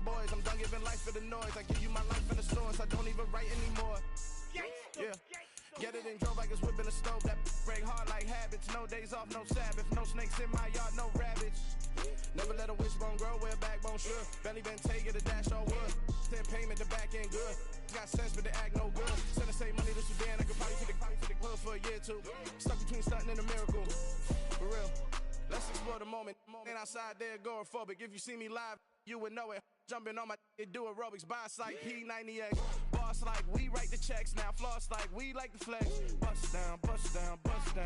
boys. I'm done giving life for the noise. I give you my life in the source. I don't even write anymore. Yeah. Get it and drove like it's whipping a stove. That break hard like habits. No days off, no Sabbath. No snakes in my yard, no rabbits. Never let a wishbone grow where a backbone should. Belly been taking a dash all wood. Send payment, the back end good. Got sense, but they act no good. Send the same money to Sudan. I could probably take the club for a year or two. Stuck between stunting and a miracle. For real. Let's explore the moment. Ain't outside there agoraphobic. If you see me live, you would know it. Jumping on my do aerobics. Boss like P90X. Boss like we write the checks now. Floss like we like the flex. Bust down, bust down, bust down.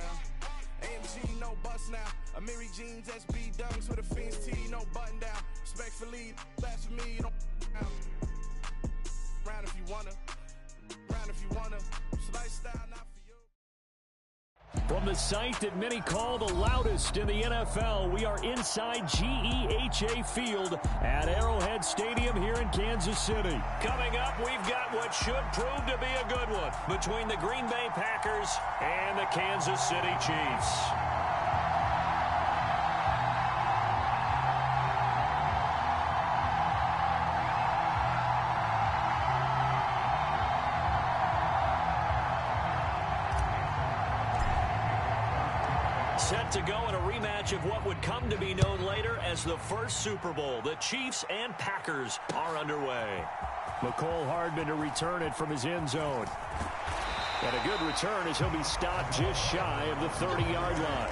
AMG, no bust now. Amiri jeans, SB dunks with a Fiends T, no button down. Respectfully, best for me, don't down. Round if you wanna. Round if you wanna. It's lifestyle, not for you. From the site that many call the loudest in the NFL, we are inside GEHA Field at Arrowhead Stadium here in Kansas City. Coming up, we've got what should prove to be a good one between the Green Bay Packers and the Kansas City Chiefs. Set to go in a rematch of what would come to be known later as the first Super Bowl. The Chiefs and Packers are underway. McCole Hardman to return it from his end zone. And a good return as he'll be stopped just shy of the 30-yard line.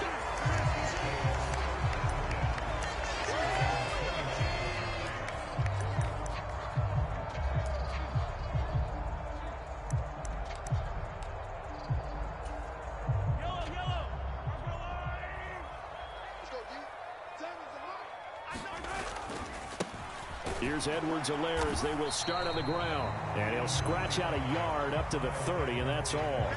Here's Edwards-Helaire as they will start on the ground. And he'll scratch out a yard up to the 30, and that's all.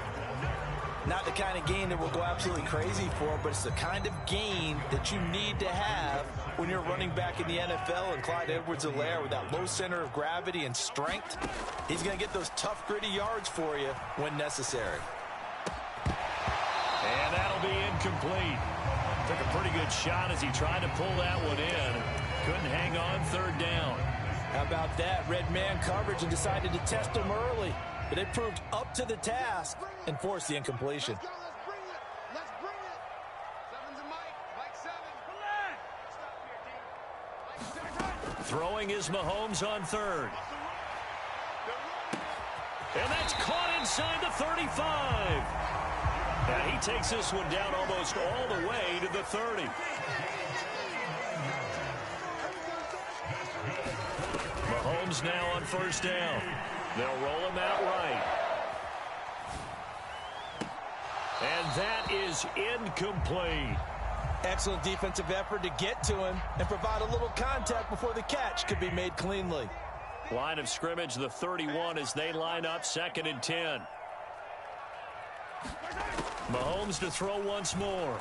Not the kind of gain that we'll go absolutely crazy for, but it's the kind of gain that you need to have when you're running back in the NFL. And Clyde Edwards-Helaire, with that low center of gravity and strength, he's going to get those tough, gritty yards for you when necessary. And that'll be incomplete. Took a pretty good shot as he tried to pull that one in. Couldn't hang on, third down. How about that? Red man coverage and decided to test him early. But it proved up to the task and forced the incompletion. Let's bring it. Seven's a Mike. Throwing is Mahomes on third. And that's caught inside the 35. And he takes this one down almost all the way to the 30. Mahomes now on first down. They'll roll him out right. And that is incomplete. Excellent defensive effort to get to him and provide a little contact before the catch could be made cleanly. Line of scrimmage, the 31 as they line up, 2nd and 10. Mahomes to throw once more.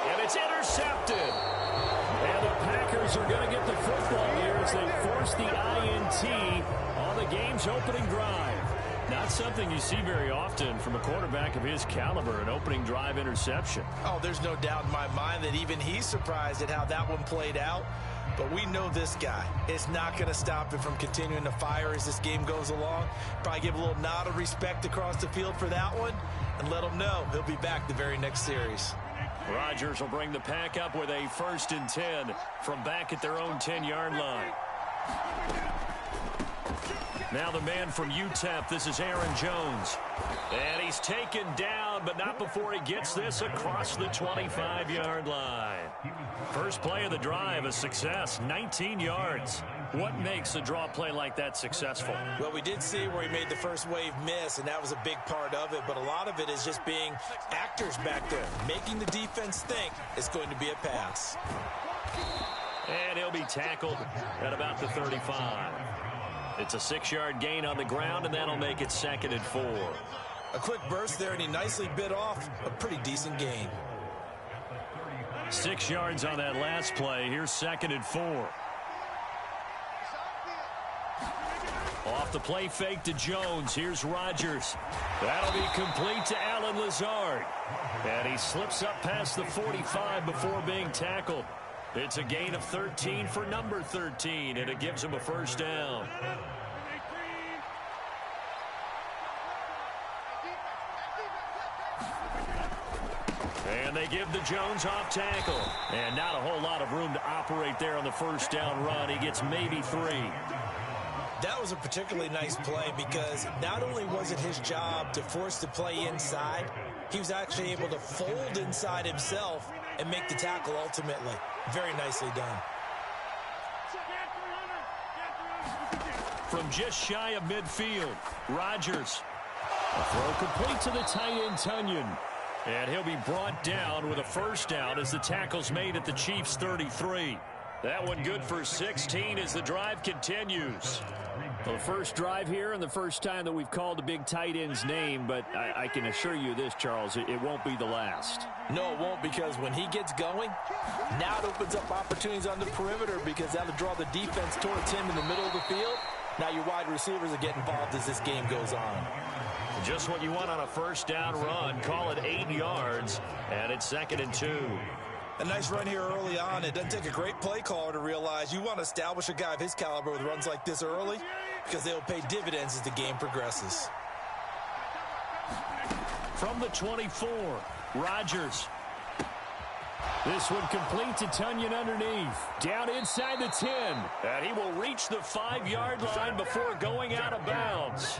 And it's intercepted. And the Packers are going to get the football here as they force the INT on the game's opening drive. Not something you see very often from a quarterback of his caliber, an opening drive interception. Oh, there's no doubt in my mind that even he's surprised at how that one played out. But we know this guy. It's not going to stop him from continuing to fire as this game goes along. Probably give a little nod of respect across the field for that one and let him know he'll be back the very next series. Rodgers will bring the pack up with a 1st and 10 from back at their own 10-yard line. Now the man from UTEP, this is Aaron Jones. And he's taken down, but not before he gets this across the 25-yard line. First play of the drive, a success, 19 yards. What makes a draw play like that successful? Well, we did see where he made the first wave miss, and that was a big part of it. But a lot of it is just being actors back there, making the defense think it's going to be a pass. And he'll be tackled at about the 35. It's a 6-yard gain on the ground, and that'll make it 2nd and 4. A quick burst there, and he nicely bit off a pretty decent gain. 6 yards on that last play. Here's 2nd and 4. Off the play fake to Jones. Here's Rodgers. That'll be complete to Allen Lazard. And he slips up past the 45 before being tackled. It's a gain of 13 for number 13, and it gives him a first down. And they give the Jones off tackle. And not a whole lot of room to operate there on the first down run. He gets maybe 3. That was a particularly nice play because not only was it his job to force the play inside, he was actually able to fold inside himself and make the tackle ultimately. Very nicely done. From just shy of midfield, Rodgers. A throw complete to the tight end, Tunyon. And he'll be brought down with a first down as the tackle's made at the Chiefs' 33. That one good for 16 as the drive continues. Well, the first drive here and the first time that we've called the big tight end's name, but I can assure you this, Charles, it won't be the last. No, it won't, because when he gets going, now it opens up opportunities on the perimeter because that'll draw the defense towards him in the middle of the field. Now your wide receivers are getting involved as this game goes on. Just what you want on a first down run. Call it 8 yards, and it's 2nd and 2. A nice run here early on. It doesn't take a great play caller to realize you want to establish a guy of his caliber with runs like this early because they'll pay dividends as the game progresses. From the 24, Rodgers. This one complete to Tunyon underneath. Down inside the 10. And he will reach the 5-yard line before going out of bounds.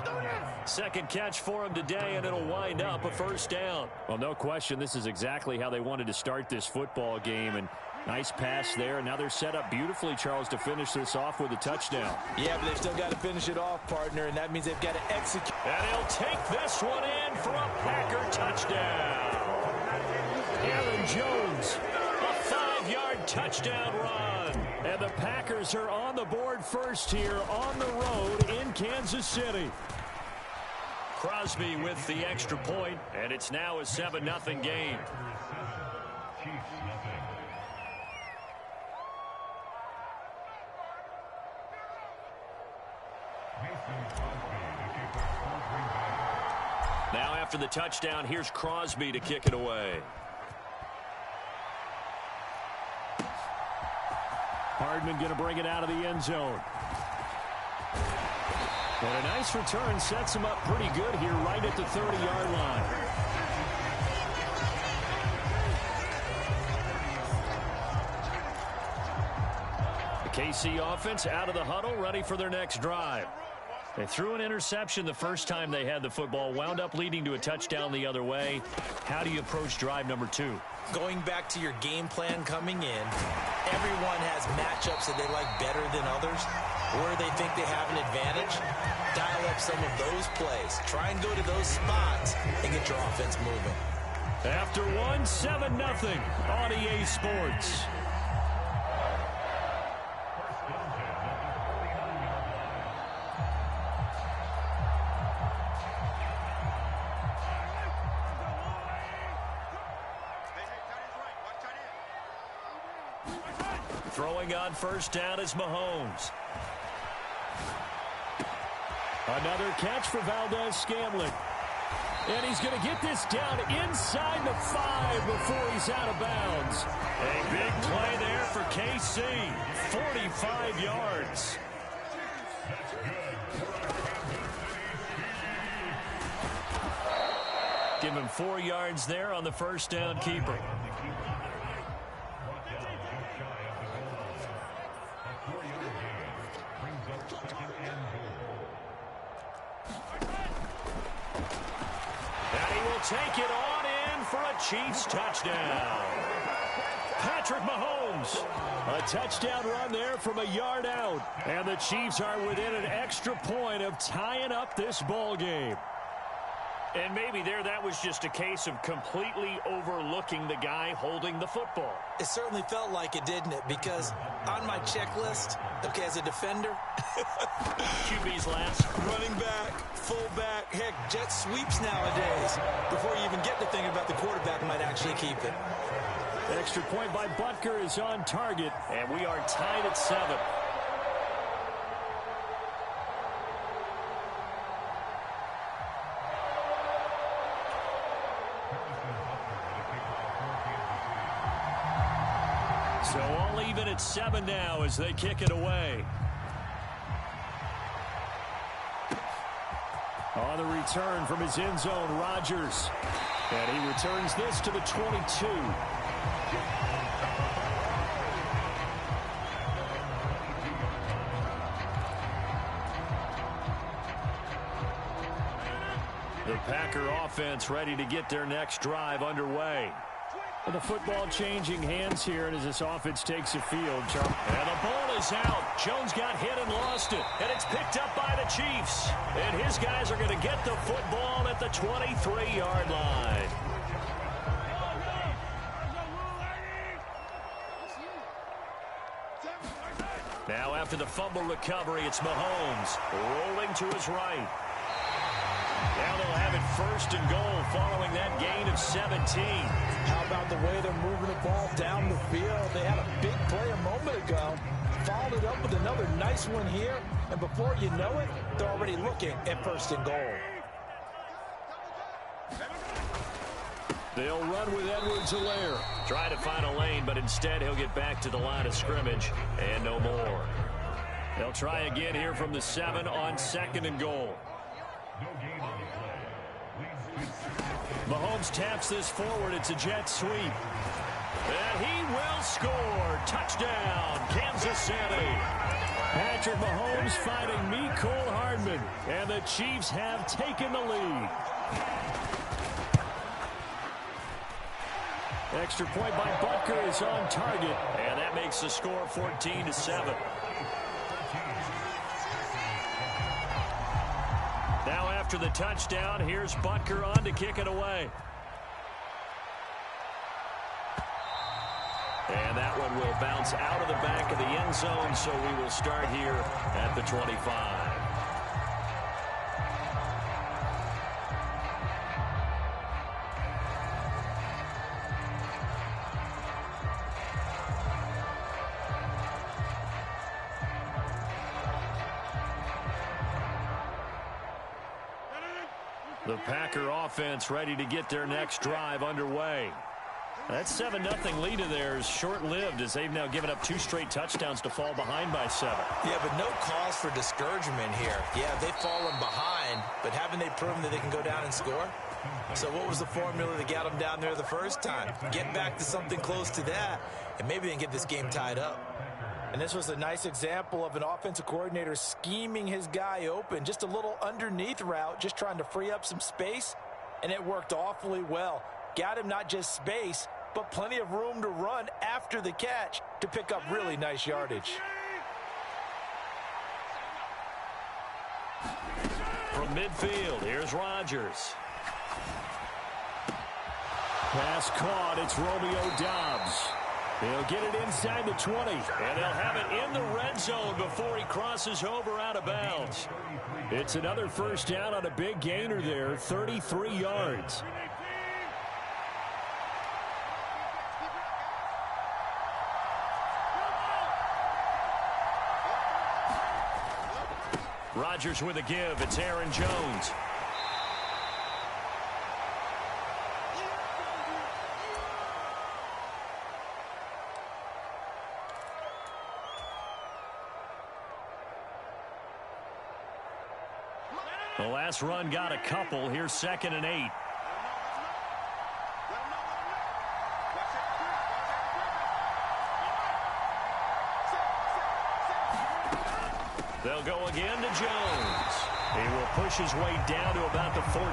Second catch for him today, and it'll wind up a first down. Well, no question, this is exactly how they wanted to start this football game. And nice pass there. And now they're set up beautifully, Charles, to finish this off with a touchdown. Yeah, but they've still got to finish it off, partner, and that means they've got to execute. And he'll take this one in for a Packer touchdown. Aaron Jones, a 5-yard touchdown run. And the Packers are on the board first here on the road in Kansas City. Crosby with the extra point, and it's now a 7-0 game. Now after the touchdown, here's Crosby to kick it away. Hardman going to bring it out of the end zone. And a nice return sets him up pretty good here right at the 30-yard line. The KC offense out of the huddle, ready for their next drive. They threw an interception the first time they had the football, wound up leading to a touchdown the other way. How do you approach drive number 2? Going back to your game plan coming in, everyone has matchups that they like better than others, where they think they have an advantage. Dial up some of those plays. Try and go to those spots and get your offense moving. After one, 7-0 on EA Sports. Throwing on first down is Mahomes. Another catch for Valdez-Scantling. And he's going to get this down inside the 5 before he's out of bounds. A big play there for KC. 45 yards. Give him 4 yards there on the first down keeper. Take it on in for a Chiefs touchdown. Patrick Mahomes. A touchdown run there from a yard out. And the Chiefs are within an extra point of tying up this ball game. And maybe there that was just a case of completely overlooking the guy holding the football. It certainly felt like it, didn't it? Because on my checklist, okay, as a defender, QB's last. running back, fullback, heck, jet sweeps nowadays. Before you even get to thinking about the quarterback might actually keep it. Extra point by Butker is on target, and we are tied at 7. So all even at 7 now as they kick it away. On the return from his end zone, Rodgers. And he returns this to the 22. The Packer offense ready to get their next drive underway. And the football changing hands here as this offense takes the field. And the ball is out. Jones got hit and lost it. And it's picked up by the Chiefs. And his guys are going to get the football at the 23-yard line. Now after the fumble recovery, it's Mahomes rolling to his right. Now they'll have it 1st and goal following that gain of 17. How about the way they're moving the ball down the field? They had a big play a moment ago. Followed it up with another nice one here. And before you know it, they're already looking at 1st and goal. They'll run with Edwards-Helaire. Try to find a lane, but instead he'll get back to the line of scrimmage and no more. They'll try again here from the 7 on 2nd and goal. Mahomes taps this forward. It's a jet sweep. And he will score. Touchdown, Kansas City. Patrick Mahomes fighting Mecole Hardman. And the Chiefs have taken the lead. Extra point by Butker is on target. And that makes the score 14-7. Now after the touchdown, here's Butker on to kick it away. And that one will bounce out of the back of the end zone, so we will start here at the 25. The Packer offense ready to get their next drive underway. That 7-0 lead of theirs short-lived as they've now given up 2 straight touchdowns to fall behind by 7. Yeah, but no cause for discouragement here. Yeah, they've fallen behind, but haven't they proven that they can go down and score? So what was the formula that got them down there the first time? Get back to something close to that, and maybe they can get this game tied up. And this was a nice example of an offensive coordinator scheming his guy open. Just a little underneath route, just trying to free up some space, and it worked awfully well. Got him not just space, but plenty of room to run after the catch to pick up really nice yardage. From midfield, here's Rodgers. Pass caught, it's Romeo Doubs. They'll get it inside the 20, and they'll have it in the red zone before he crosses over out of bounds. It's another first down on a big gainer there, 33 yards. Rodgers with a give. It's Aaron Jones. The last run got a couple. Here's 2nd and 8. They'll go again to Jones. He will push his way down to about the 14.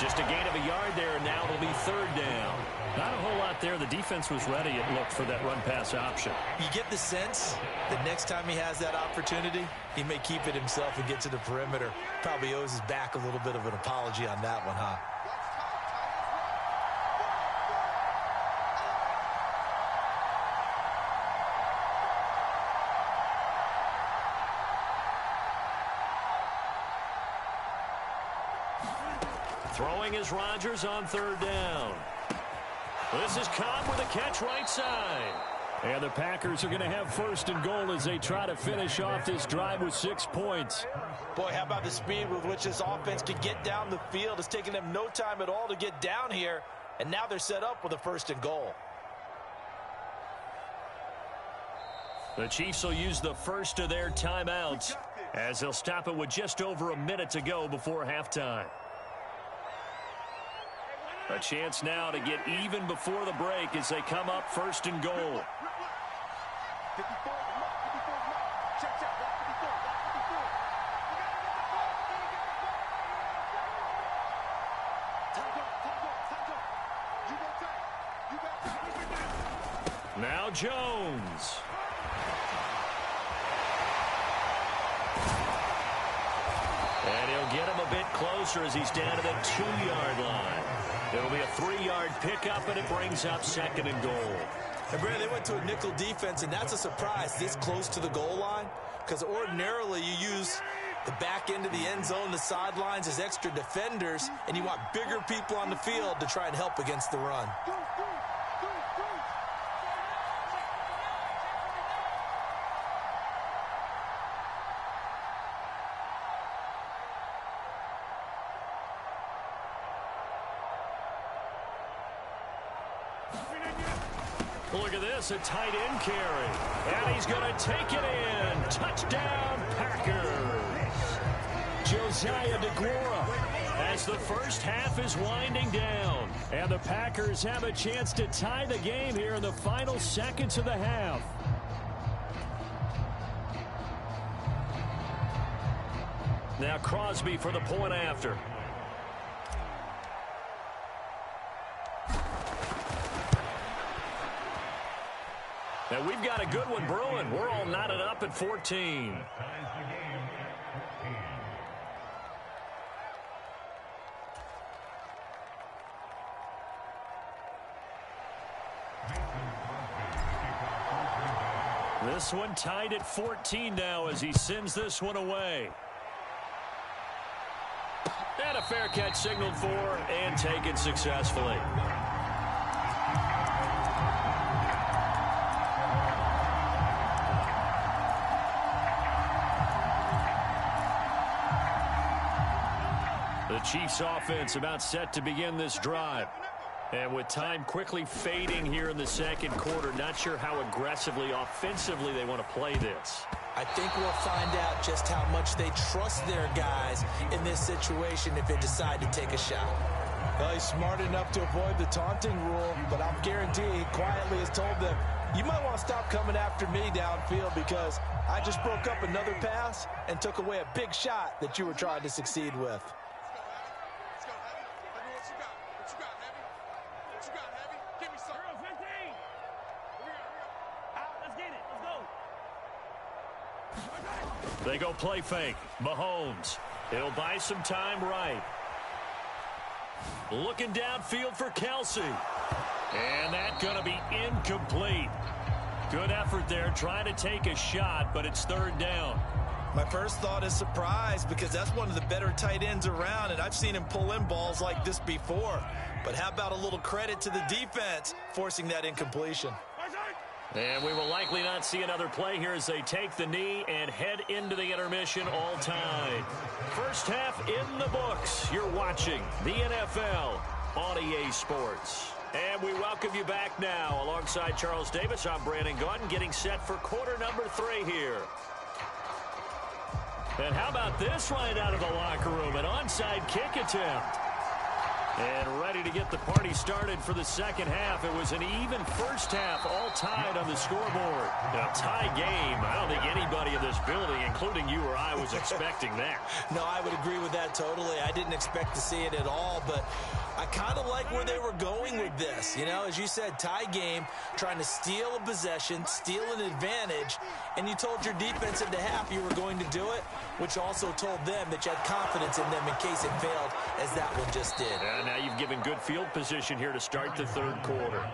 Just a gain of a yard there, and now it'll be 3rd down. Not a whole lot there. The defense was ready, it looked, for that run-pass option. You get the sense that next time he has that opportunity, he may keep it himself and get to the perimeter. Probably owes his back a little bit of an apology on that one, huh? Throwing is Rodgers on 3rd down. This is Cobb with a catch right side. And the Packers are going to have 1st and goal as they try to finish off this drive with 6 points. Boy, how about the speed with which this offense can get down the field? It's taken them no time at all to get down here, and now they're set up with a 1st and goal. The Chiefs will use the first of their timeouts as they'll stop it with just over a minute to go before halftime. A chance now to get even before the break as they come up first and goal. Now Jones. And he'll get him a bit closer as he's down to the 2-yard line. It'll be a 3-yard pickup, and it brings up second and goal. And Brandon, they went to a nickel defense, and that's a surprise this close to the goal line, because ordinarily you use the back end of the end zone, the sidelines as extra defenders, and you want bigger people on the field to try and help against the run. Look at this, a tight end carry. And he's going to take it in. Touchdown, Packers. Josiah DeGuara as the first half is winding down. And the Packers have a chance to tie the game here in the final seconds of the half. Now Crosby for the point after. And we've got a good one brewing. We're all knotted up at 14. This one tied at 14 now as he sends this one away. And a fair catch signaled for and taken successfully. The Chiefs offense about set to begin this drive. And with time quickly fading here in the second quarter, not sure how aggressively, offensively they want to play this. I think we'll find out just how much they trust their guys in this situation if they decide to take a shot. Well, he's smart enough to avoid the taunting rule, but I'm guaranteeing he quietly has told them, you might want to stop coming after me downfield because I just broke up another pass and took away a big shot that you were trying to succeed with. They go play fake. Mahomes. He'll buy some time right. Looking downfield for Kelsey. And that's going to be incomplete. Good effort there trying to take a shot, but it's third down. My first thought is surprise because that's one of the better tight ends around, and I've seen him pull in balls like this before. But how about a little credit to the defense forcing that incompletion? And we will likely not see another play here as they take the knee and head into the intermission all time. First half in the books. You're watching the NFL on EA Sports. And we welcome you back now. Alongside Charles Davis, I'm Brandon Gaudin getting set for quarter number 3 here. And how about this right out of the locker room? An onside kick attempt. And ready to get the party started for the second half. It was an even first half, all tied on the scoreboard. A tie game. I don't think anybody in this building, including you or I, was expecting that. No, I would agree with that totally. I didn't expect to see it at all, but I kind of like where they were going with this. You know, as you said, tie game, trying to steal a possession, steal an advantage, and you told your defense at the half you were going to do it, which also told them that you had confidence in them in case it failed, as that one just did. And now you've given good field position here to start the third quarter.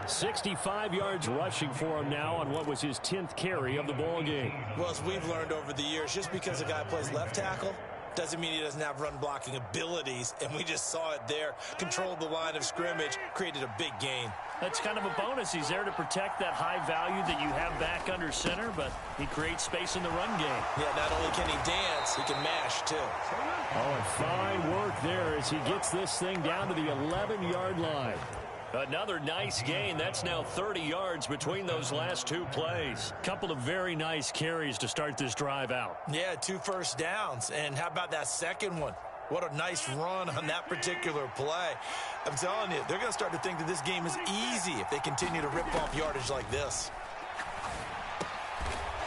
65 yards rushing for him now on what was his 10th carry of the ball game. Well, as we've learned over the years, just because a guy plays left tackle doesn't mean he doesn't have run blocking abilities, and we just saw it there. Controlled the line of scrimmage, created a big gain. That's kind of a bonus. He's there to protect that high value that you have back under center, but he creates space in the run game. Yeah, not only can he dance, he can mash too. Oh, and fine work there as he gets this thing down to the 11-yard line. Another nice gain. That's now 30 yards between those last two plays. Couple of very nice carries to start this drive out. Yeah, 2 first downs. And how about that second one? What a nice run on that particular play. I'm telling you, they're going to start to think that this game is easy if they continue to rip off yardage like this.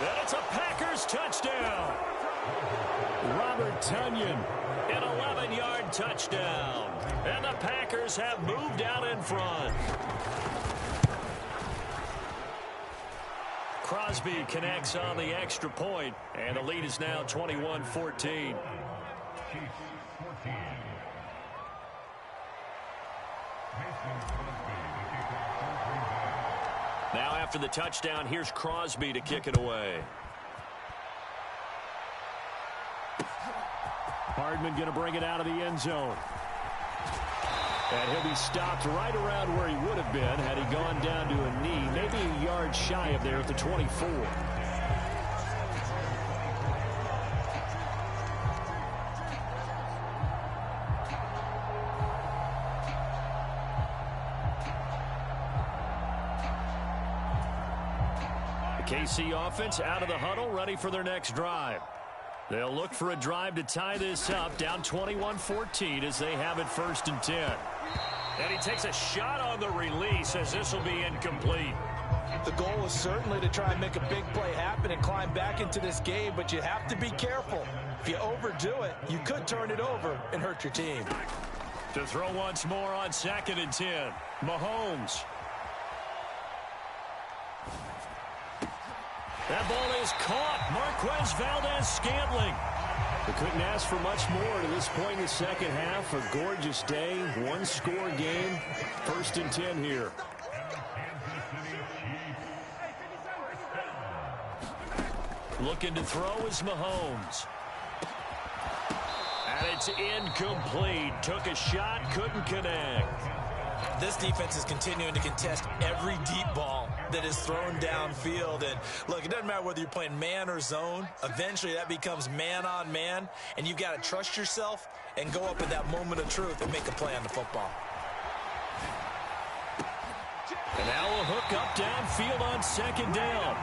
And it's a Packers touchdown. Robert Tonyan, an 11-yard touchdown. And the Packers have moved out in front. Crosby connects on the extra point, and the lead is now 21-14. Now after the touchdown, here's Crosby to kick it away. Hardman going to bring it out of the end zone. And he'll be stopped right around where he would have been had he gone down to a knee, maybe a yard shy of there at the 24. The KC offense out of the huddle, ready for their next drive. They'll look for a drive to tie this up, down 21-14 as they have it 1st and 10. And he takes a shot on the release as this will be incomplete. The goal is certainly to try and make a big play happen and climb back into this game, but you have to be careful. If you overdo it, you could turn it over and hurt your team. To throw once more on 2nd and 10. Mahomes. That ball is caught. Marquez Valdez-Scantling. They couldn't ask for much more to this point in the second half. A gorgeous day, one-score game. 1st and 10 here. Looking to throw is Mahomes. And it's incomplete. Took a shot, couldn't connect. This defense is continuing to contest every deep ball that is thrown downfield. And look, it doesn't matter whether you're playing man or zone. Eventually that becomes man on man, and you've got to trust yourself and go up at that moment of truth and make a play on the football. And now a hook up downfield on 2nd down.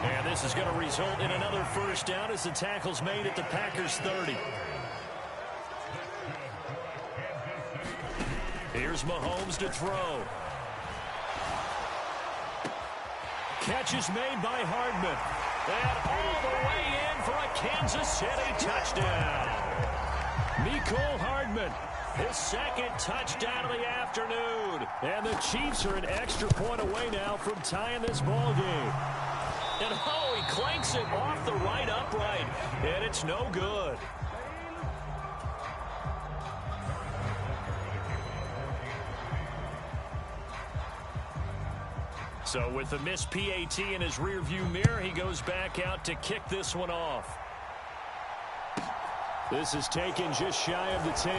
And this is going to result in another 1st down as the tackle's made at the Packers 30. Here's Mahomes to throw. Catch is made by Hardman. And all the way in for a Kansas City touchdown. Mecole Hardman, his 2nd touchdown of the afternoon. And the Chiefs are an extra point away now from tying this ball game. And oh, he clanks it off the right upright. And it's no good. So with the missed PAT in his rearview mirror, he goes back out to kick this one off. This is taken just shy of the 10.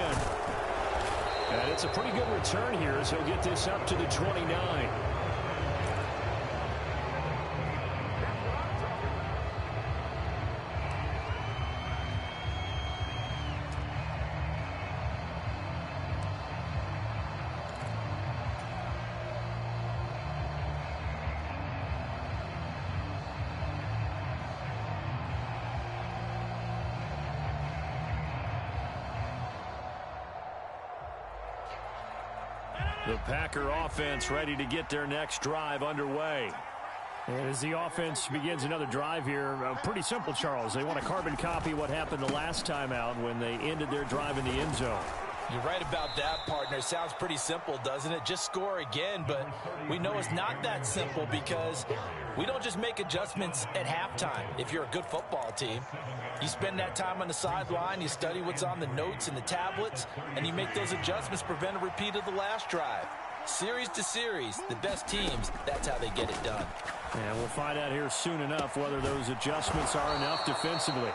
And it's a pretty good return here as he'll get this up to the 29. The Packer offense ready to get their next drive underway. And as the offense begins another drive here, pretty simple, Charles. They want to carbon copy what happened the last time out when they ended their drive in the end zone. You're right about that, partner. Sounds pretty simple, doesn't it? Just score again, but we know it's not that simple because we don't just make adjustments at halftime. If you're a good football team, you spend that time on the sideline, you study what's on the notes and the tablets, and you make those adjustments to prevent a repeat of the last drive. Series to series, the best teams, that's how they get it done. And we'll find out here soon enough whether those adjustments are enough defensively.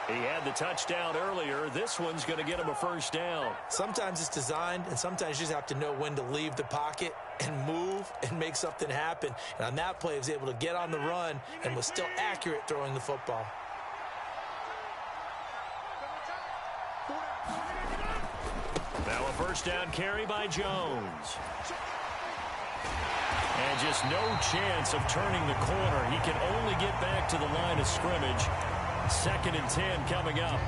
He had the touchdown earlier. This one's going to get him a 1st down. Sometimes it's designed, and sometimes you just have to know when to leave the pocket and move and make something happen. And on that play, he was able to get on the run and was still accurate throwing the football. Now a 1st down carry by Jones. And just no chance of turning the corner. He can only get back to the line of scrimmage. 2nd and 10 coming up.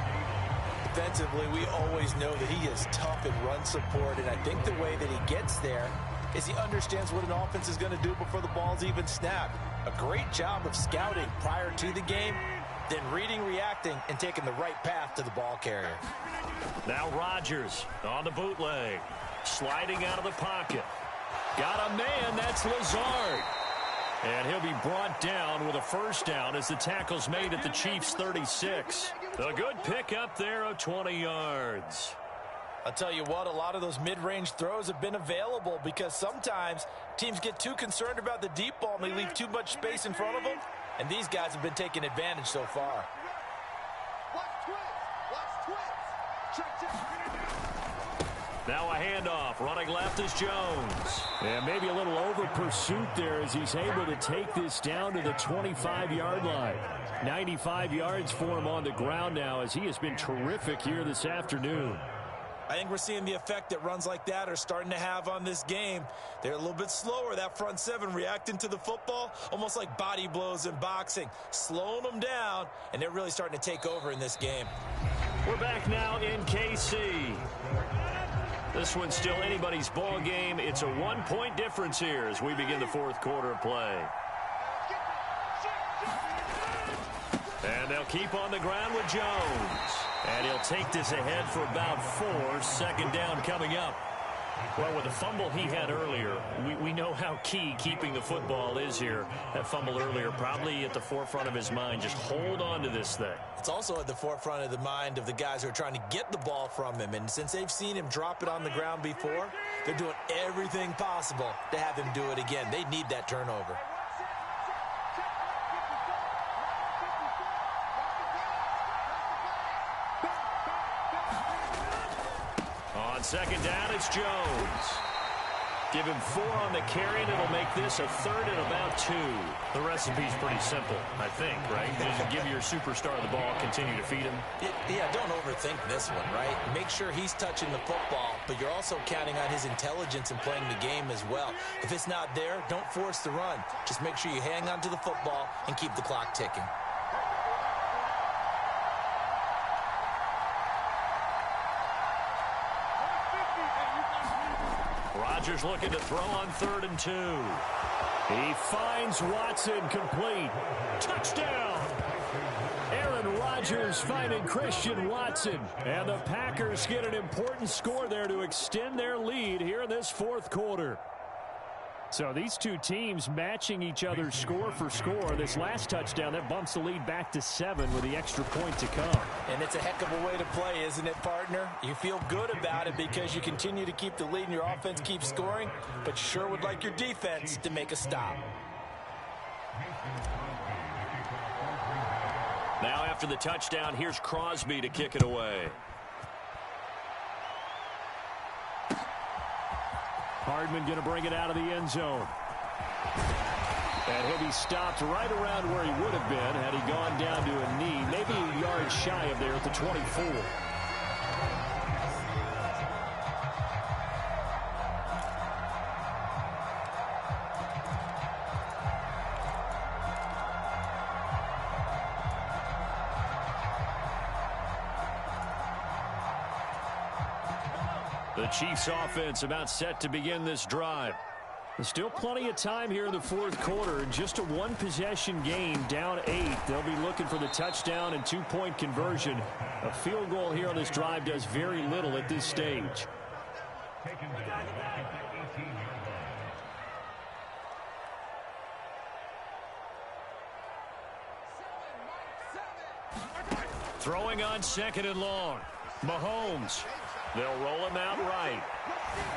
Defensively, we always know that he is tough in run support, and I think the way that he gets there is he understands what an offense is going to do before the ball's even snapped. A great job of scouting prior to the game, then reading, reacting, and taking the right path to the ball carrier. Now Rodgers on the bootleg, sliding out of the pocket. Got a man, that's Lazard. And he'll be brought down with a first down as the tackle's made at the Chiefs' 36. A good pickup there of 20 yards. I'll tell you what, a lot of those mid-range throws have been available because sometimes teams get too concerned about the deep ball and they leave too much space in front of them, and these guys have been taking advantage so far. Now a handoff. Running left is Jones. And maybe a little over pursuit there as he's able to take this down to the 25-yard line. 95 yards for him on the ground now as he has been terrific here this afternoon. I think we're seeing the effect that runs like that are starting to have on this game. They're a little bit slower, that front seven, reacting to the football, almost like body blows in boxing, slowing them down, and they're really starting to take over in this game. We're back now in KC. This one's still anybody's ball game. It's a 1-point difference here as we begin the 4th quarter of play. And they'll keep on the ground with Jones. And he'll take this ahead for about 4. 2nd down coming up. Well, with the fumble he had earlier, we know how key keeping the football is here. That fumble earlier probably at the forefront of his mind. Just hold on to this thing. It's also at the forefront of the mind of the guys who are trying to get the ball from him. And since they've seen him drop it on the ground before, they're doing everything possible to have him do it again. They need that turnover. On 2nd down, it's Jones. Give him 4 on the carry, and it'll make this a 3rd and about 2. The recipe's pretty simple, I think, right? Just give your superstar the ball, continue to feed him. Yeah, don't overthink this one, right? Make sure he's touching the football, but you're also counting on his intelligence in playing the game as well. If it's not there, don't force the run. Just make sure you hang on to the football and keep the clock ticking. Rodgers looking to throw on 3rd and 2. He finds Watson complete. Touchdown! Aaron Rodgers finding Christian Watson. And the Packers get an important score there to extend their lead here in this 4th quarter. So these two teams matching each other's score for score. This last touchdown, that bumps the lead back to 7 with the extra point to come. And it's a heck of a way to play, isn't it, partner? You feel good about it because you continue to keep the lead and your offense keeps scoring, but you sure would like your defense to make a stop. Now after the touchdown, here's Crosby to kick it away. Hardman going to bring it out of the end zone. And he'll be stopped right around where he would have been had he gone down to a knee, maybe a yard shy of there at the 24. The Chiefs offense about set to begin this drive. There's still plenty of time here in the 4th quarter. Just a 1-possession game, down 8. They'll be looking for the touchdown and 2-point conversion. A field goal here on this drive does very little at this stage. Throwing on 2nd and long. Mahomes. They'll roll him out right.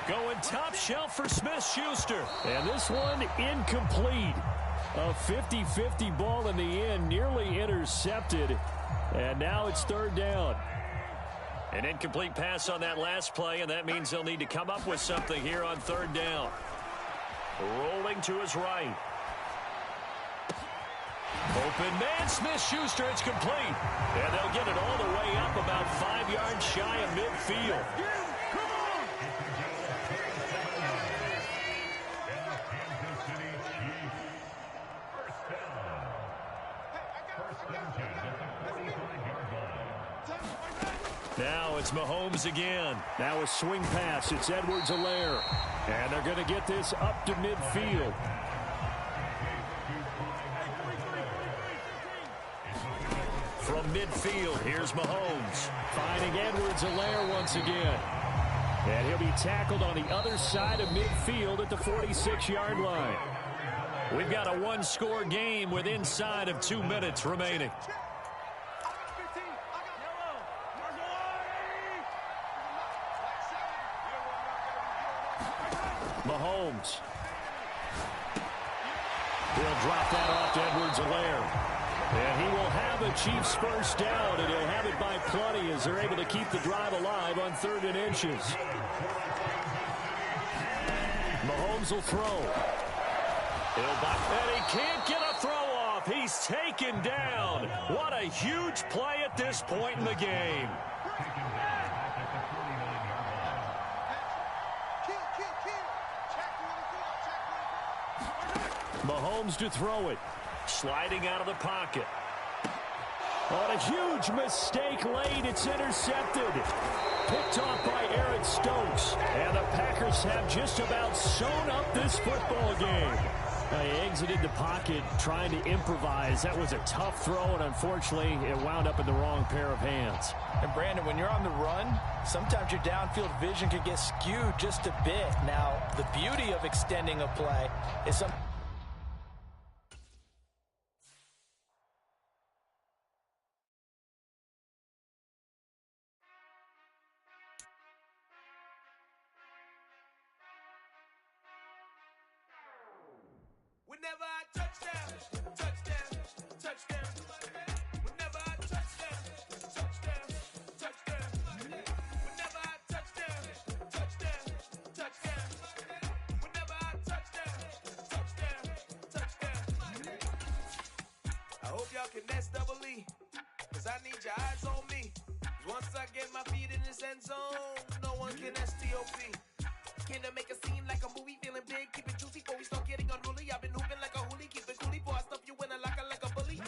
Going top shelf for Smith-Schuster. And this one incomplete. A 50-50 ball in the end, nearly intercepted. And now it's 3rd down. An incomplete pass on that last play, and that means they'll need to come up with something here on 3rd down. Rolling to his right. Open man, Smith-Schuster, it's complete. And they'll get it all the way up about 5 yards shy of midfield. Now it's Mahomes again. Now a swing pass. It's Edwards-Helaire. And they're going to get this up to midfield. From midfield, here's Mahomes. Finding Edwards-Helaire once again. And he'll be tackled on the other side of midfield at the 46-yard line. We've got a one-score game with inside of 2 minutes remaining. Mahomes. He'll drop that off to Edwards-Helaire. And he will have a Chiefs first down, and he'll have it by plenty as they're able to keep the drive alive on 3rd and inches. Mahomes will throw. And he can't get a throw off. He's taken down. What a huge play at this point in the game. Mahomes to throw it. Sliding out of the pocket. On a huge mistake late, it's intercepted. Picked off by Aaron Stokes. And the Packers have just about sewn up this football game. He exited the pocket trying to improvise. That was a tough throw, and unfortunately, it wound up in the wrong pair of hands. And Brandon, when you're on the run, sometimes your downfield vision can get skewed just a bit. Now, the beauty of extending a play is some... Whenever I touchdown, touchdown, touchdown. Whenever I touchdown, touchdown, touchdown. Whenever I touchdown, touchdown, touchdown. Whenever I touchdown, touchdown, touchdown. I hope y'all can double E, 'cause I need your eyes on me. 'Cause once I get my feet in this end zone, no one can STOP. Came to make a scene like a movie, feeling big, keep it juicy before we start getting unruly. I've been hooping like a hoolie, keep it coolie before I stuff you in a locker like a bully.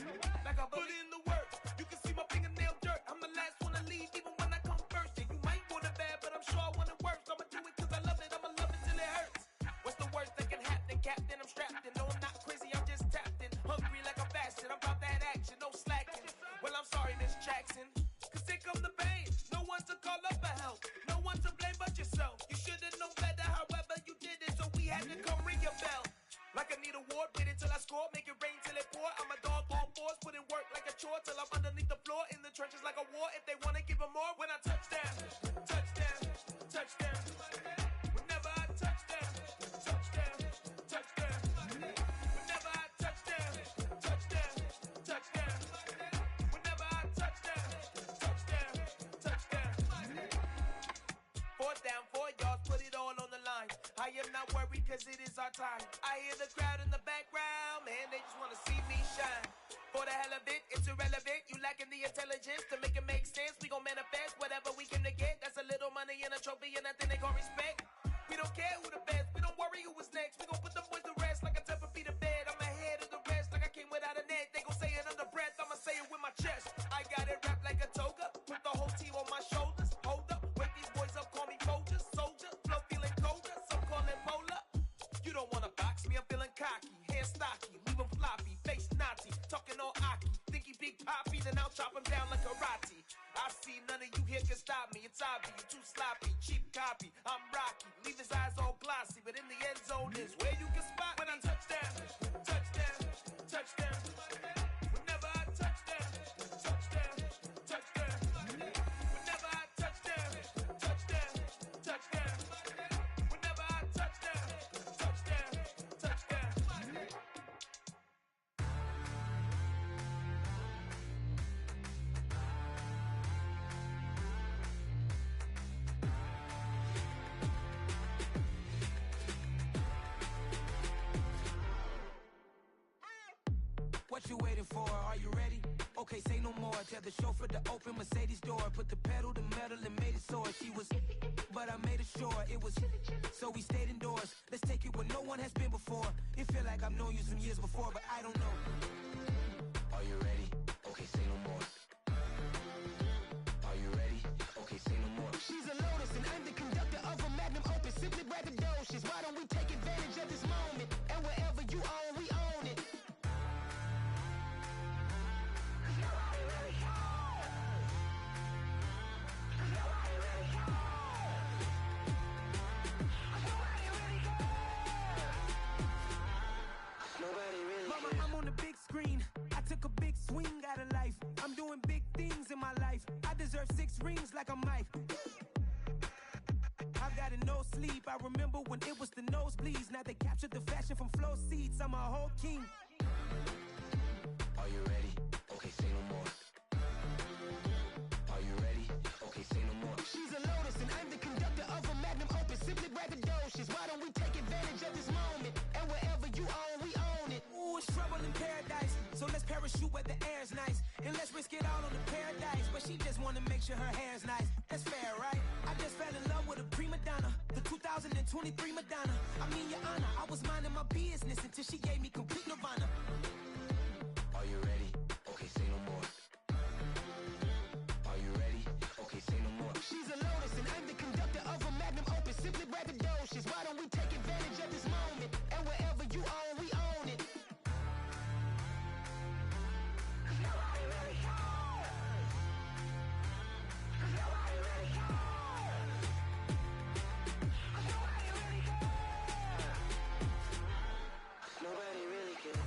Like a bully in the work, you can see my fingernail dirt. I'm the last one to leave, even when I come first. And you might want it bad, but I'm sure I want it worse. I'ma do it 'cause I love it, I'ma love it till it hurts. What's the worst that can happen, Captain? I'm strapped in, no I'm not crazy, I'm just tapped in. Hungry like a fashion, I'm about that action, no slacking. Well, I'm sorry, Miss Jackson, 'cause here come the pain. No one to call up for help, no one to blame but yourself. You should've known better, however you did it, so we had to come ring your bell. Like I need a award, wait until I score, make it rain till it pour. I'm a dog on fours, put in work like a chore till I'm underneath the floor, in the trenches like a war. If they wanna give them more, when I touchdown, touchdown, touchdown. Whenever I touchdown, touchdown, touchdown. Whenever I touchdown, touchdown, touchdown. Whenever I touchdown, touchdown, touchdown. 4th down, 4 yards, put it all on the line. I am not worried 'cause it is our time. I hear the crowd in the background, man, they just wanna see me shine. For the hell of it, it's irrelevant. You lacking the intelligence to make it make sense. We gon' manifest whatever we came to get. That's a little money and a trophy and nothing they gon' respect. We don't care who the best, we don't worry who was next. We gon' put them boys to rest like a temper feet of bed. I'm ahead of the rest like I came without a net. They gon' say it under breath, I'ma say it with my chest. I got it wrapped like a toga, put the whole team on my shoulders. Hold up, wake these boys up, call me Folger, soldier. Flow feeling colder, some call it polar. You don't wanna box me, I'm feeling cocky. Hair stocky, leave him floppy, face naughty. Talking all aki, think he big poppy, then I'll chop him down like karate. I see none of you here can stop me. It's obvious, you too sloppy, cheap copy. I'm Rocky, leave his eyes all glossy, but in the end zone is where you can spot when I touchdown, touchdown, touchdown. Whenever I touchdown, touchdown, touchdown. Whenever I touchdown, touchdown, touchdown. Whenever I touchdown, touchdown, touchdown. What you waiting for? Are you ready? Okay, say no more. Tell the chauffeur to open Mercedes door. Put the pedal to metal and made it soar. She was, but I made it sure it was. So we stayed indoors. Let's take it where no one has been before. It feel like I've known you some years before, but I don't know. Are you ready? Okay, say no more. Are you ready? green. I took a big swing out of life. I'm doing big things in my life. I deserve 6 rings like a Mike. I've got no sleep. I remember when it was the nosebleeds. Now they captured the fashion from flow seats. I'm a whole king. Are you ready? Okay, say no more. Are you ready? Okay, say no more. She's a lotus and I'm the conductor of a magnum opus. Simply braggadocious. Why don't we take advantage of this moment? And wherever you own, we own it. Ooh, it's trouble in paradise. So let's parachute where the air's nice. And let's risk it all on the paradise. But she just wanna make sure her hair's nice. That's fair, right? I just fell in love with a prima donna. The 2023 Madonna. I mean, your honor, I was minding my business until she gave me complete nirvana. Are you ready? Okay, say no more. Are you ready? Okay, say no more. She's a lotus and I'm the conductor of a magnum opus. Simply braggadocious. Why don't we take advantage of this moment? And wherever you own, we own it. Nobody really cares. Nobody really cares. Nobody really cares. Nobody really cares.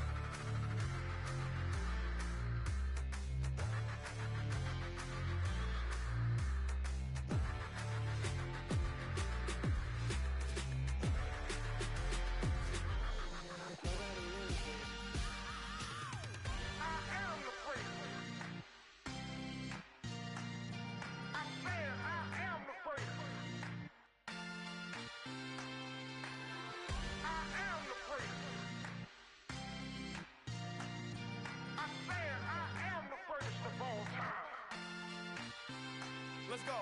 Let's go.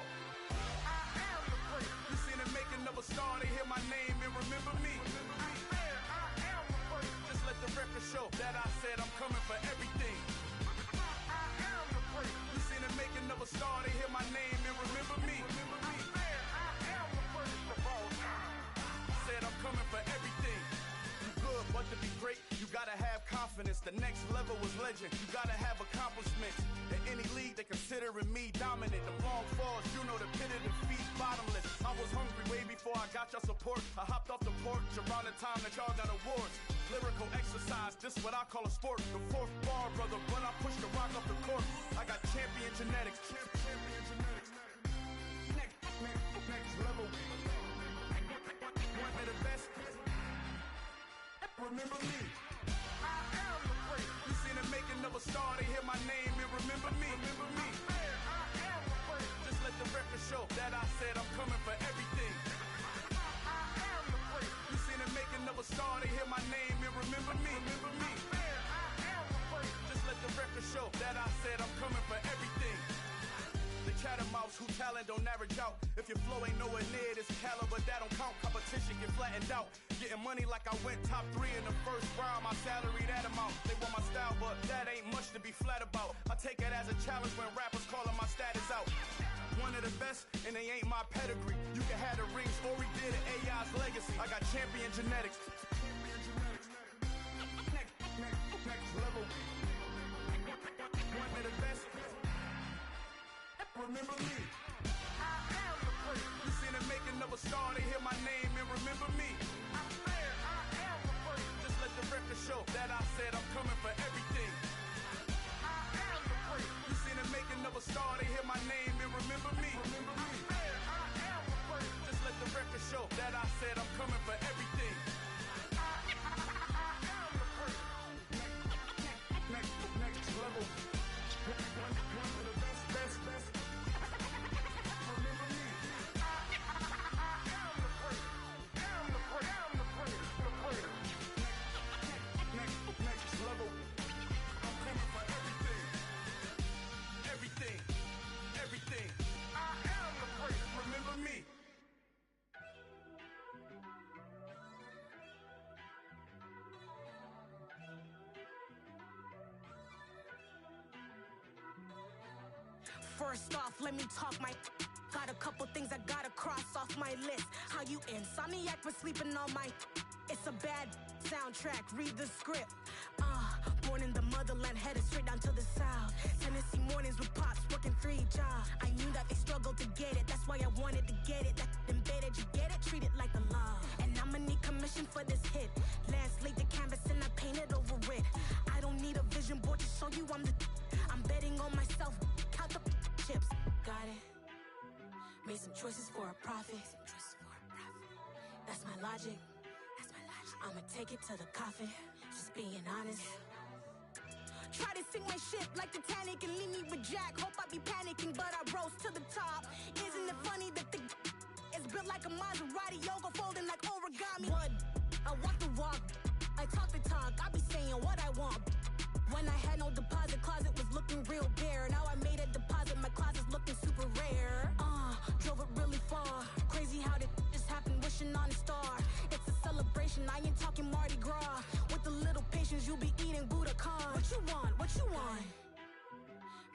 You seen the making of a star, they hear my name and remember me. Just let the record show that I said I'm coming for everything. You seen the making of a star, they hear my name and remember me. Said I'm coming for everything. You good, but to be great, you gotta have confidence. The next level was legend. You gotta have accomplishments. In any league, they considering me dominant. The long falls, you know the pit of defeat, bottomless. I was hungry way before I got your support. I hopped off the porch around the time that y'all got awards. Lyrical exercise, this what I call a sport. The fourth bar, brother, when I push the rock off the court. I got champion genetics. Champion genetics. Next level. One of the best. Remember me. I am the great. You seen the making of a star, they hear my name and remember me. Remember me. I am the great. Just let the record show that I said I'm coming for everything. I am the great. You seen the making of a star, they hear my name and remember me. Remember me. I am the great. Just let the record show that I said I'm coming for everything. The catamouse who talent don't average out. If your flow ain't nowhere near this caliber, that don't count. Competition get flattened out. Getting money like I went top 3 in the first round. My salary that amount. They want my style, but that ain't much to be flat about. I take it as a challenge when rappers calling my status out. One of the best, and they ain't my pedigree. You can have the rings, or we did it, AI's legacy. I got champion genetics. Next level. One of the best. Remember me. I am the great. You seen the making of a star, they hear my name and remember me. I am the great. Just let the record show that I said I'm coming for everything. I am the great. You seen the making of a star, they hear my name and remember me. Remember me. I am the great. Just let the record show that I said I'm coming for everything. I am the great. Next level. One of the best. Remember me. I am the great. I'm the great. Next level. I'm coming for everything. Everything. I am the great. Remember me. First off, let me talk my. Got a couple things I gotta cross off my list. How you insomniac for sleeping on my. It's a bad soundtrack, read the script. Born in the motherland, headed straight down to the south. Tennessee mornings with pops, working 3 jobs. I knew that they struggled to get it, that's why I wanted to get it. That embedded, you get it, treat it like the law. And I'ma need commission for this hit. Last laid the canvas and I painted over it. I don't need a vision. choices for a profit. That's my logic. I'ma take it to the coffin. Just being honest. Try to sink my ship like Titanic and leave me with Jack. Hope I be panicking, but I rose to the top. Isn't it funny that the is built like a Maserati, yoga folding like origami? What? I walk the walk, I talk the talk. I be saying what I want. When I had no deposit, closet was looking real bare. Now I made a deposit, my closet's looking super rare. Drove it really far. Crazy how did this happen, wishing on a star. It's a celebration, I ain't talking Mardi Gras. With a little patience, you'll be eating Budokan. What you want? What you want?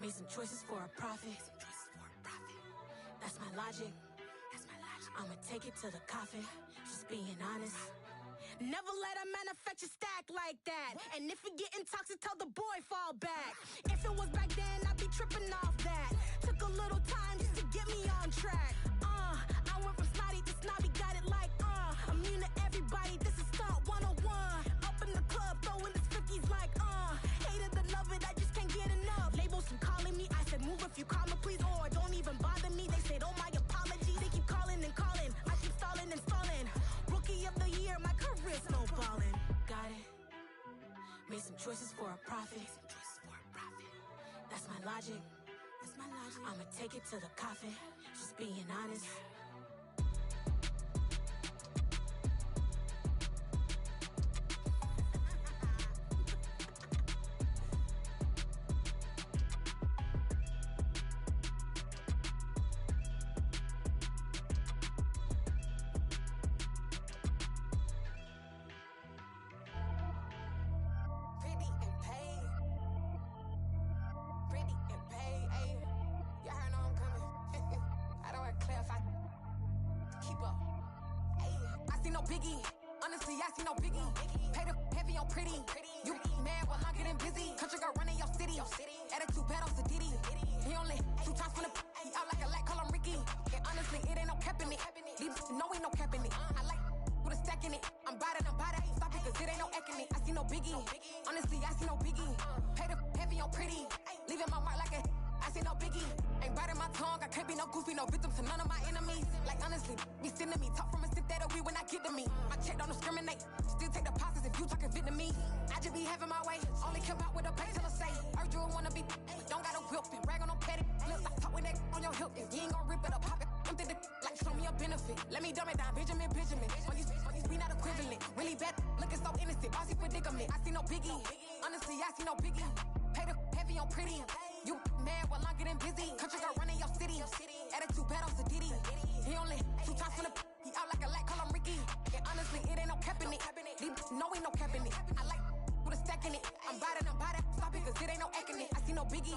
Made some choices for a profit. That's my logic. I'ma take it to the coffin. Just being honest. Never let a manufacture stack like that. And if it getting toxic, tell the boy fall back. If it was back then, I'd be tripping off that. Took a little time just to get me on track. I went from snotty to snobby, got it like immune to everybody, this is stunt 101. Up in the club, throwing this 50s like hate it, love it, I just can't get enough. Labels keep calling me, I said move if you call me please, or don't even bother me. They said oh my apology, they keep calling and calling. I keep stalling and stalling. Rookie of the year, my career snowballing. Got it. Made some choices for a profit. That's my logic. I'ma take it to the coffin. Just being honest. Let me dumb it down, Benjamin. We not equivalent. Really bad, looking so innocent. Bossy predicament. I see no biggie. Honestly, I see no biggie. Pay the heavy on pretty. You mad while I'm getting busy. Country girl running your city. Attitude bad on Sadiddy. He only 2 times from the he out like a light, call him Ricky. And honestly, it ain't no cap in it. No, ain't no cap in it. I like with a stack in it. I'm bad. Stop it, cause it ain't no acting it. I see no biggie.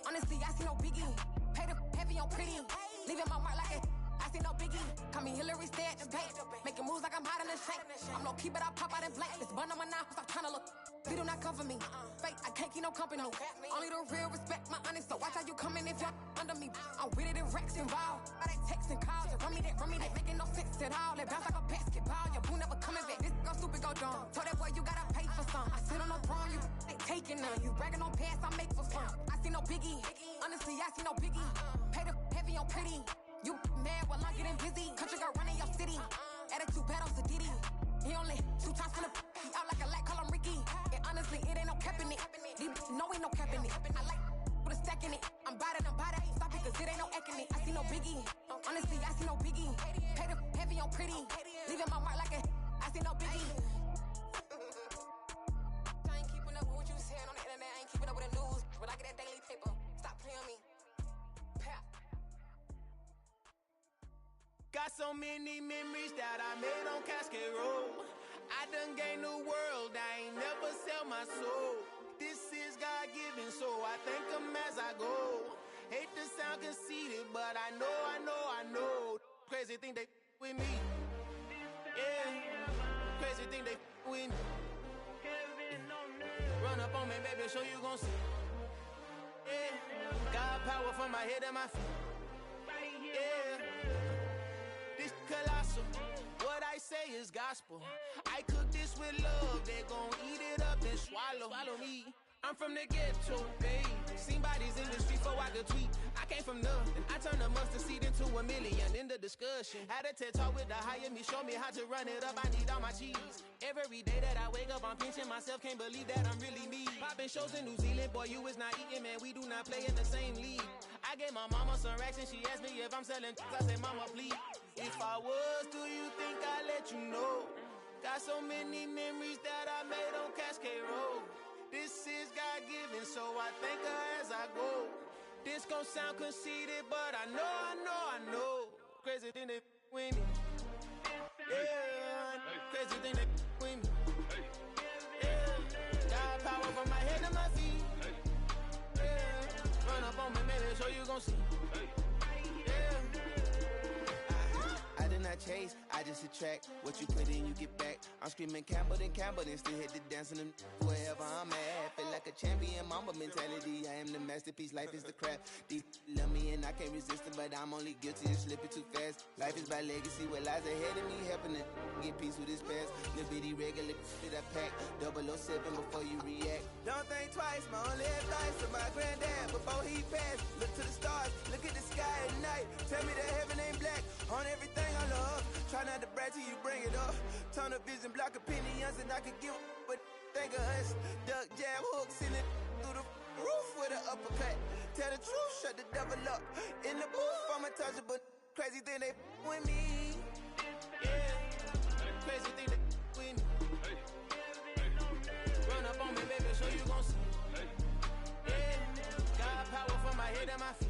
Honestly, I see no biggie. Pay the heavy on pretty. Leaving my mark like it. I see no biggie. Call me Hillary, stay at the bank. Making moves like I'm hot in the shank. I'm no key, but I pop out in blank. This bun on my knife, stop trying to look. You do not come for me. Fake, I can't keep no company. Only the real respect my honest. So watch how you coming if you're under me. I'm with it in racks involved. All that text and calls. You run me that. Making no sense at all. It bounce like a basketball. Your boo never coming back. This go stupid, go dumb. Told that boy you gotta pay for some. I sit on no throne, you ain't taking none. You bragging on past, I make for fun. I see no biggie. Honestly, I see no biggie. Pay the heavy on pretty. You mad while I'm getting busy. Country girl running your city. Attitude bad on Sadiddy. He only 2 times from the he out like a light, call him Ricky. And honestly, it ain't no cap in it. No, ain't no cap in it. I like with a stack in it. I'm bad. Stop it, cause it ain't no acting it. I see no biggie. Honestly, I see no biggie. Pay the heavy on pretty. Leaving my mark like a I see no biggie. I ain't keeping up with what you saying on the internet. I ain't keeping up with the news. But I get that daily paper. Stop playing me. Got so many memories that I made on Cascade Road. I done gained the world, I ain't never sell my soul. This is God-given, so I thank him as I go. Hate to sound conceited, but I know. Crazy thing they with me. Yeah, crazy thing they with me. Run up on me, baby, show you gon' see. Yeah, God power from my head and my feet. Yeah. Colossal, what I say is gospel. I cook this with love, they gon' eat it up and swallow me. I'm from the ghetto, babe. Seen bodies in the street before I could tweet. I came from nothing. I turned a mustard seed into $1 million in the discussion. Had a TED talk with the higher me, show me how to run it up. I need all my cheese. Every day that I wake up, I'm pinching myself. Can't believe that I'm really me. Popping shows in New Zealand, boy, you is not eating, man. We do not play in the same league. I gave my mama some racks and she asked me if I'm selling. I said, mama, please. If I was, do you think I'd let you know? Got so many memories that I made on Cascade Road. This is God-given, so I thank her as I go. This gon' sound conceited, but I know. Crazy thing that with me. Yeah, crazy thing that with me. Yeah, got power from my head to my feet. Yeah, run up on me, baby, so you gon' see. I did not chase, I just attract. What you put in, you get back. I'm screaming Campbell, then still hit the dance and wherever I'm at. Feel like a champion, mamba mentality. I am the masterpiece, life is the crap. Deep love me and I can't resist it, but I'm only guilty of slipping too fast. Life is by legacy, what lies ahead of me, helping to get peace with his past. Little bitty regular that I pack, 007 before you react. Don't think twice, my only advice to my granddad before he passed. Look to the stars, look at the sky at night. Tell me that heaven ain't black on everything I love. Try not to brag till you bring it up. Tunnel vision, block opinions, and I could give but think of us. Duck, jab, hooks in it through the roof with an uppercut. Tell the truth, shut the devil up. In the booth, I'm untouchable. Crazy thing they with me. Yeah, crazy thing they with me. Run up on me, baby, so you gon' see. Yeah, got power from my head and my feet.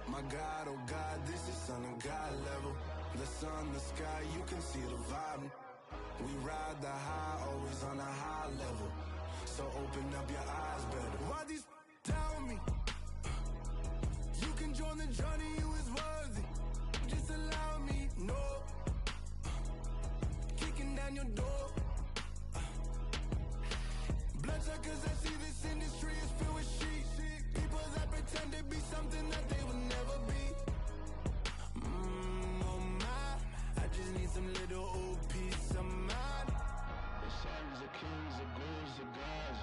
My God, oh God, this is Son of God level. The sun, the sky, you can see the vibe. We ride the high, always on a high level. So open up your eyes better. Why these tell me? You can join the journey, you is worthy. Just allow me, no. Kicking down your door. Bloodsuckers, I see this industry is filled with shit. People that pretend to be something that they will never be. Oh my, I just need some little old peace of mind. The sons of kings, the ghouls, the gods.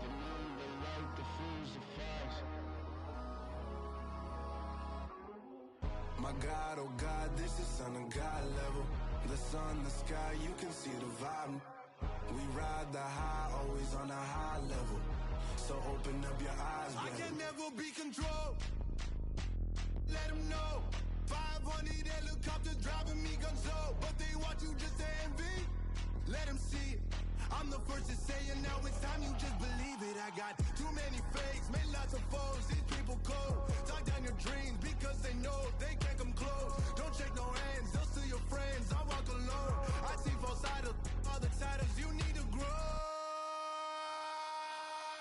The moon, the light, the fools, the facts. My God, oh God, this is Son of God level. The sun, the sky, you can see the vibe. We ride the high, always on a high level. So open up your eyes, baby. I can never be controlled. Let them know. 500 helicopters driving me gonzo. But they want you just to envy. Let them see it. I'm the first to say it, now it's time you just believe it. I got too many fakes, made lots of foes. These people cold. Talk down your dreams because they know they can't come close. Don't shake no hands, they'll steal your friends. I walk alone. I see both sides of all the titles you need to grow.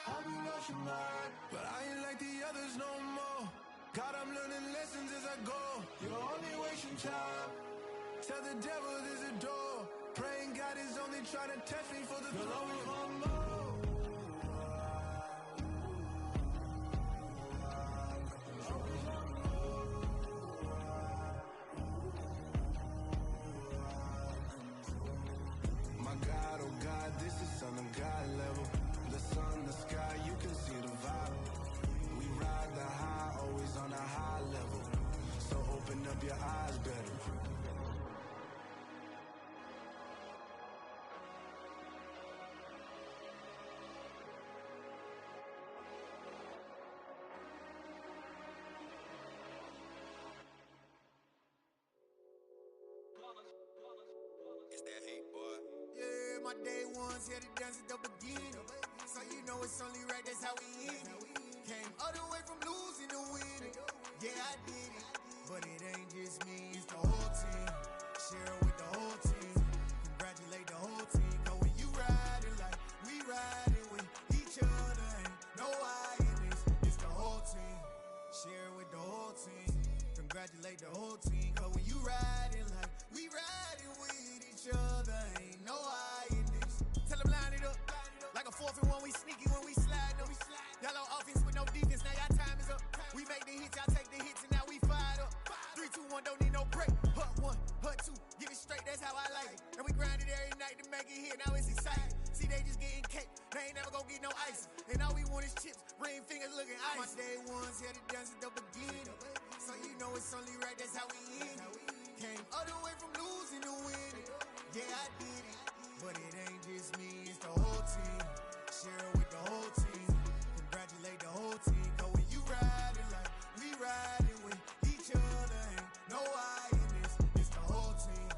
I've been rushing mine, but I ain't like the others no more. God, I'm learning lessons as I go. You're only wasting time. Tell the devil there's a door. Praying God is only trying to test me for the glory of more. My God, oh God, this is Son of God level. The sun, the sky, you can see the vibe. We ride the high, always on a high level. So open up your eyes better. It's that hate, boy. Yeah, my day ones here to dance at the beginning. So you know it's only right, that's how we end it. Came all the way from losing to winning. Yeah, I did it. But it ain't just me, it's the whole team. Share it with the whole team. Congratulate the whole whole team. Cause when you riding like we riding with each other, ain't no I in this. Tell them line it up. Like a 4th and 1, we sneaky when we slide them. Y'all on offense with no defense, now y'all time is up. We make the hits, y'all take the hits, and now we fired up. 3, 2, 1, don't need no break. Hut 1, hut 2, get it straight, that's how I like it. And we grind it every night to make it hit, now it's exciting. See, they just getting cake, they ain't never gonna get no ice. And all we want is chips, ring fingers looking ice. My day ones here to dance at the beginning. So you know it's only right, that's how we end it. Came all the way from losing to winning. Yeah, I did it. But it ain't just me, it's the whole team. Share it with the whole team. Congratulate the whole team. Cause when you riding like we riding with each other, ain't no I in this. It's the whole team.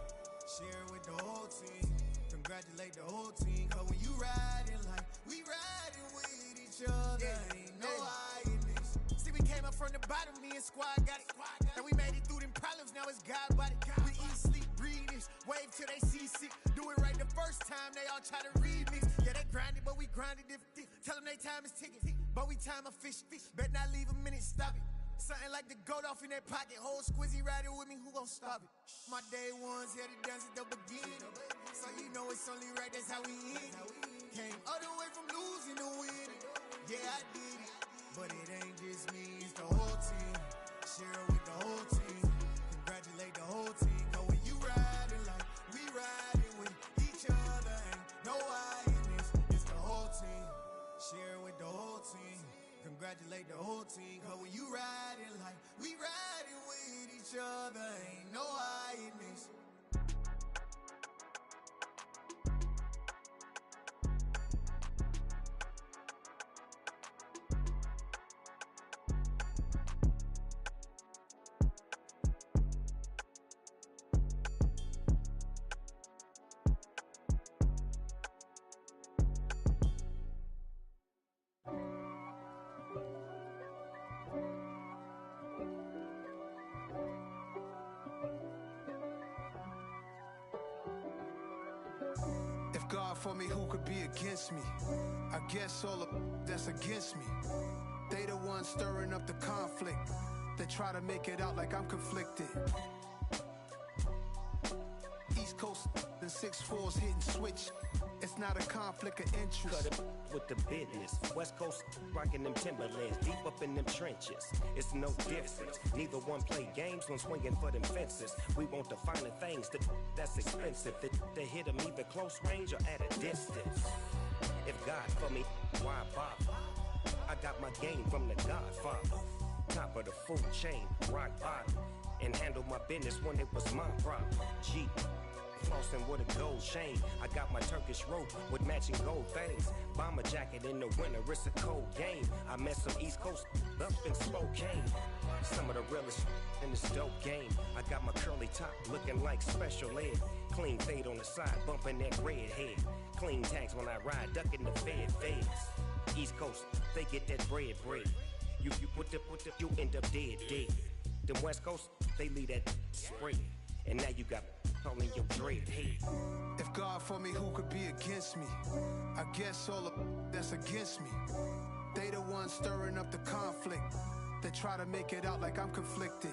Share it with the whole team. Congratulate the whole team. Cause when you riding like we riding with each other, ain't no I in this. See, we came up from the bottom, me and squad got it. And we made it through them problems, now it's God body. We eat, sleep, breathe this. Wave till they seasick. Do it right the first time, they all try to remix. Yeah, they grinded, but we grinded different. Tell them they time is ticking, but we time a fish. Bet not leave a minute, stop it. Something like the goat off in their pocket. Whole squizzy riding with me, who gon' stop it? My day ones here to dance at the beginning. So you know it's only right, that's how we end it. Came all the way from losing to winning. Yeah, I did it. But it ain't just me, it's the whole team. Share it with the whole team. Congratulate the whole team. Cause when you riding like we riding with each other, ain't no I in this. It's the whole team. Share it with the whole team. Congratulate the whole team. Cause when you riding like we riding with each other, ain't no I in this. If God for me, who could be against me? I guess all of that's against me. They the ones stirring up the conflict. They try to make it out like I'm conflicted. East Coast and 6'4's hitting switch. It's not a conflict of interest. Cut it with the business. West Coast rocking them Timberlands, deep up in them trenches. It's no difference. Neither one play games when swinging for them fences. We want the finer things that's expensive. They hit them either close range or at a distance. If God for me, why bother? I got my game from the Godfather. Top of the food chain, rock bottom. And handle my business when it was my problem. G. Flossing with a gold chain. I got my Turkish rope with matching gold things. Bomber jacket in the winter, it's a cold game. I met some East Coast up in Spokane. Some of the realest in this dope game. I got my curly top looking like special ed. Clean fade on the side, bumping that red head. Clean tags when I ride, ducking the feds. East Coast, they get that bread. You you end up dead. Them West Coast, they leave that spread. And now you got calling your dread head. If God for me, who could be against me? I guess all of that's against me. They the ones stirring up the conflict. They try to make it out like I'm conflicted.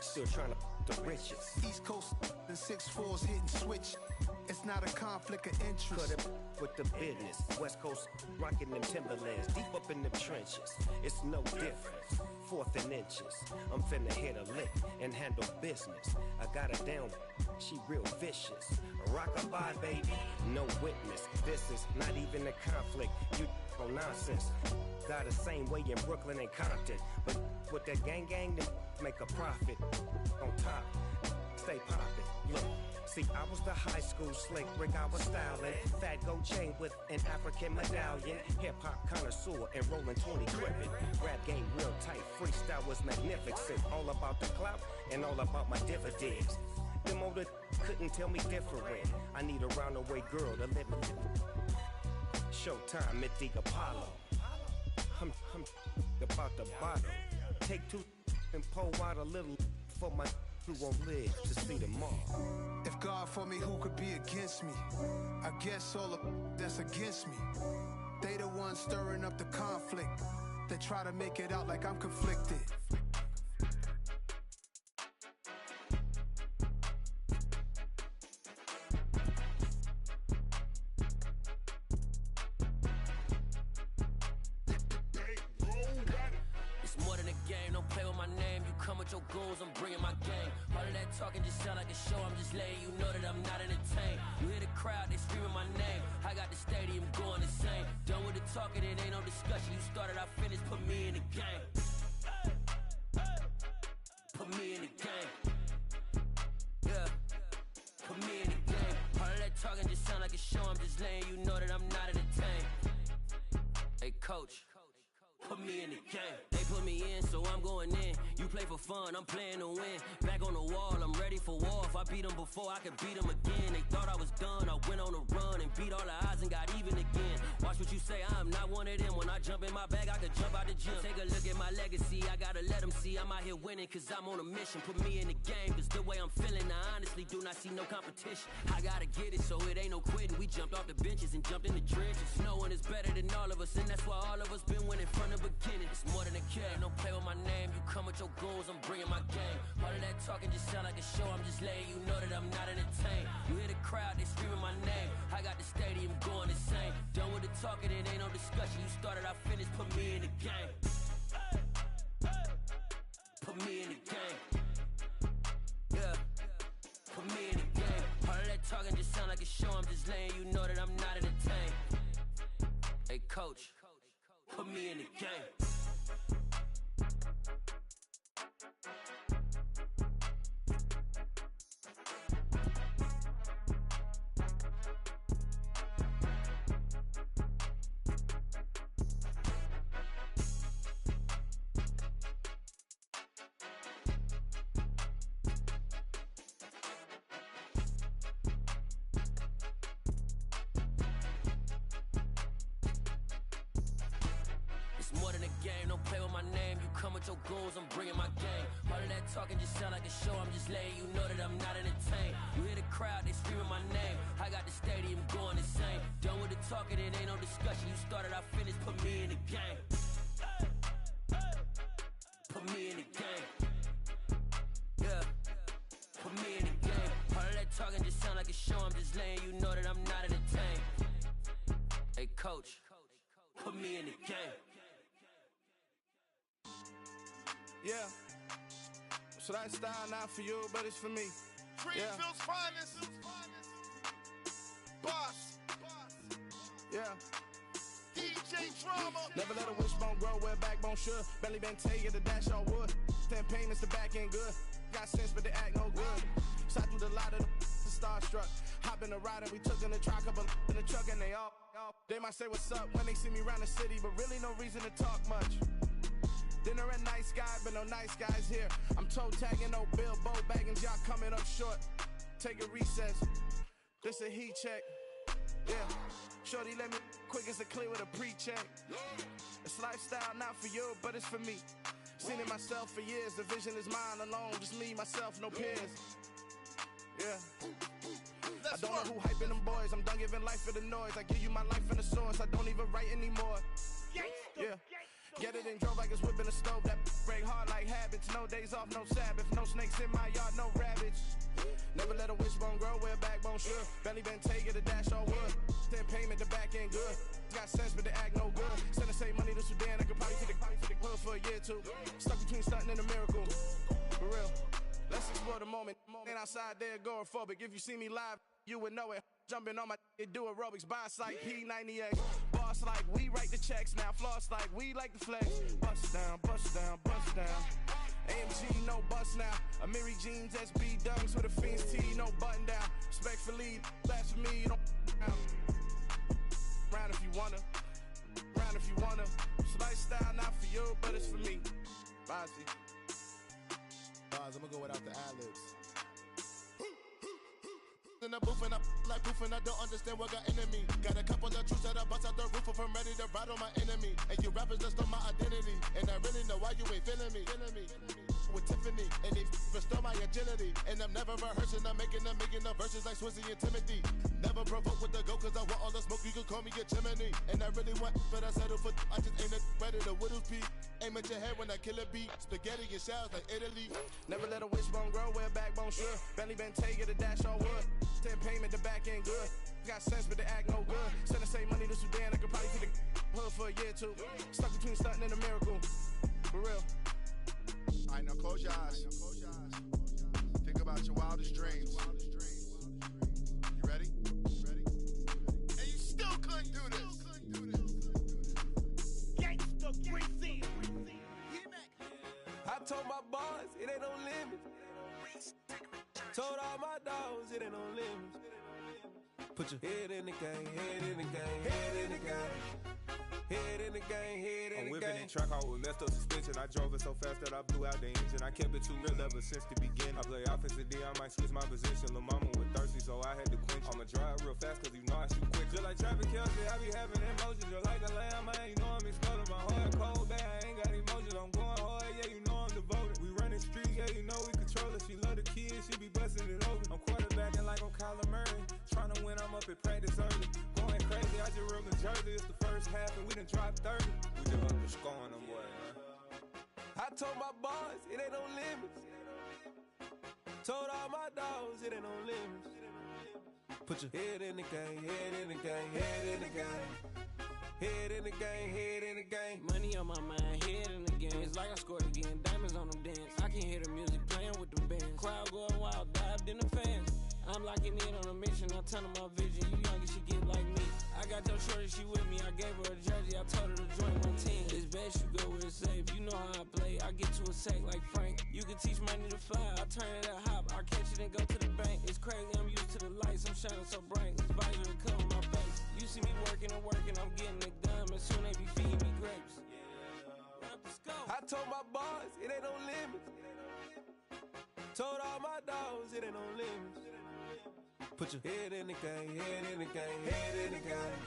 Still trying to the riches. East Coast and 6'4's hitting switch. It's not a conflict of interest. Cut it with the business. West Coast rocking them Timberlands, deep up in them trenches. It's no difference. 4th and inches. I'm finna hit a lick and handle business. I got her down, she real vicious. Rockabye, baby, no witness. This is not even a conflict. You on nonsense. Got the same way in Brooklyn and Compton. But with that gang, then make a profit. On top, stay poppin'. Look. See, I was the high school slick Rick, I was styling. Fat gold chain with an African medallion. Hip-hop connoisseur and rolling 20 crippin'. Rap game real tight, freestyle was magnificent. All about the clout and all about my dividends. Them older couldn't tell me different. I need a roundaway girl to live with. Showtime at the Apollo. I'm about the bottom. Take 2 and pour out a little for my who won't live to see tomorrow. If God for me, who could be against me? I guess all of that's against me. They the ones stirring up the conflict. They try to make it out like I'm conflicted. game, don't play with my name. You come with your goons, I'm bringing my game. All of that talking just sound like a show, I'm just letting you know that I'm not entertained. You hear the crowd, they screaming my name. I got the stadium going insane. Done with the talking, it ain't no discussion. You started, I finished, put me in the game. Put me in the game. Yeah, put me in the game. All of that talking just sound like a show, I'm just letting you know that I'm not entertained. Hey coach, put me in the game. They put me in, so I'm going in. You play for fun, I'm playing to win. Back on the wall, I'm ready for war. If I beat them before, I could beat them again. They thought I was done, I went on a run and beat all the odds and got even again. Watch what you say, I'm not one of them. When I jump in my bag, I could jump out the gym. Take a look at my legacy, I gotta let them see I'm out here winning, cause I'm on a mission. Put me in the game, cause the way I'm feeling, I honestly do not see no competition. I gotta get it, so it ain't no quitting. We jumped off the benches and jumped in the trenches. No one is better than all of us, and that's why all of us been winning from the beginning. It's more than a game, don't play with my name. You come with your goons, I'm bringing my game. All of that talking just sound like a show, I'm just letting you know that I'm not entertained. You hear the crowd, they screaming my name. I got the stadium going insane. Done with the talking, it ain't no discussion. You started, I finished, put me in the game. Put me in the game. Yeah, put me in the game. All of that talking just sound like a show, I'm just letting you know that I'm not entertained. Hey coach, put me in the game. More than a game, don't play with my name. You come with your goons, I'm bringing my game. All of that talking just sound like a show, I'm just letting you know that I'm not entertained. You hear the crowd, they screaming my name. I got the stadium going insane. Done with the talking, it ain't no discussion. You started, I finished, put me in the game. Put me in the game. Yeah, put me in the game. All of that talking just sound like a show, I'm just letting you know that I'm not entertained. Hey coach, put me in the game. Yeah, so that style not for you, but it's for me. Greenfield's finest. Boss. Yeah. DJ Drama. Never let a wishbone grow where backbone should. Belly been taking the dash all wood. 10 payments, the back end good. Got sense, but they act no good. Shot through the lot of the starstruck. Hop in the ride and we took in the truck, couple in the truck and they all. They might say what's up when they see me around the city, but really no reason to talk much. Dinner at nice guy, but no nice guys here. I'm toe tagging, no Bilbo Baggins, y'all coming up short. Take a recess, this a heat check. Yeah, shorty let me quick as a clear with a pre-check. It's lifestyle not for you, but it's for me. Seen it myself for years, the vision is mine alone. Just me, myself, no peers. Yeah. I don't know who hyping them boys. I'm done giving life for the noise. I give you my life in the source. I don't even write anymore. Yeah. Get it and drove like it's whipping a stove. That break hard like habits. No days off, no Sabbath. No snakes in my yard, no rabbits. Never let a wishbone grow where backbone should. Belly been taking the dash all wood. 10 payment, the back end good. Got sense, but they act no good. Send the same money to Sudan. I could probably take the hood for a year or two. Stuck between stunting and a miracle. For real. Let's explore the moment. Ain't outside there agoraphobic. If you see me live, you would know it. Jumping on my do aerobics, boss like P90X. Boss like we write the checks now. Floss like we like the flex. Bust down, bust down, bust down. AMG, no bust now. Amiri jeans, SB dunks with a Fiends T, no button down. Respectfully, that's for me, you don't down. Round if you wanna. Round if you wanna. It's lifestyle not for you, but it's for me. Bossy. Bars, I'm gonna go without the ad-libs. In the booth and I like proof and I don't understand what got into me. Got a couple of truths that I bust out the roof if I'm ready to ride on my enemy. And you rappers just on my identity. And I really know why you ain't feeling me. With Tiffany and they restore my agility. And I'm never rehearsing, I'm making the verses like Swizzy and Timothy. Never provoke with the go cause I want all the smoke, you can call me a chimney. And I really want, but I settle for I just ain't ready to widow's peak. Aim at your head when I kill a beat. Spaghetti and shells like Italy. Never let a wishbone grow where backbone should. Belly been taking the dash all wood. 10 payment, the back end good. Got sense, but they act no good. Send the same money to Sudan, I could probably take the hood for a year or two. Stuck between stunting and a miracle. For real. Alright, now close your eyes. Think about your wildest dreams. You ready? And you still couldn't do this. Gangsta Greasy. I told my boys it ain't no limits. Told all my dogs it ain't no limits. Put your head in the game, head in the game, head in the game. Head in the game, head in the game. I'm whipping in track out with messed up suspension. I drove it so fast that I blew out the engine. I kept it too real ever since the beginning. I play offensive D, I might switch my position. Lil' mama was thirsty, so I had to quench. I'ma drive real fast, cause you know I shoot quick. Just like traffic Kelsey, I be having emotions. Just like a lamb, man, you know I'm exploding. My heart cold, bad, I ain't got emotions. I'm going hard, yeah, you know I'm devoted. We running streets, yeah, you know we control it. She love the kids, she be busting it open. I'm quarterbacking like I'm Kyler Murray. Trying to win, I'm up at practice early. Going crazy, I just real the jersey. It's the first half and we done dropped 30. We just underscoring them, boy, man. I told my boys, it ain't no limits. Told all my dogs, it ain't no limits. Put your head in the game, head in the game, head in the game. Head in the game, head in the game. Money on my mind, head in the game. It's like I scored again, diamonds on them dance. I can hear the music playing with the bands. Crowd going wild, dived in the fans. I'm locking in on a mission, I turn on my vision. You young, she get like me. I got your shorty, she with me. I gave her a jersey, I told her to join my team. It's best you go where it's safe. You know how I play. I get to a sack like Frank. You can teach money to fly. I turn it at hop. I catch it and go to the bank. It's crazy, I'm used to the lights. I'm shining so bright. This visor will cover my face. You see me working and working, I'm getting it done. But soon they be feeding me grapes. I told my boys, it ain't no limits. Told all my dogs, it ain't no limits. Put your head in the game, head in the game, head in the game.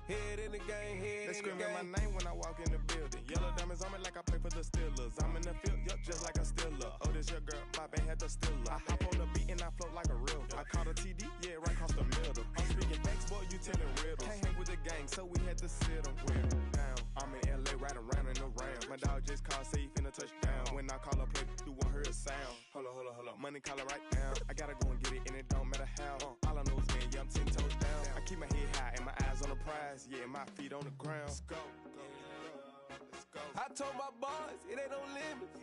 Head in the game, head in the game. They screaming my name when I walk in the building. Yellow diamonds on me like I play for the Steelers. I'm in the field, yup, just like a Steeler. Oh, this your girl, my band had the Steeler. I hop on the beat and I float like a real. I caught a TD, yeah, right across the middle. I'm speaking facts, boy, you telling riddles. Can't hang with the gang, so we had to sit them down. I'm in LA, riding around in the Rams. My dog just called, say he finna touch down. When I call a play, you won't hear a sound. Hold up, money caller right now. I gotta go and get it, and it don't matter how. All I know is, man, yeah, I'm 10 toes down. I keep my head high and my eyes on the prize. Yeah, my feet on the ground. Let's go. I told my boys, it ain't no limits.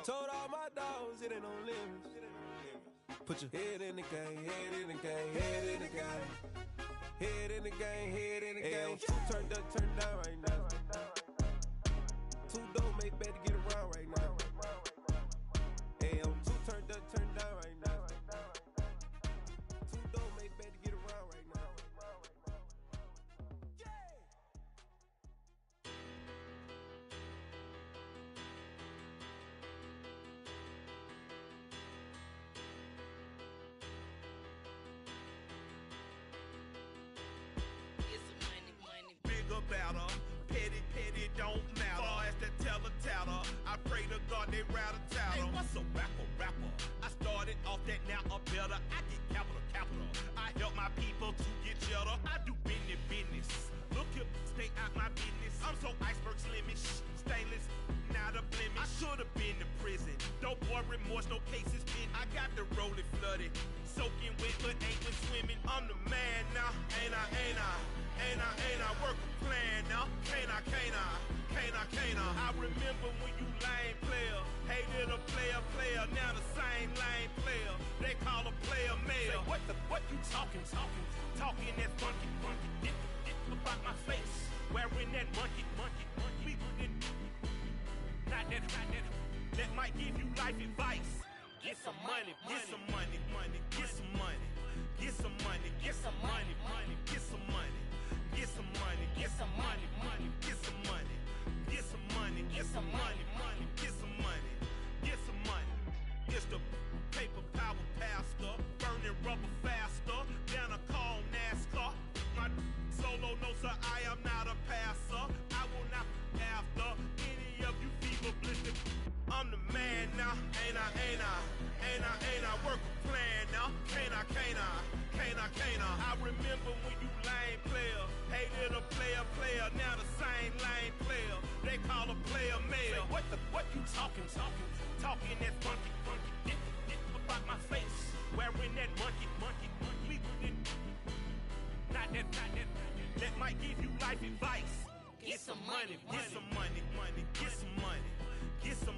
Told all my dogs, it ain't no limits. Put your head in the game, head in the game, head in the game. Head in the game, head in the game. Turn down right now. Two dope make better get around right now. Hey, I'm two turned down right now. Two dope make better get around right now. Better, petty don't matter. Far as that teller, I pray to God they rattle tattle. Hey, what's a rapper? I started off that, now a better. I get capital. I help my people to get cheddar. I do business. Look here, stay out my business. I'm so iceberg slimish, stainless, not a blemish. I should've been in prison. No boy remorse, no cases pinned. I got the rolling flooded, soaking wet, but ain't been swimming. I'm the man now, ain't I? Work a plan now, can't I? I remember when you lame player, hated a player, now the same lame player. They call a player mayor. Say, what you talking that funky, get about my face, wearing that monkey. Not that, that might give you life advice. Get some money, get some money, get some money, get some money, get some money, get some money. Get some money, get some money, get some money, get some money, get some money, get some money, get some money. It's the paper power pastor, burning rubber faster than a call NASCAR. My solo, no sir, I am not a passer. I will not after any of you fever blistered. I'm the man now, ain't I? Work a plan now, can't I? I remember when you lame player, hated a player, now the same lame player. They call a player mayor. Say, what you talking that funky, get about my face, wearing that monkey. Not that, that might give you life advice. Get some money, get some money, get some money, get some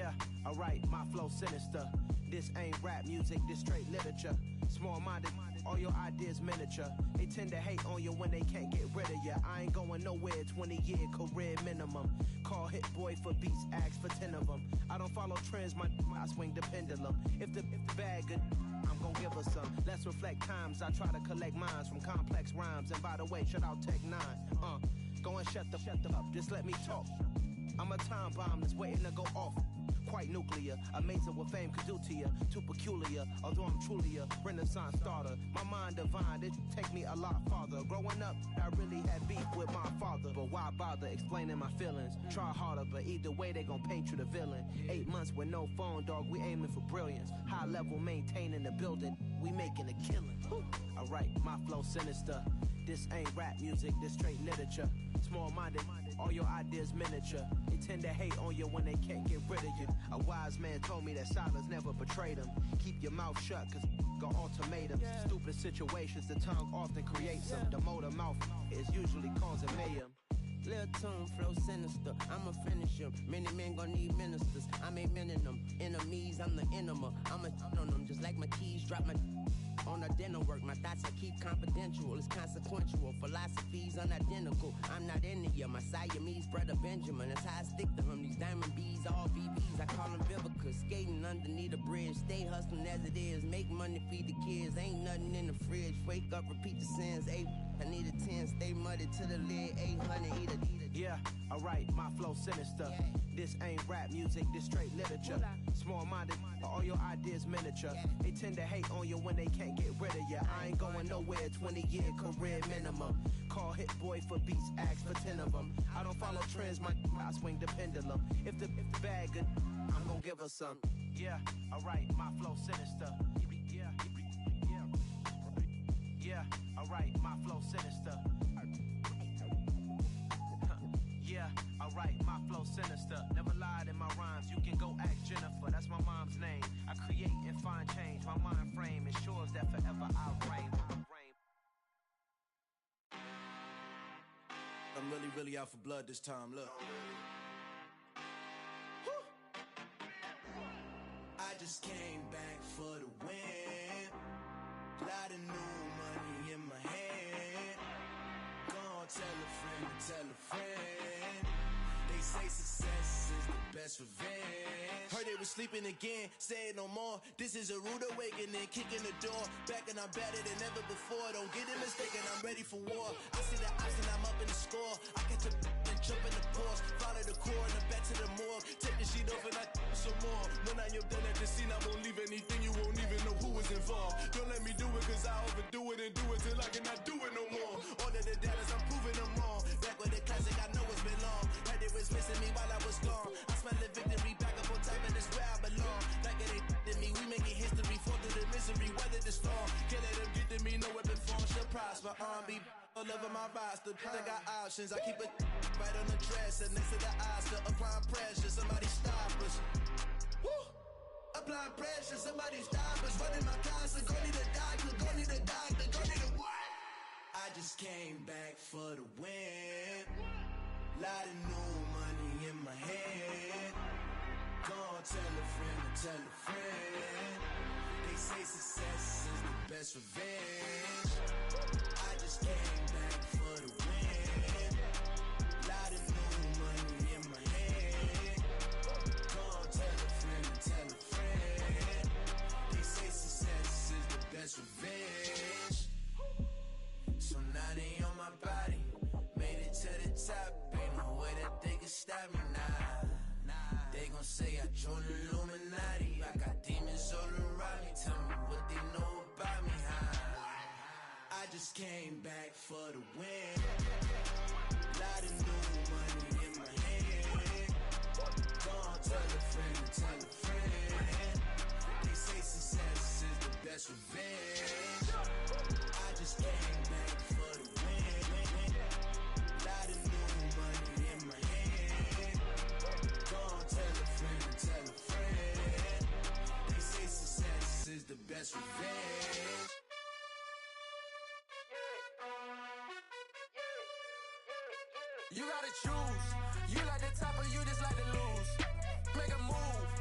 Yeah, alright, my flow sinister. This ain't rap music, this straight literature. Small-minded, all your ideas miniature. They tend to hate on you when they can't get rid of you. I ain't going nowhere, 20-year career minimum. Call Hit Boy for beats, ask for 10 of them. I don't follow trends, I swing the pendulum. If the bag good, I'm gon' give her some. Let's reflect times, I try to collect minds from complex rhymes. And by the way, shout out Tech 9. Go and shut the up, just let me talk. I'm a time bomb that's waiting to go off. Quite nuclear, amazing what fame could do to you. Too peculiar, although I'm truly a Renaissance starter. My mind divine, it take me a lot farther. Growing up, I really had beef with my father. But why bother explaining my feelings? Try harder, but either way they gon' paint you the villain. 8 months with no phone, dog, we aiming for brilliance. High level maintaining the building, we making a killing. Alright, my flow sinister. This ain't rap music, this straight literature. Small-minded, all your ideas miniature. They tend to hate on you when they can't get rid of you. A wise man told me that silence never betrayed him. Keep your mouth shut, cause got ultimatums. Stupid situations, the tongue often creates them. The motor mouth is usually causing mayhem. Lil' tune, flow sinister, I'ma finish him. Many men gon' need ministers, I'm aiming them. Enemies, I'm the enema. I'ma on them, just like my keys, drop my on the dinner work. My thoughts I keep confidential, it's consequential. Philosophies unidentical, I'm not into you. My Siamese brother Benjamin, that's how I stick to him. These diamond bees, all VVs, I call them Vivica. Skating underneath a bridge, stay hustling as it is. Make money, feed the kids, ain't nothing in the fridge. Wake up, repeat the sins, I need a 10, stay muddy to the lid, 800, eat a. Yeah, alright, my flow sinister. This ain't rap music, this straight literature. Small-minded, all your ideas miniature. They tend to hate on you when they can't get rid of you. I ain't going nowhere, 20-year career minimum. Call Hit Boy for beats, ask for 10 of them. I don't follow trends, I swing the pendulum. If the bag good, I'm gon' give her some. Yeah, alright, my flow sinister. Yeah, alright, my flow sinister. Yeah, alright, my flow sinister. Never lied in my rhymes, you can go ask Jennifer. That's my mom's name. I create and find change. My mind frame ensures that forever I'll reign. I'm really out for blood this time, look. I just came back for the win. Lot of new money in my hand. Gonna tell a friend to tell a friend. They say success is the best revenge. Heard they was sleeping again, say it no more. This is a rude awakening, kicking the door. Back and I'm better than ever before. Don't get it mistaken, I'm ready for war. I see the option, I'm up in the score. I catch a and jump in the Porsche. Follow the core and the back to the morgue. Take the sheet off and I some more. When I am done at the scene, I won't leave anything. You won't even know who was involved. Don't let me do it cause I overdo it and do it till I cannot do it no more. All of the doubters, I'm proving them wrong. Back with the classic, I know it's been long. Heard it was missing me while I was gone. I smell the victory back up on top and it's where I belong. Like it ain't to me, we making history. Fall through the misery, weather the storm. Can't let them get to me, no weapon form shall prosper. R&B all over my roster. I got options, I keep it right on the dresser. Next to the Oscar, applying pressure. Somebody stop us. Woo! Applying pressure, somebody stop us. Running my closet, go need a doctor, go need a doctor, go need a what? I just came back for the win. Lot of new money in my hand. Gonna tell a friend to tell a friend. They say success is the best revenge. I just came back for the win. Lot of new money in my hand. Gonna tell a friend to tell a friend. They say success is the best revenge. So now they on my body. Made it to the top. Ain't no way that they can stop me now. They gon' say I joined the Illuminati. I got demons all around me. Tell me what they know about me, huh? I just came back for the win. Lot of new money in my hand. Gonna tell a friend to tell a friend. They say success is the best revenge. I just came back for the win. Lot of new money in my hand. Gonna tell a friend to tell a friend. They say success is the best revenge. You gotta choose. You like the top or you just like to lose. Make a move.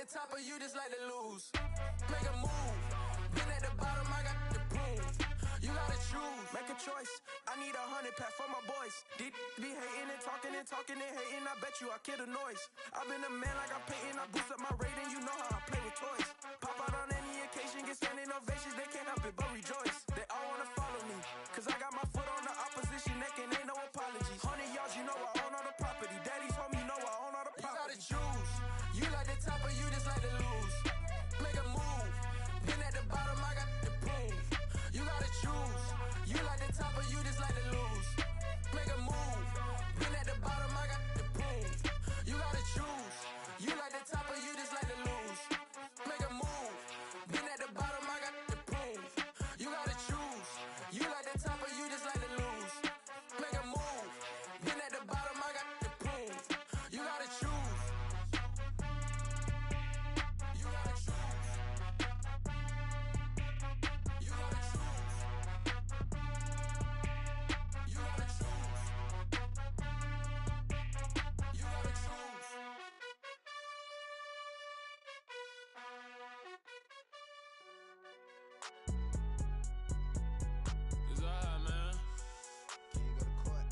the top or you just like to lose? Make a move. Been at the bottom, I got the proof. You gotta choose, make a choice. I need 100 pack for my boys. These be hating and talking and hating. I bet you I kill the noise. I've been a man like I'm painting. I boost up my rating. You know how I play with toys. Pop out on any occasion, get standing ovations. They can't help it but rejoice. They all wanna follow me, cause I got my foot on the opposition neck and ain't no apologies. 100 yards, you know I own all the property. Daddy's home, you know I own all the property. You gotta choose. You like the top or you just like to lose? Make a move. Been at the bottom, I got the proof. You gotta choose. You like the top or you just like to lose? Make a move. Been at the bottom, I got the proof. You gotta choose. You like the top or you just like to lose? Make a move. Been at the bottom, I got the proof. You gotta choose. You like the top or you just like to lose? Make a move. Been at the bottom, I got the proof. You gotta choose. You gotta choose. You gotta choose. You gotta choose. You gotta choose. It's alright, man. Can you go to court?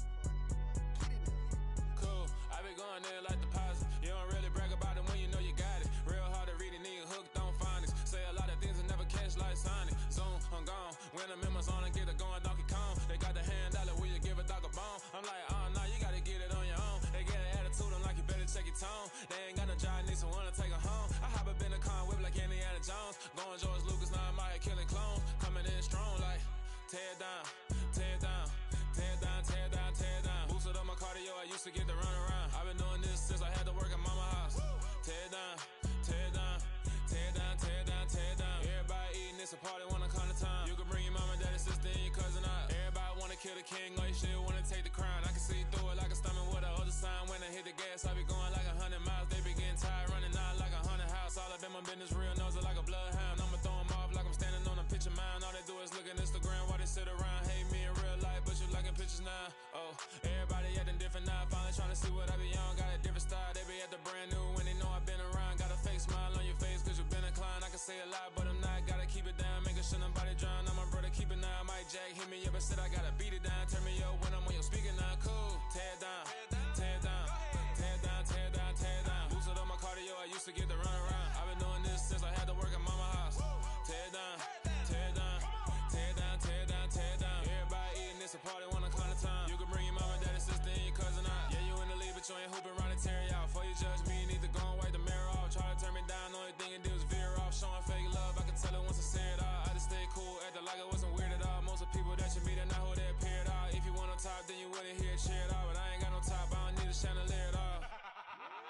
Cool. I been going there like deposit. You don't really brag about it when you know you got it. Real hard to read it, nigga hooked on phonics. Say a lot of things and never catch like Sonic. Zoom, I'm gone. When I'm in my zone and get it going, Donkey Kong. They got the hand dollar, will you give a dog a bone? I'm like, oh no, you gotta get it on your own. They get an attitude, I'm like, you better check your tone. They ain't got no job, need someone to take her home. I hop up in a car, whip like Indiana Jones. Going George Lucas, now I'm out here killing clones. Coming in strong like, tear it down, tear it down. Tear it down, tear it down, tear it down. Boosted up my cardio, I used to get to run around. I've been doing this since I had to work at mama house. Tear it down, tear it down, tear it down, tear it down, tear it down. Everybody eating, it's a party, wanna come to town. You can bring your mama, daddy, sister, and your cousin out. Everybody wanna kill the king, like shit, wanna take the crown. I can see through it like a stomach with a other sign. When I hit the gas, I be going like 100 miles. They be getting tired, running out like 100 house. All up in my business, real nose like a bloodhound. I'ma throw 'em off like I'm standing on a picture mound. All they do is look at Instagram while they sit around. Hate me in real life, but you liking pictures now. Oh, everybody acting different now. Finally trying to see what I be on. Got a different style, they be at the brand new when they know I've been around. Got a fake smile on your face cause you been inclined. I can say a lot, but I'm not. Gotta keep it down, making sure nobody drown. I'm my brother, keep it now. Mike Jack hit me up and said I gotta beat it down. Turn me up when I'm on your speaker now. Cool, tear it down, tear it down, tear it down, tear it down, tear it down. Boosted up my cardio, I used to get to run around. I've been doing this since I had to work at mama house. Tear it down, tear it down, tear it down, tear it down, tear it down. Everybody eating, it's a party, wanna come to town. You can bring your mama, daddy, sister, and your cousin out. Yeah, you in the league, but you ain't hooping around and tear you out. Before you judge me, you need to go and wipe the mirror off. Try to turn me down, only thing it did was veer off. Showing fake love, I can tell it once I say it all. I just stay cool, acting like it wasn't weird at all. Most of the people that you meet are not who they appear at all. If you want on top, then you wouldn't hear it cheer at all. But I ain't got no top, I don't need a chandelier at all.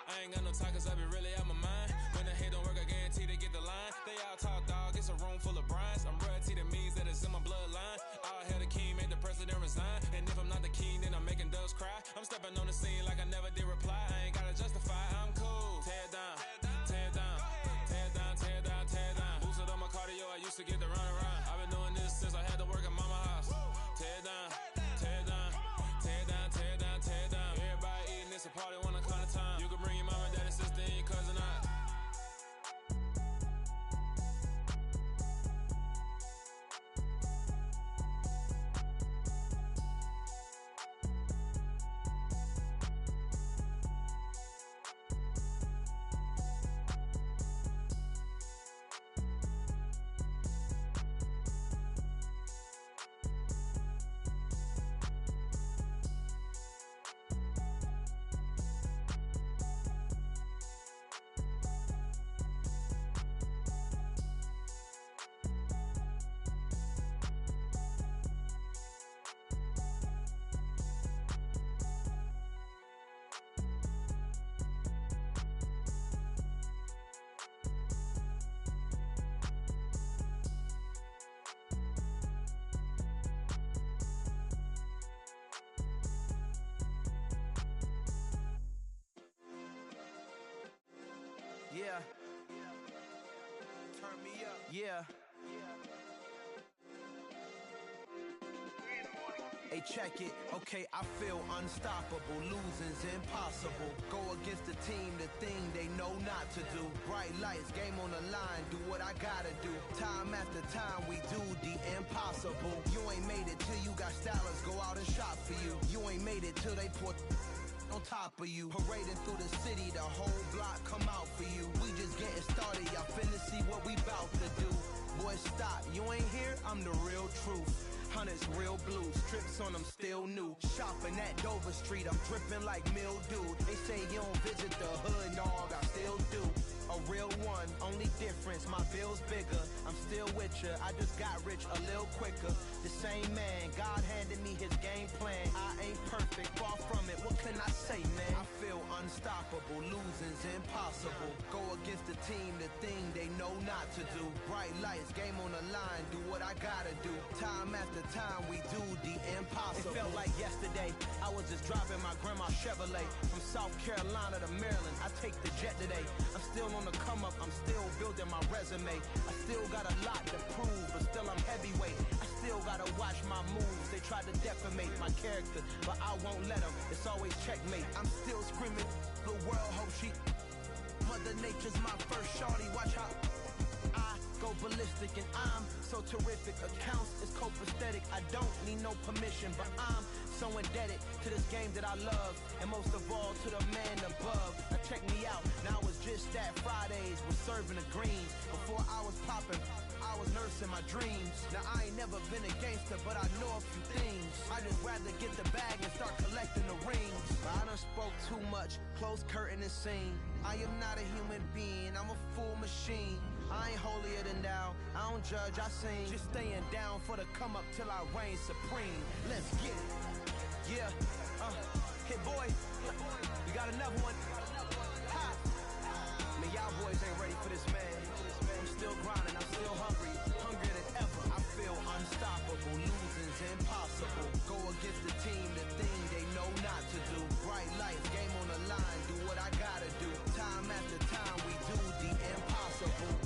I ain't got no time cause I be really out my mind. When the hate don't work, I guarantee they get the line. They all talk dog, it's a room full of brines. I'm royalty, that means that it's in my bloodline. All hail the king, made the president resign. And if I'm not the king, then I'm making doves cry. I'm stepping on the scene like I never did reply. I ain't gotta justify, I'm cool. Tear it down, tear it down, tear it down, tear it down, tear it down. Boosted on my cardio, I used to get to run around. I've been doing this since I had to work at mama house. Tear it down, tear it down, tear it down, tear it down, tear it down. Everybody eating, it's a party, wanna come to town. You can bring your mama, daddy, sister, and your cousin out. Yeah. Turn me up. Yeah. Hey, check it. Okay, I feel unstoppable. Losing's impossible. Go against the team, the thing they know not to do. Bright lights, game on the line. Do what I gotta do. Time after time, we do the impossible. You ain't made it till you got stylists go out and shop for you. You ain't made it till they put on top of you. Parading through the city, the whole block come out for you. We just getting started, y'all finna see what we bout to do. Boy, stop, you ain't here, I'm the real truth. Hunters, real blues, strips on them still new. Shopping at Dover Street, I'm dripping like mildew. They say you don't visit the hood, dog, I still do. A real one, only difference, my bill's bigger. I'm still with ya, I just got rich a little quicker. The same man, God handed me his game plan. I ain't perfect, far from it, what can I say, man? I feel unstoppable, losing's impossible. Go against the team, the thing they know not to do. Bright lights, game on the line, do what I gotta do. Time after time, we do the impossible. It felt like yesterday, I was just driving my grandma's Chevrolet. From South Carolina to Maryland, I take the jet today. I'm still on the come up, I'm still building my resume. I still got a lot to prove, but still I'm heavyweight. I still gotta watch my moves. They try to defamate my character, but I won't let them. It's always checkmate. I'm still screaming, the world hope she. Mother Nature's my first shorty. Watch how I go ballistic, and I'm so terrific. Accounts is copacetic. I don't need no permission, but I'm so indebted to this game that I love, and most of all to the man above. Now check me out, now it's just that Fridays was serving the greens. Before I was popping, I was nursing my dreams. Now I ain't never been a gangster, but I know a few things. I just rather get the bag and start collecting the rings. But I done spoke too much, close curtain and scene. I am not a human being, I'm a full machine. I ain't holier than thou, I don't judge, I sing. Just staying down for the come up till I reign supreme. Let's get it. Yeah, hit boy, we got another one. Ha! Man, y'all boys ain't ready for this, man. I'm still grinding, I'm still hungry, hungrier than ever. I feel unstoppable, losing's impossible. Go against the team, the thing they know not to do. Bright lights, game on the line, do what I gotta do. Time after time, we do the impossible.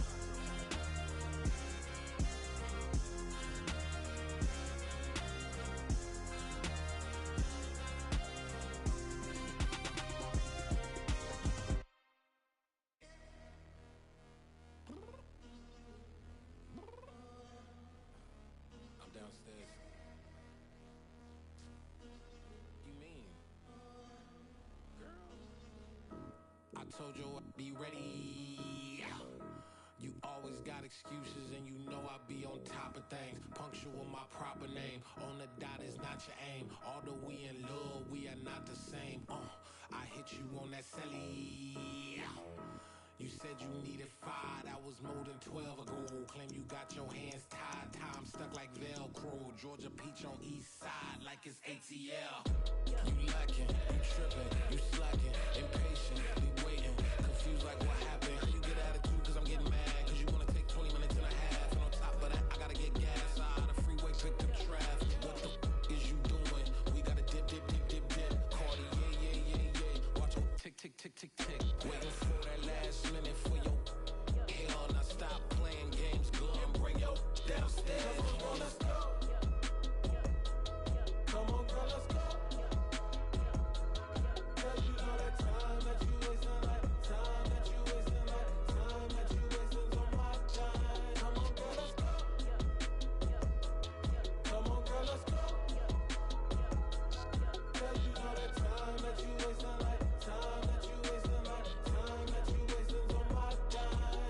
I told you I'd be ready. You always got excuses and you know I be on top of things. Punctual my proper name. On the dot is not your aim. Although we in love, we are not the same. I hit you on that celly. You said you needed 5, that was more than 12 ago. Claim you got your hands tied, time stuck like Velcro. Georgia Peach on east side like it's ATL. You lacking, you tripping, you slacking, impatient, be waiting, confused like what happened. You get attitude cause I'm getting mad, cause you wanna take 20 minutes and a half. And on top of that, I gotta get gas out of the freeway, pick up traffic. What the is you doing? We gotta dip, dip, dip, dip, dip. Cardi, yeah. Watch your tick, tick, tick, tick, tick. Waiting for that last minute for your hell. Now stop playing games, go and bring your downstairs. Come on, let's go. Come on, girl, let's go. Cause you know that time that you wasting, like time that you wasting, like time that you wasting on my time. Come on, girl, let's go. Come on, girl, let's go. Cause you know that time that you wasting, like time that you wasting, like time that you wasting on my time.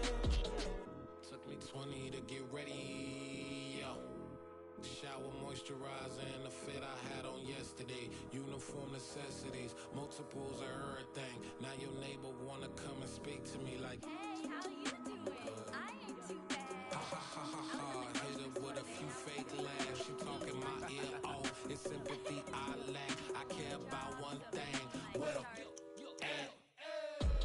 Took me 20 to get ready, yo. Shower, moisturizer, and the fit I had on yesterday. Uniform necessities, multiples of everything. Now your neighbor wanna come and speak to me like, hey, how you doing? I ain't too bad. Ha ha ha ha ha. Hit her with a few fake laughs. She talking my ear off. It's sympathy I lack. I care about one thing. What up?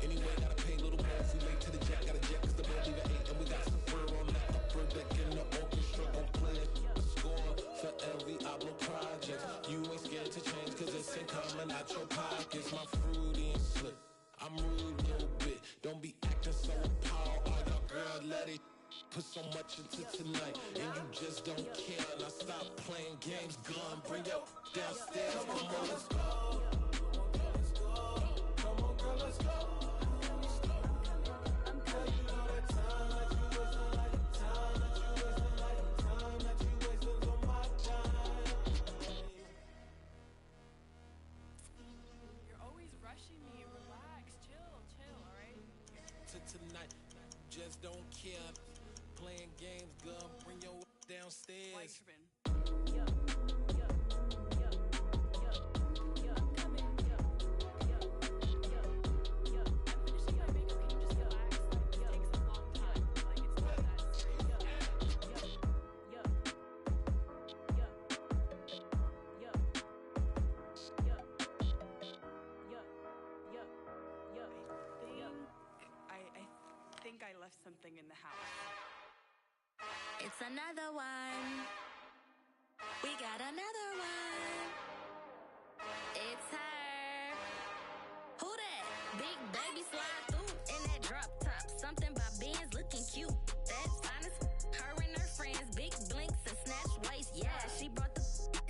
Anyway, gotta pay a little more. If we late to the jet, gotta jet cause the boat leave at 8. And we got some fur on the upper deck in the orchestra. Gon' play it, score for every Ablo project. You ain't scared to change cause it's in common out your pockets. My fruity and slip, I'm rude a little bit. Don't be acting so appalled. All y'all girls let it put so much into tonight, and you just don't care. And I stop playing games, gun, bring your downstairs. Come on, let's go. Come on, girl, let's go. Tonight, just don't care. Playing games, girl, bring your downstairs. I left something in the house. It's another one. We got another one. It's her. Who that? Big baby slide through in that drop top. Something by Benz looking cute. That's honest. Her and her friends, big blinks and snatch waist. Yeah, she brought the.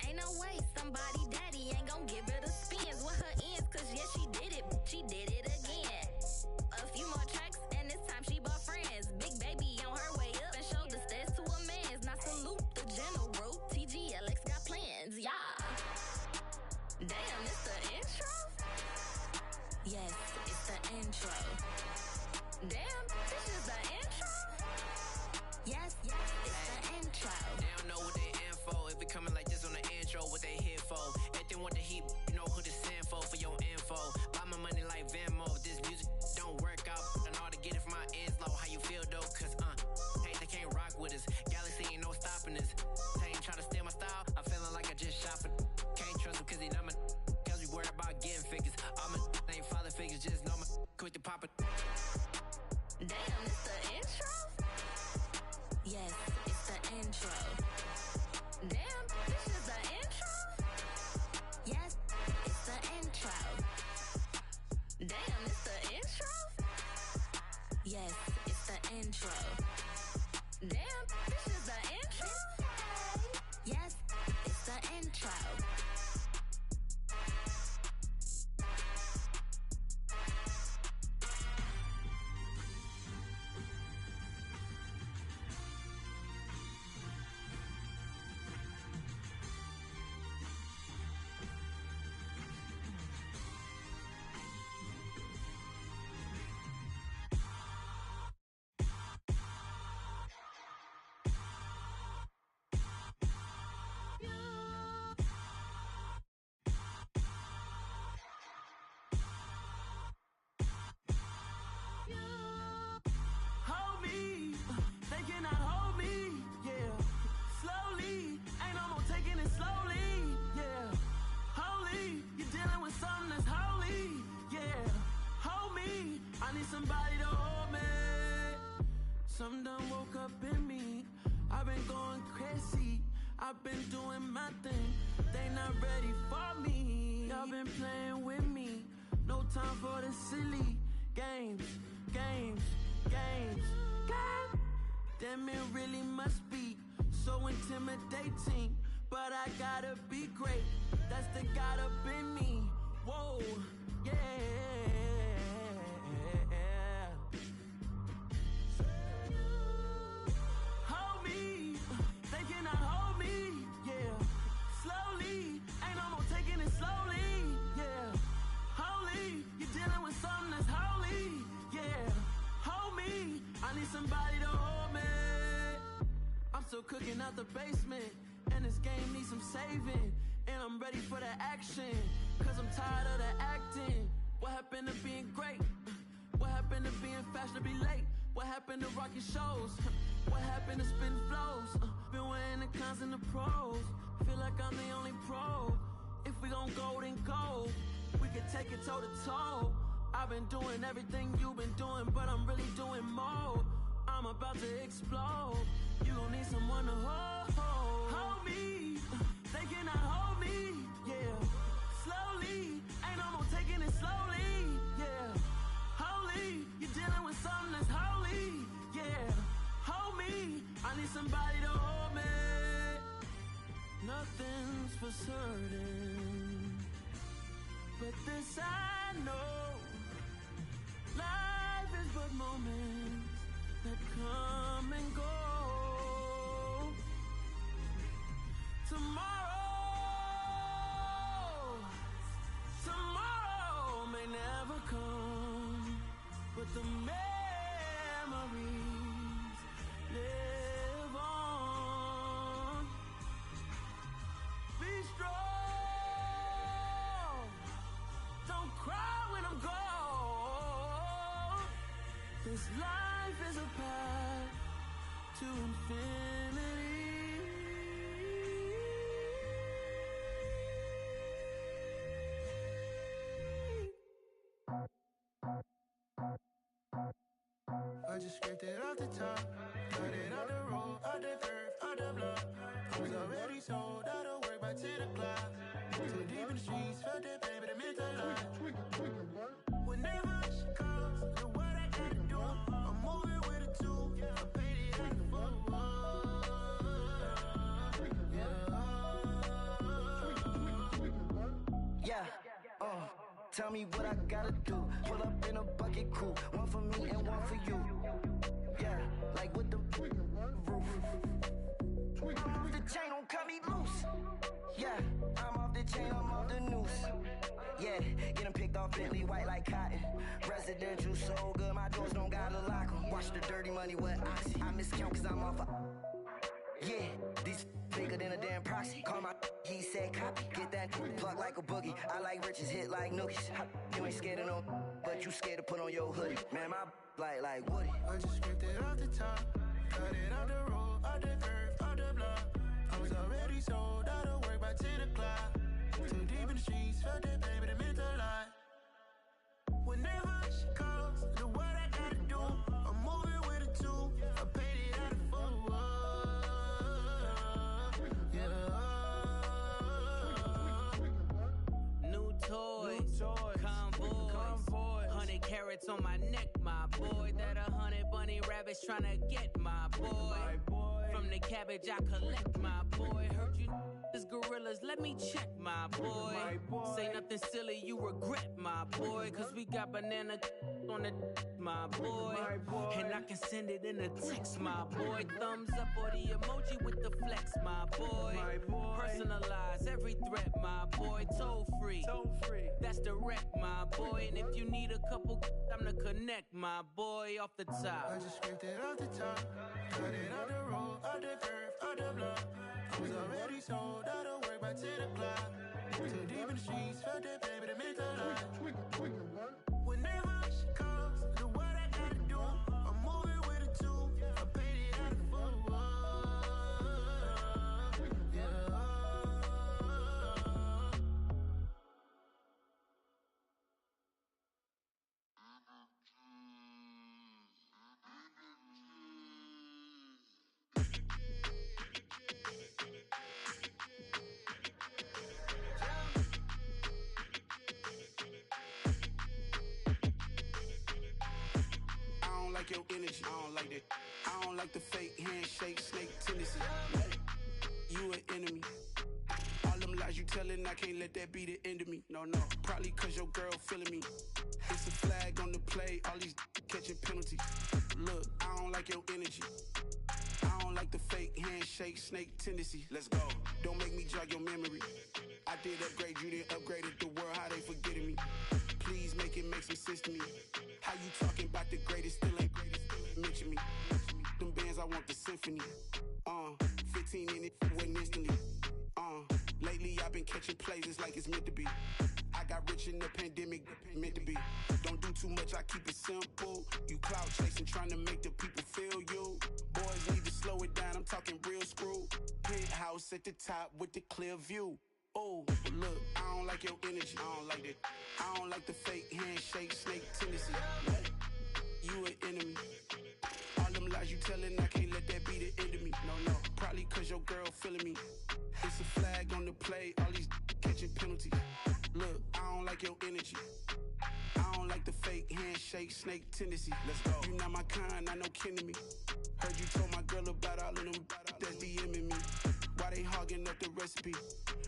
Ain't no way somebody daddy ain't gon' give her the spins with her ends. Cause yeah, she did it. She did it again. A few more tracks and this time she bought friends. Big baby on her way up and showed the stairs to a man's. Now salute the general. TGLX got plans, yeah. Damn, it's the intro? Yes, it's the intro. Damn, this is the intro? Yes, it's the intro. They don't know what they in for. If it coming like this on the intro, what they here for? Everything want the heat, you know who to send for your info. Buy my money like Venmo. If this music don't work out, I know how to get it from my ends low. How you feel though? Cause hey, they can't rock with us. Galaxy ain't no stopping us. They ain't try to steal my style. I'm feeling like I just shot for. Can't trust him cause he not my. Cause we worried about getting figures. All my ain't father figures, just know my quick to pop it. Damn, it's the intro? Yes, it's the intro. Damn, this is the intro? Yes, it's the intro. Damn, it's the intro? Yes, it's the intro. Damn, this is the intro? Yes, it's the intro. Hold me, they cannot hold me, yeah. Slowly, ain't no more taking it slowly, yeah. Holy, you're dealing with something that's holy, yeah. Hold me, I need somebody to hold me. Something done woke up in me. I've been going crazy, I've been doing my thing. They not ready for me. Y'all been playing with me. No time for the silly games, games, games, games. Damn, it really must be so intimidating. But I gotta be great. That's the God up in me. Whoa, yeah. Hold me, they cannot hold me, yeah. Slowly, ain't no more taking it slowly, yeah. Holy, you're dealing with something that's holy, yeah. Hold me, I need somebody to hold me. I'm still cooking out the basement, and this game needs some saving. And I'm ready for the action, cause I'm tired of the acting. What happened to being great? What happened to being fashionably late? What happened to rocking shows? What happened to spitting flows? Been weighing the cons and the pros. Feel like I'm the only pro. If we gon' go, then go. We can take it toe to toe. I've been doing everything you've been doing, but I'm really doing more. I'm about to explode. You gon' need someone to hold. Hold me, they cannot hold me, yeah. Slowly, ain't no more taking it slowly, yeah. Holy, you're dealing with something that's holy, yeah. Hold me, need somebody to hold me. Nothing's for certain, but this I know. Life is but moments that come and go. Tomorrow may never come, but the memories live on. Be strong, don't cry when I'm gone. This life is a path to infinity. I just scraped it off the top, cut it off the road, off the curve, off the block. I was already sold out of work by 10 o'clock. Too deep in the streets, felt that pain, but it meant a lot. Whenever she calls, know what I gotta do. I'm moving with a two, I paid it out of full. Yeah, tell me what I gotta do. Pull up in a bucket crew, one for me and one for you. Yeah, like with the roof. I'm off the chain, don't cut me loose. Yeah, I'm off the chain, I'm off the noose. Yeah, getting picked off Bentley, white like cotton. Residential so good, my doors don't gotta lock 'em. Watch the dirty money with Oxy. I miscount cause I'm off a... Yeah, these bigger than a damn proxy. Call my he said copy. Get that plug like a boogie. I like riches, hit like nookies. You ain't scared of no, but you scared to put on your hoodie. Man, my like Woody. I just scraped it off the top, cut it off the road, off the curve, off the block. I was already sold out of work by 10 o'clock. Too deep in the streets, felt that pain, but it meant a lot. Whenever she calls, know what I gotta do. I'm moving with a two, I paid it out of full. New toys, convoy, 100 carats on my neck, my boy. That 100 bunny rabbits tryna get my boy. From the cabbage I collect, my boy. Heard you is gorillas, let me check, my boy. Say nothing silly, you regret, my boy. Cause we got banana on the my boy. And I can send it in a text, my boy. Thumbs up or the emoji with the flex, my boy. Personalize every threat, my boy. Toll free, that's direct, my boy. And if you need a couple, I'm the connect, my boy. Off the top, I just scraped it off the top, cut it off the road, off the curve, off the block. I was already sold out of work by 10 o'clock. Too deep in the streets, felt that pain, but it meant a lot. Whenever she calls, know what I gotta do. I'm moving with a two, I paid it out of full. Like your energy, I don't like that. I don't like the fake handshake, snake tendency. You an enemy. All them lies you telling, I can't let that be the end of me. No, probably cause your girl feeling me. It's a flag on the play, all these catching penalties. Look, I don't like your energy. I don't like the fake handshake, snake tendency. Let's go. Don't make me jog your memory. I did upgrade, you didn't upgrade it. The world, how they forgetting me. Please make it make some sense to me. How you talking about the greatest, still ain't greatest, mention me. Them bands, I want the symphony. 15 in it, went instantly. Lately I've been catching plays, it's like it's meant to be. I got rich in the pandemic, meant to be. Don't do too much, I keep it simple. You clout chasing, trying to make the people feel you. Boys need to slow it down, I'm talking real screw. Penthouse at the top with the clear view. Oh, look, I don't like your energy, I don't like that. I don't like the fake handshake, snake tendency. You an enemy. All them lies you telling, I can't let that be the end of me. No, probably cause your girl feeling me. It's a flag on the play, all these catching penalties. Look, I don't like your energy. I don't don't like the fake handshake, snake tendency. Let's go. You not my kind, I know kidding me. Heard you told my girl about all of them that's DMing me. Why they hogging up the recipe?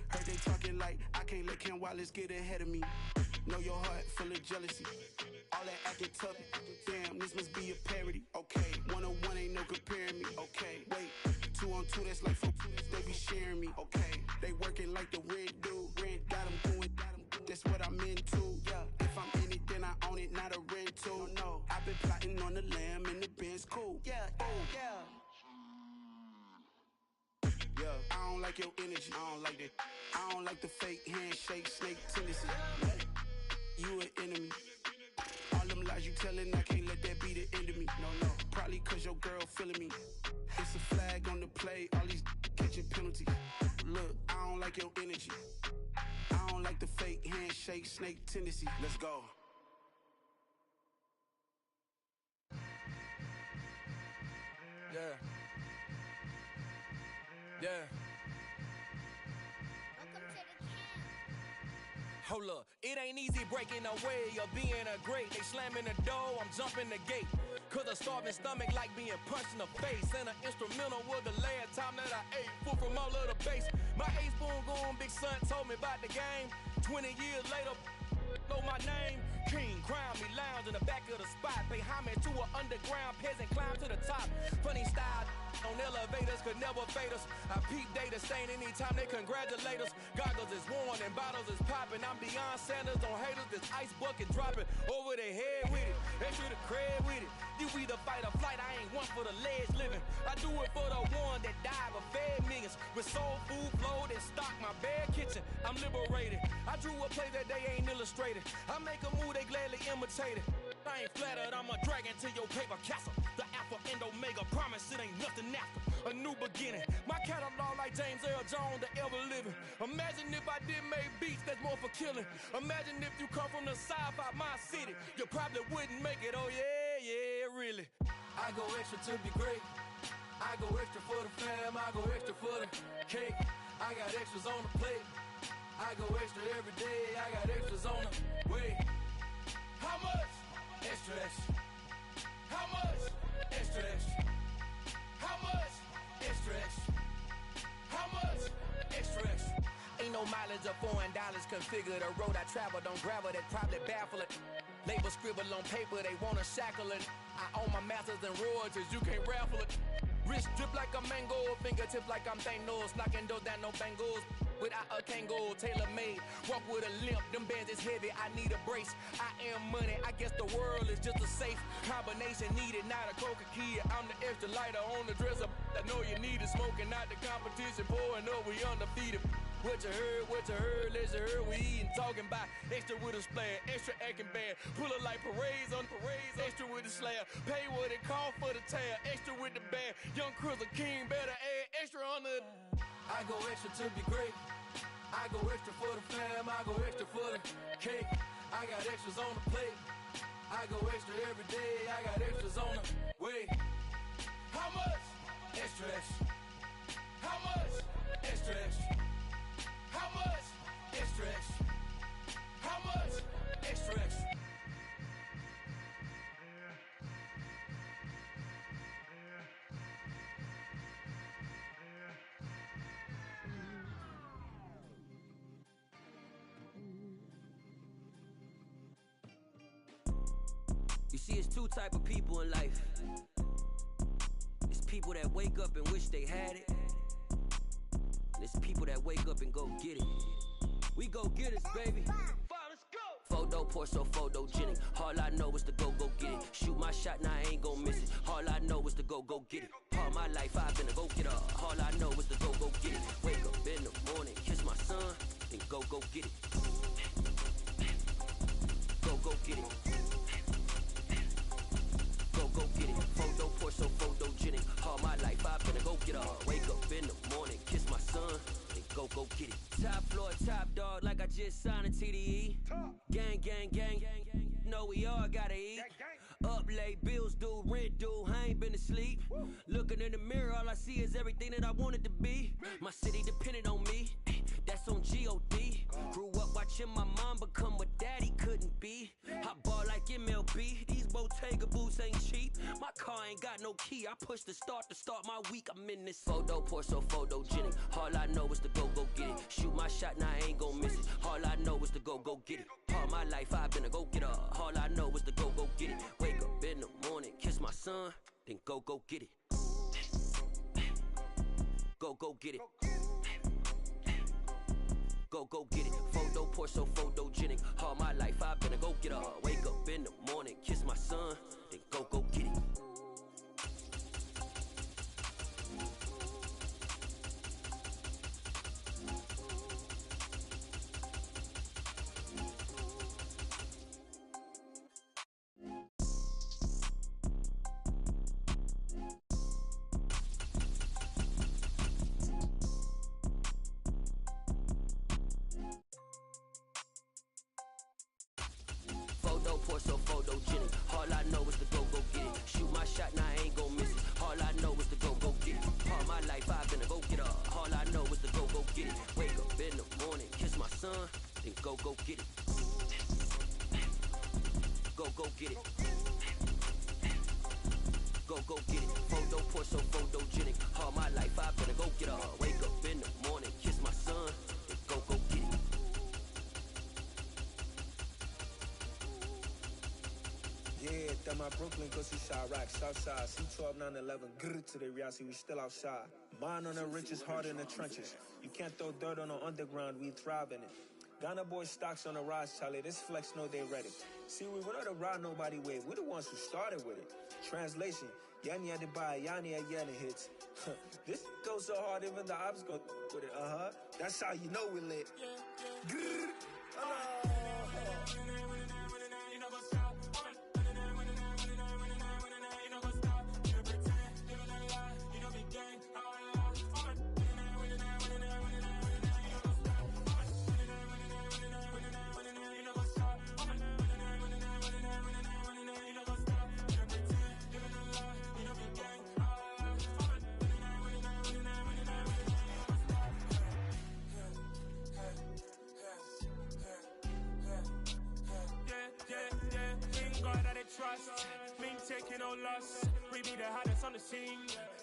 Heard they talking like I can't let Ken Wallace get ahead of me. Know your heart full of jealousy. All that acting tough, damn, this must be a parody. Okay, 1-on-1 ain't no comparing me. Okay, wait, 2-on-2, that's like 4, they be sharing me. Okay, they working like the rent dude. Rent got them going, that's what I'm into. Yeah, if I'm in it, then I own it, not a rental. No, I've been plotting on the lamb and the Benz cool. Yeah, yeah. Yeah, I don't like your energy, I don't like that. I don't like the fake handshake, snake tendency. You an enemy. All them lies you telling, I can't let that be the end of me. No, probably cause your girl feeling me. It's a flag on the play, all these catching penalties. Look, I don't like your energy. I don't like the fake handshake, snake tendency. Let's go. Yeah. Yeah. Hold up, it ain't easy breaking away or being a great. They slamming the door, I'm jumping the gate. Cause a starving stomach like being punched in the face. And an instrumental was the last time that I ate food from all of the bass. My ace boom goon big son told me about the game. 20 years later, know my name. King, crown me, lounge in the back of the spot. Pay homage to an underground peasant, climb to the top. Funny style on elevators could never fade us. I peep data stain anytime they congratulate us. Goggles is worn and bottles is popping. I'm Deion Sanders on haters, this ice bucket dropping over their head with it. Extra the cred with it. You either fight or flight, I ain't one for the ledge living. I do it for the one that died but fed millions. With soul food flowed and stocked my bare kitchen. I'm liberated. I drew a play that they ain't illustrated. I make a move they gladly imitated. I ain't flattered, I'm a dragon to your paper castle. The alpha and omega, promise it ain't nothing after. A new beginning. My catalog like James Earl Jones, the ever living. Imagine if I did make beats that's more for killing. Imagine if you come from the south out my city. You probably wouldn't make it, oh yeah, really. I go extra to be great. I go extra for the fam, I go extra for the cake. I got extras on the plate. I go extra every day, I got extras on the way. How much? Extra, extra. How much? Extra, extra. How much? Extra, extra. How much? Extra, extra. Ain't no mileage or $4 configure the road I travel. Don't gravel that probably baffle it. Label scribble on paper, they wanna shackle it. I own my masters and royalties, you can't raffle it. Wrist drip like a mango, fingertips like I'm Thanos. Knocking doors down, no bangles. Without a Kango, tailor-made. Walk with a limp, them bands is heavy, I need a brace. I am money, I guess the world is just a safe combination needed, not a coca key. I'm the extra lighter on the dresser. I know you need it, smoking out the competition, pouring up, we undefeated. What you heard, let's heard, we eatin', talking about extra with a splash, extra acting bad, pull it like parades on parades, extra with the slab, pay what it cost for the tab, extra with the band, young Chris a king, better add extra on the. I go extra to be great, I go extra for the fam, I go extra for the cake, I got extras on the plate, I go extra every day, I got extras on the way. How much? Extra, extra. How much? Extra, extra. How much? Extra, extra. How much? Extra, extra. You see, it's two type of people in life. It's people that wake up and wish they had it. And it's people that wake up and go get it. We go get it, baby. Photo, Porso, photogenic. All I know is to go get it. Shoot my shot, now I ain't gon' miss it. All I know is to go get it. All my life I've been a go getter. All I know is to go get it. Wake up in the morning, kiss my son, then go get it. Go get it. Go get it. Photo, Porso, photogenic. All my life I've been a go getter. Wake up in the morning, kiss my son, then go get it. Top floor, top dog, like I just signed a TDE. Gang, gang, gang. Know we all gotta eat. Up late, bills due, rent due, I ain't been asleep. Looking in the mirror, all I see is everything that I wanted to be. My city depended on me, that's on G.O.D. Grew up watching my mom become what daddy couldn't be. I ball like MLB. These Bottega boots ain't cheap. My car ain't got no key. I push the start to start my week. I'm in this photo pour so photogenic. All I know is to go get it. Shoot my shot, now I ain't gon' miss it. All I know is to go get it. All my life I've been a go-getter. All I know is to go get it. Wake up in the morning, kiss my son, then go get it. Go get it. Go get it. Photo pour so photogenic. All my life I've been a go-getter. Wake up in the morning, kiss my son, then go get it. Photo pour so photogenic. All I know is to go get it. Shoot my shot, now I ain't gon' miss it. All I know is to go get it. All my life I've been a go-getter. All I know is to go get it. Wake up in the morning, kiss my son, then go get it. Go get it. Go get it. Photo pour so photogenic. All my life I've been a go-getter. Wake up in the morning, kiss my son, then go get it. Yeah, that my Brooklyn, cause it's Chirac, Southside, C12, 911, grrr to the reality, we still outside. Mine on the richest, heart in the trenches. You can't throw dirt on the underground, we thrive in it. Ghana boys stocks on the rise, Charlie, this flex know they ready. See, we were not to ride nobody way, we the ones who started with it. Translation, Yani had to buy, Yani had Yanni hits. This goes so hard, even the ops go with it, That's how you know we lit. Grrr, trust, mean taking no loss. We be the hottest on the scene.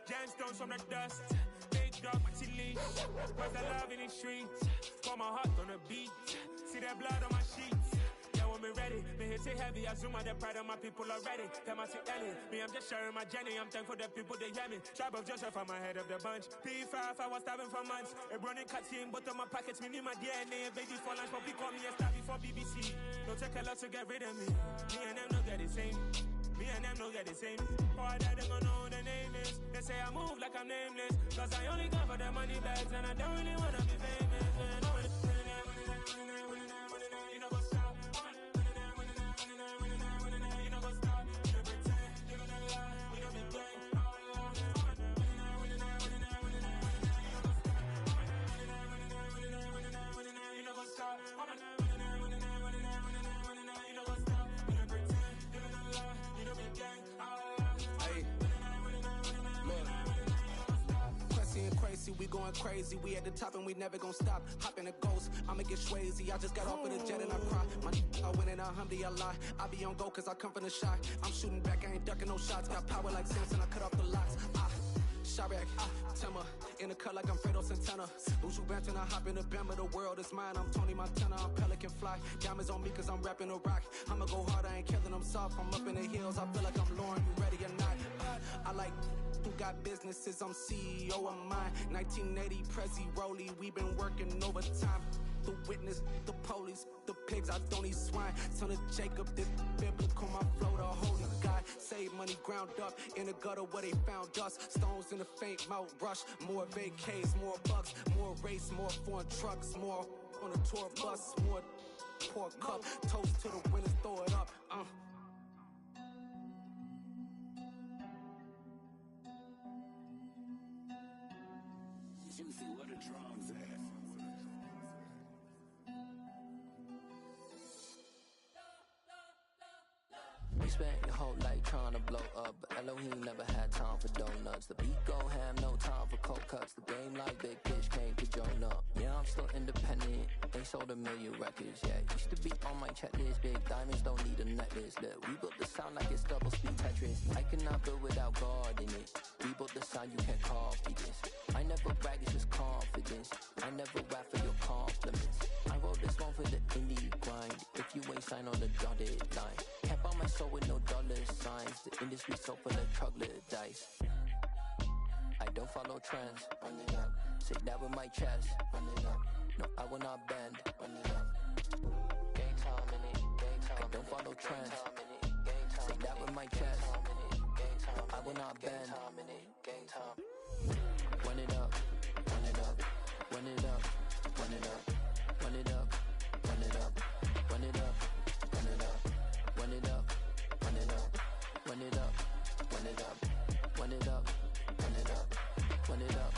Gemstones from the dust. Big dog, my leash. Where's the love in the streets? Pour my heart on the beat. See that blood on my sheets. Yeah, when me ready, me hit it heavy. I zoom out the pride of my people already. Tell my Ellie, me I'm just sharing my journey. I'm thankful that people they hear me. Tribe of Joseph, I'm ahead of the bunch. P5, I was starving for months. A running cutscene, but on my pockets, me need my DNA. Baby for lunch, but we call me a star before BBC. Don't take a lot to get rid of me. Me and them don't get the same. Me and them don't get the same. Boy, that they gonna know who the name is. They say I move like I'm nameless. Cause I only come for the money bags and I don't really wanna be famous. You know, go stop. You know, go stop. You pretend, you gonna lie. You know, be gang. You know, go stop. We going crazy, we at the top and we never gonna stop. Hop in a ghost, I'ma get swayzy. I just got off of the jet and I cry. My I win in a Humvee, I lie. I be on go cause I come from the shot. I'm shooting back, I ain't ducking no shots. Got power like Samson, I cut off the locks. Chirac, Timmer, in the cut like I'm Fredo Santana. Usual Banton, I hop in the Bama, the world is mine. I'm Tony Montana, I'm Pelican Fly. Diamonds on me cause I'm rapping a rock. I'ma go hard, I ain't killing them soft. I'm up in the hills, I feel like I'm Lauren, you ready or not? I like who got businesses, I'm CEO of mine. 1980 Prezi Rolly, we been working overtime. The witness, the police, the pigs, I don't eat swine. Son of Jacob, this biblical, my flow, the holy God. Save money ground up in the gutter where they found dust. Stones in the faint mouth rush. More vacays, more bucks, more race, more foreign trucks, more on a tour bus, more pour cup. Toast to the winners, throw it up. Juicy, where the drums at? You spent your whole life trying to blow up, but Elohim never had time for donuts. The beat go ham, no time for cold cuts. The game like Big Fish came to join up. Yeah, I'm still independent, ain't sold a million records yet. Used to be on my checklist, big diamonds don't need a necklace. Look, we built the sound like it's double speed Tetris. I cannot build without God in it. We built the sound, you can't copy this. I never brag, it's just confidence. I never rap for your compliments. I wrote this one for the indie grind. If you ain't signed on the dotted line, can't buy my soul with no dollar signs. The industry so full of troglodytes. I don't follow trends. Run it up. Say that with my chest. Run it up. No, I will not bend. Run it up. Gang time in it. Gang time. I don't follow trends. Say that with my chest. No, I will not bend. Gang time. Run it up. Run it up. Run it up. Run it up. Run it up. Run it up. Run it up. Run it up. Run it up. Run it up. Run it up. Run it up. Run it up. Run it up. Run it up.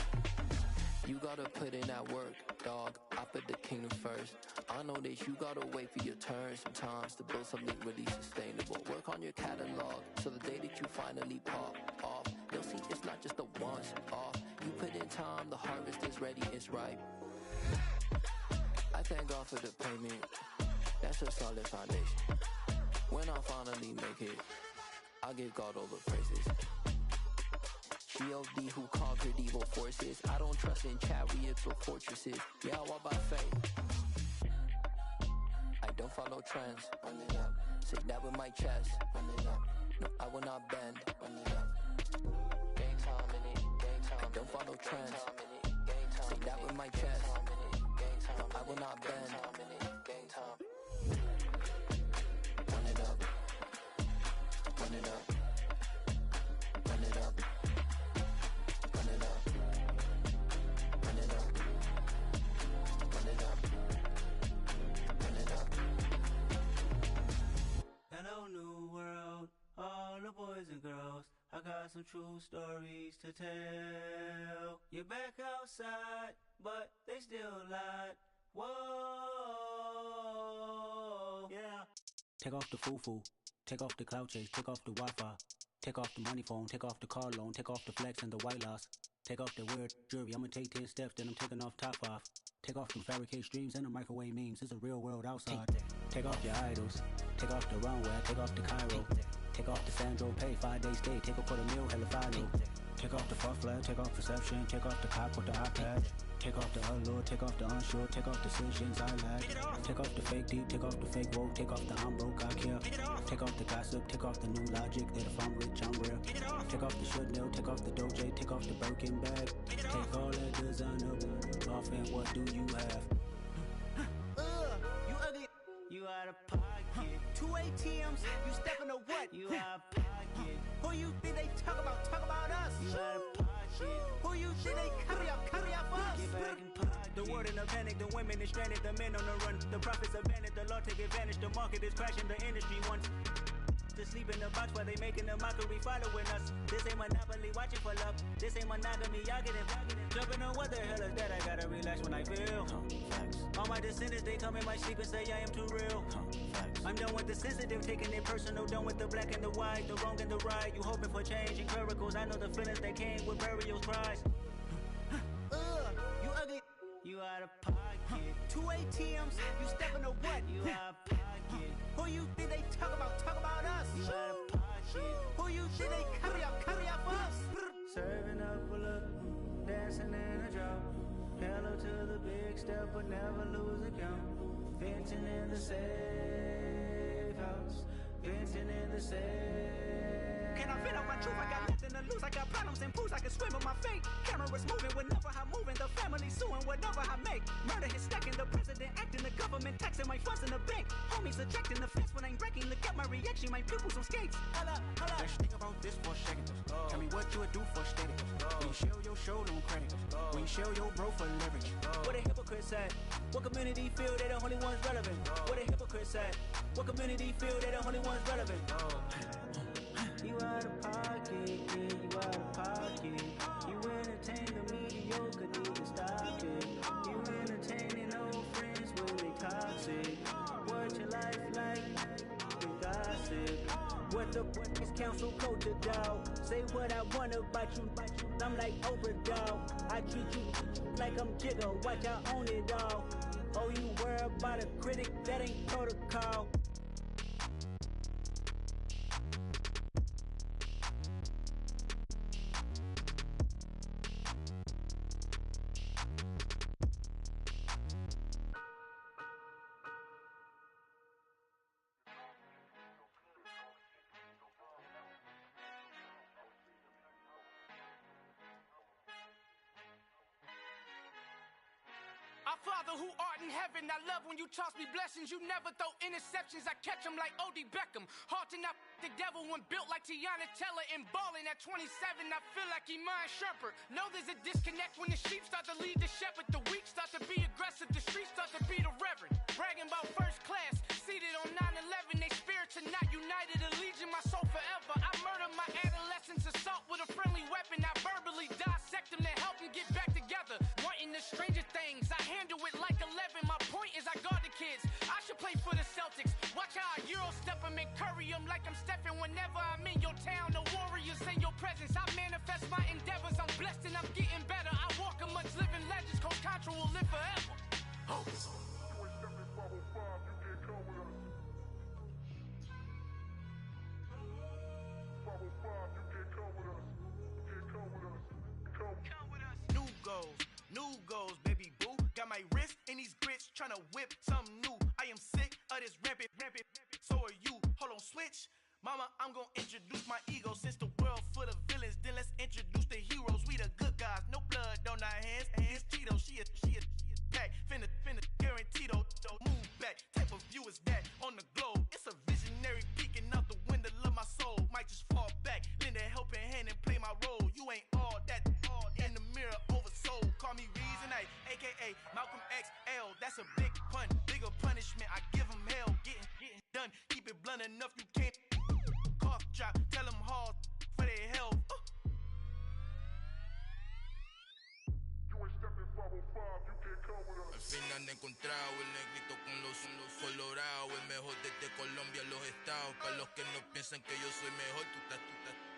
You gotta put in that work, dog. I put the kingdom first. I know that you gotta wait for your turn sometimes to build something really sustainable. Work on your catalog so the day that you finally pop off, you'll see it's not just a once off. You put in time, the harvest is ready, it's ripe. I thank God for the payment. That's a solid foundation. When I finally make it, I'll give God all the praises. G.O.D. who conquered evil forces. I don't trust in chariots or fortresses. Yeah, I walk by faith. I don't follow trends. Run it up. Say that with my chest. Run it up. No, I will not bend. Run it up. Gang time in it. Gang time. I don't follow trends. Say that with my chest. No, I will not bend. Gang time. Run it up. Run it up. Run it up. Run it up. Run it up. Run it up. Run it up. Hello, new world, all the boys and girls. I got some true stories to tell. You're back outside, but they still lied. Whoa, yeah. Take off the foo-foo, take off the cloud chase, take off the Wi-Fi. Take off the money phone, take off the car loan, take off the flex and the white loss. Take off the weird jewelry, I'ma take 10 steps, then I'm taking off top 5. Take off them fabricate streams and the microwave memes, it's a real world outside. Take off your idols, take off the runway, take off the Cairo. Take off the Sandro pay, 5 days stay, take off for the meal, hella follow. Take off the fuck flag, take off perception, take off the cop with the iPad. Take off the allure, take off the unsure, take off decisions I lack. Take off the fake deep, take off the fake woke, take off the I'm broke, I care. Take off the gossip, take off the new logic that if I'm rich, I'm real. Take off the should know, take off the doje, take off the Birkin bag. Take all that designer off and what do you have? You ugly, you out of pocket. 2 ATMs, you stepping to what? You out of pocket. Who you think they talk about us? You out of pocket. Who you think they carry up us? Get back in pocket. The world in a panic, the women is stranded, the men on the run. The profits abandoned, the law take advantage, the market is crashing, the industry wants to sleep in the box while they making a mockery following us. This ain't monopoly, watching for love. This ain't monogamy, y'all get it. Jumping on what the hell is that? I gotta relax when I feel. All my descendants, they come in my sleep and say I am too real. I'm done with the sensitive, taking it personal. Done with the black and the white, the wrong and the right. You hoping for change and miracles. I know the feelings that came with burial cries. You ugly, you out of pocket. 2 ATMs, you stepping to what? You out of pocket. Who you think they talk about us? You out of pocket. Who you think they carry up us? Serving up a look, dancing in a drop. Hello to the big step, but never lose a count. Venting in the safe house. Venting in the safe. Can I vent out my truth? I got nothing to lose. I got problems and pools. I can swim with my fate. Cameras moving whenever I'm moving. The family suing whatever I make. Murder is stacking. The president acting. The government taxing my funds in the bank. Homies ejecting the fence when I'm breaking. Look at my reaction. My pupils on skates. Holla, holla. Let's think about this for a second. Tell me what you would do for status. When you show your show on credit. When you show your bro for leverage. What a hypocrite said. What community feel they the only ones relevant? What a hypocrite said. What community feel they the only ones relevant? You out of pocket, yeah, you out of pocket. You entertain the mediocre, need to stop it. You entertaining old friends when they toxic. What your life like? They gossip. what the is council culture, dog. Say what I want about you, I'm like overdog. I treat you like I'm Jigga, watch I own it all. Oh, you worry about a critic, that ain't protocol. Our Father who art in heaven, I love when you toss me blessings. You never throw interceptions, I catch them like O.D. Beckham. Hard to not the devil when built like Tiana Teller and balling at 27. I feel like Iman Shumpert. Know there's a disconnect when the sheep start to lead the shepherd. The weak start to be aggressive, the streets start to be the reverend. Bragging about first class, seated on 9/11. They spirits are not united, a legion, my soul forever. I murder my adolescence, assault with a friendly weapon. I verbally dissect them to help them get back together. Wanting the stranger things, I handle it like 11. My point is I guard the kids. I should play for the Celtics. Watch how I Euro step them and curry them like I'm Stephen. Whenever I'm in your town, the Warriors in your presence. I manifest my endeavors. I'm blessed and I'm getting better. I walk amongst living legends. Coach Contra will live forever. Oh. New goals, baby boo. Got my wrist in these grits, tryna whip something new. I am sick of this rampant. So are you. Hold on, switch. Mama, I'm gonna introduce my ego. Since the world full of villains, then let's introduce the heroes. We the good guys, no blood on our hands. It's Tito, she a pack. Finna guaranteed, move back. Type of view is that on the globe? It's a visionary peeking out the window of my soul. Might just fall back, lend a helping hand and play my role. You ain't all that, in the mirror oversold. Call me Reason A, aka Malcolm XL. That's a big pun, bigger punishment. I give him hell, getting done. Keep it blunt enough, you can't cough drop. Tell them hard for their health. Al fin han encontrado el negrito con los colorados, el mejor desde Colombia, los estados. Para los que no piensan que yo soy mejor,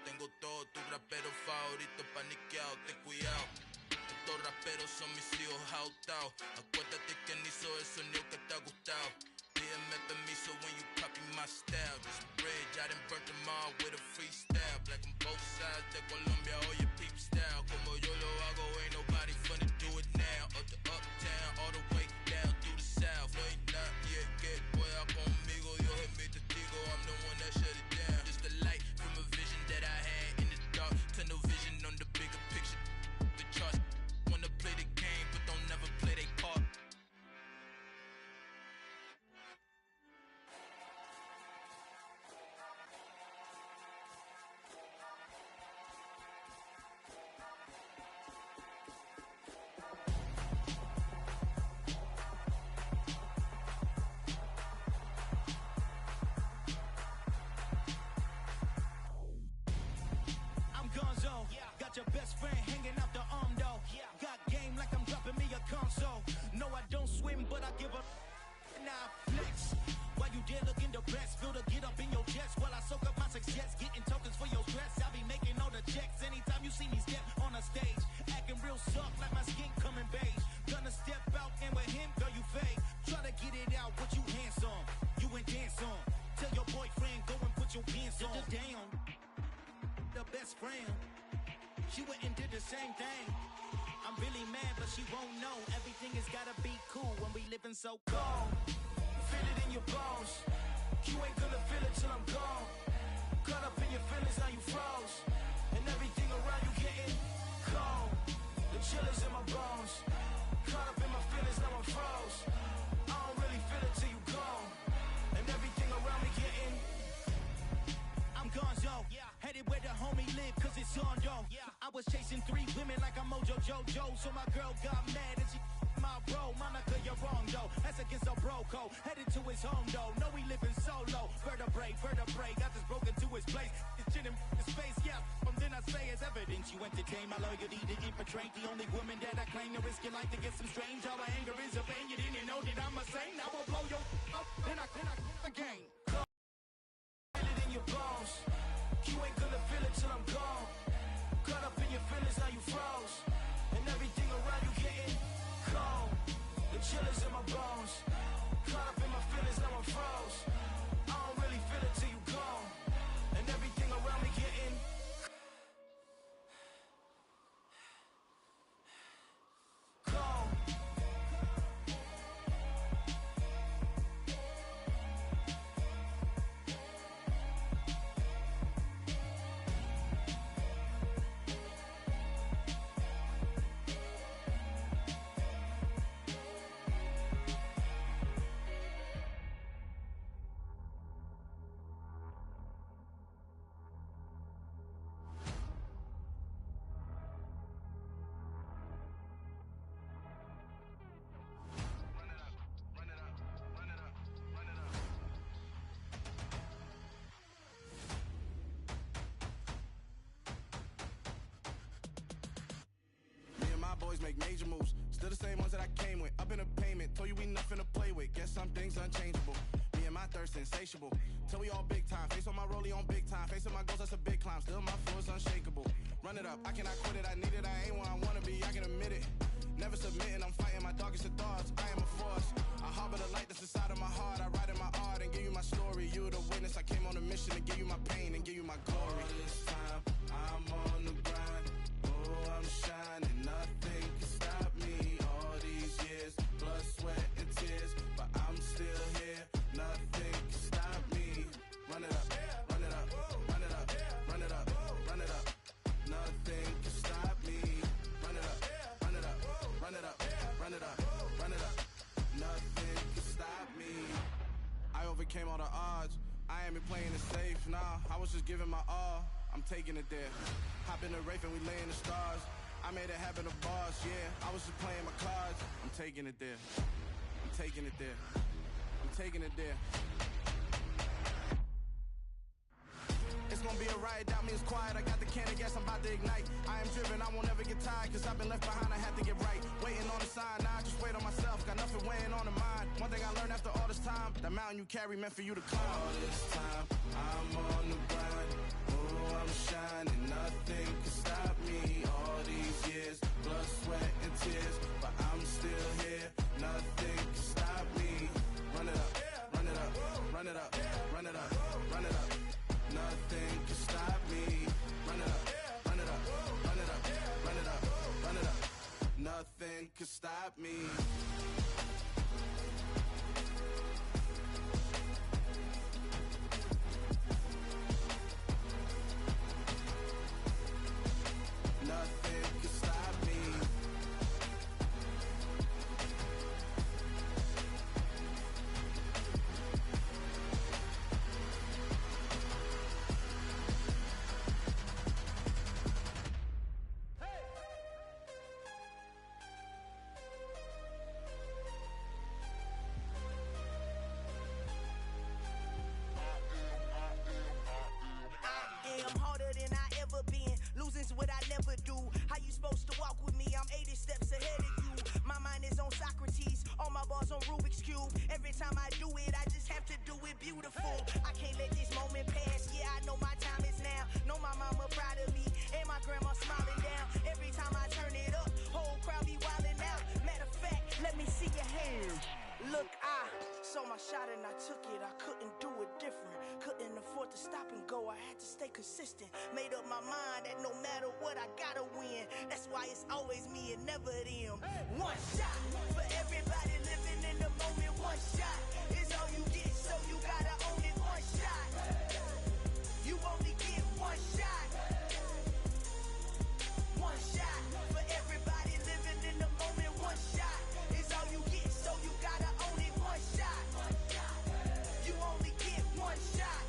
tengo todo, tu rapero favorito paniqueado, ten cuidado. Estos raperos son mis hijos jautados. Acuérdate que ni hizo el sonido que te ha gustado. Pídeme permiso when you copy my style. This bridge, I done burnt them all with a freestyle. Black on both sides de Colombia, oye peep style. Como yo lo hago, ain't nobody finna do it now. Up to uptown, all the way down through the south. No hay nadie que pueda conmigo, Dios es mi testigo. I'm the one that shut it down. Just the light from a vision that I had in the dark. Tunnel vision on the bigger picture. The charts wanna play the game, but don't never play their part. Got your best friend hanging out the arm though. Got game like I'm dropping me a console. No, I don't swim, but I give a now flex. While you there looking the best, feel the get up in your chest while I soak up my success, getting tokens for your stress. I be making all the checks anytime you see me step on a stage, acting real soft like my skin coming beige. Gonna step out and with him, girl, you fake. Try to get it out, but you handsome, you ain't dance on. Tell your boyfriend go and put your pants on. Down, the best friend. She went and did the same thing. I'm really mad, but she won't know. Everything has gotta be cool when we living so cold. Feel it in your bones. You ain't gonna feel it till I'm gone. Caught up in your feelings, now you froze. And everything around you getting cold. The chill is in my bones. Caught up in my feelings, now I'm froze. I don't really feel it till you gone. And everything around me getting I'm gonzo. Headed where the homie live, cause it's on yo. I was chasing 3 women like I'm Mojo Jojo. So my girl got mad and she my bro. Monica, you're wrong though. That's against a bro code. Headed to his home though. No, we living solo. Vertebrae. Got this broken to his place. It's chin in his face, yeah. From then I say it's evidence. You entertain my loyalty to infiltrate. The only woman that I claim to risk your life to get some strange. All my anger is a pain. You didn't know that I'm a saint. I will blow your up. Then I again. Feel it in your bones. make major moves. Still the same ones that I came with. Up in a payment, told you we nothing to play with. Guess some things unchangeable. Me and my thirst insatiable. Till we all big time. Face on my rollie on big time. Facing my goals, that's a big climb. Still my flow is unshakable. Run it up, I cannot quit it. I need it, I ain't where I wanna be, I can admit it. Never submitting, I'm fighting my darkest of thoughts. I am a force. I harbor the light that's inside of my heart. I write in my art and give you my story. You the witness. I came on a mission to give you my pain and give you my glory. All this time, I'm on the grind. Oh, I'm shining. Nothing can stop me. All these years, blood, sweat, and tears. But I'm still here. Nothing can stop me. Run it up, run it up, run it up, run it up, run it up. Nothing can stop me. Run it up, run it up, run it up, run it up, run it up. Nothing can stop me. I overcame all the odds. I ain't been playing it safe, nah. I was just giving my all. I'm taking it there. Hop in the Wraith and we lay in the stars. I made it happen to bars, yeah. I was just playing my cards. I'm taking it there. I'm taking it there. I'm taking it there. It's gonna be a riot, doubt me it's quiet. I got the can of gas, I'm about to ignite. I am driven, I won't ever get tired. Cause I've been left behind, I had to get right. Waiting on the sign, now I just wait on myself. Got nothing weighing on the mind. One thing I learned after all this time, that mountain you carry meant for you to climb. All this time, I'm on the grind. Oh, I'm shining, nothing can stop me. All these years, blood, sweat, and tears. But I'm still here, nothing can stop me. Run it up, run it up, run it up, run it up, run it up. Nothing can stop me. Run it up, run it up, run it up, run it up, run it up. Nothing can stop me. Nothing can stop me. Losing's what I never do. How you supposed to walk with me? I'm 80 steps ahead of you. My mind is on Socrates, all my bars on Rubik's Cube. Every time I do it, I just have to do it beautiful. I can't let this moment pass. Yeah, I know my time is now. Know my mama proud of me, and my grandma smiling down. Every time I turn it up, whole crowd be wildin' out. Matter of fact, let me see your hands. Look, I saw my shot and I took it. I couldn't do it different. Couldn't afford to stop and go. I had to stay consistent. Made up my mind that no matter what, I gotta win. That's why it's always me and never them. One shot for everybody living in the moment. One shot is all you get, so you gotta own it. One shot. You only get one shot. One shot for everybody living in the moment. One shot is all you get, so you gotta own it. One shot. You only get one shot.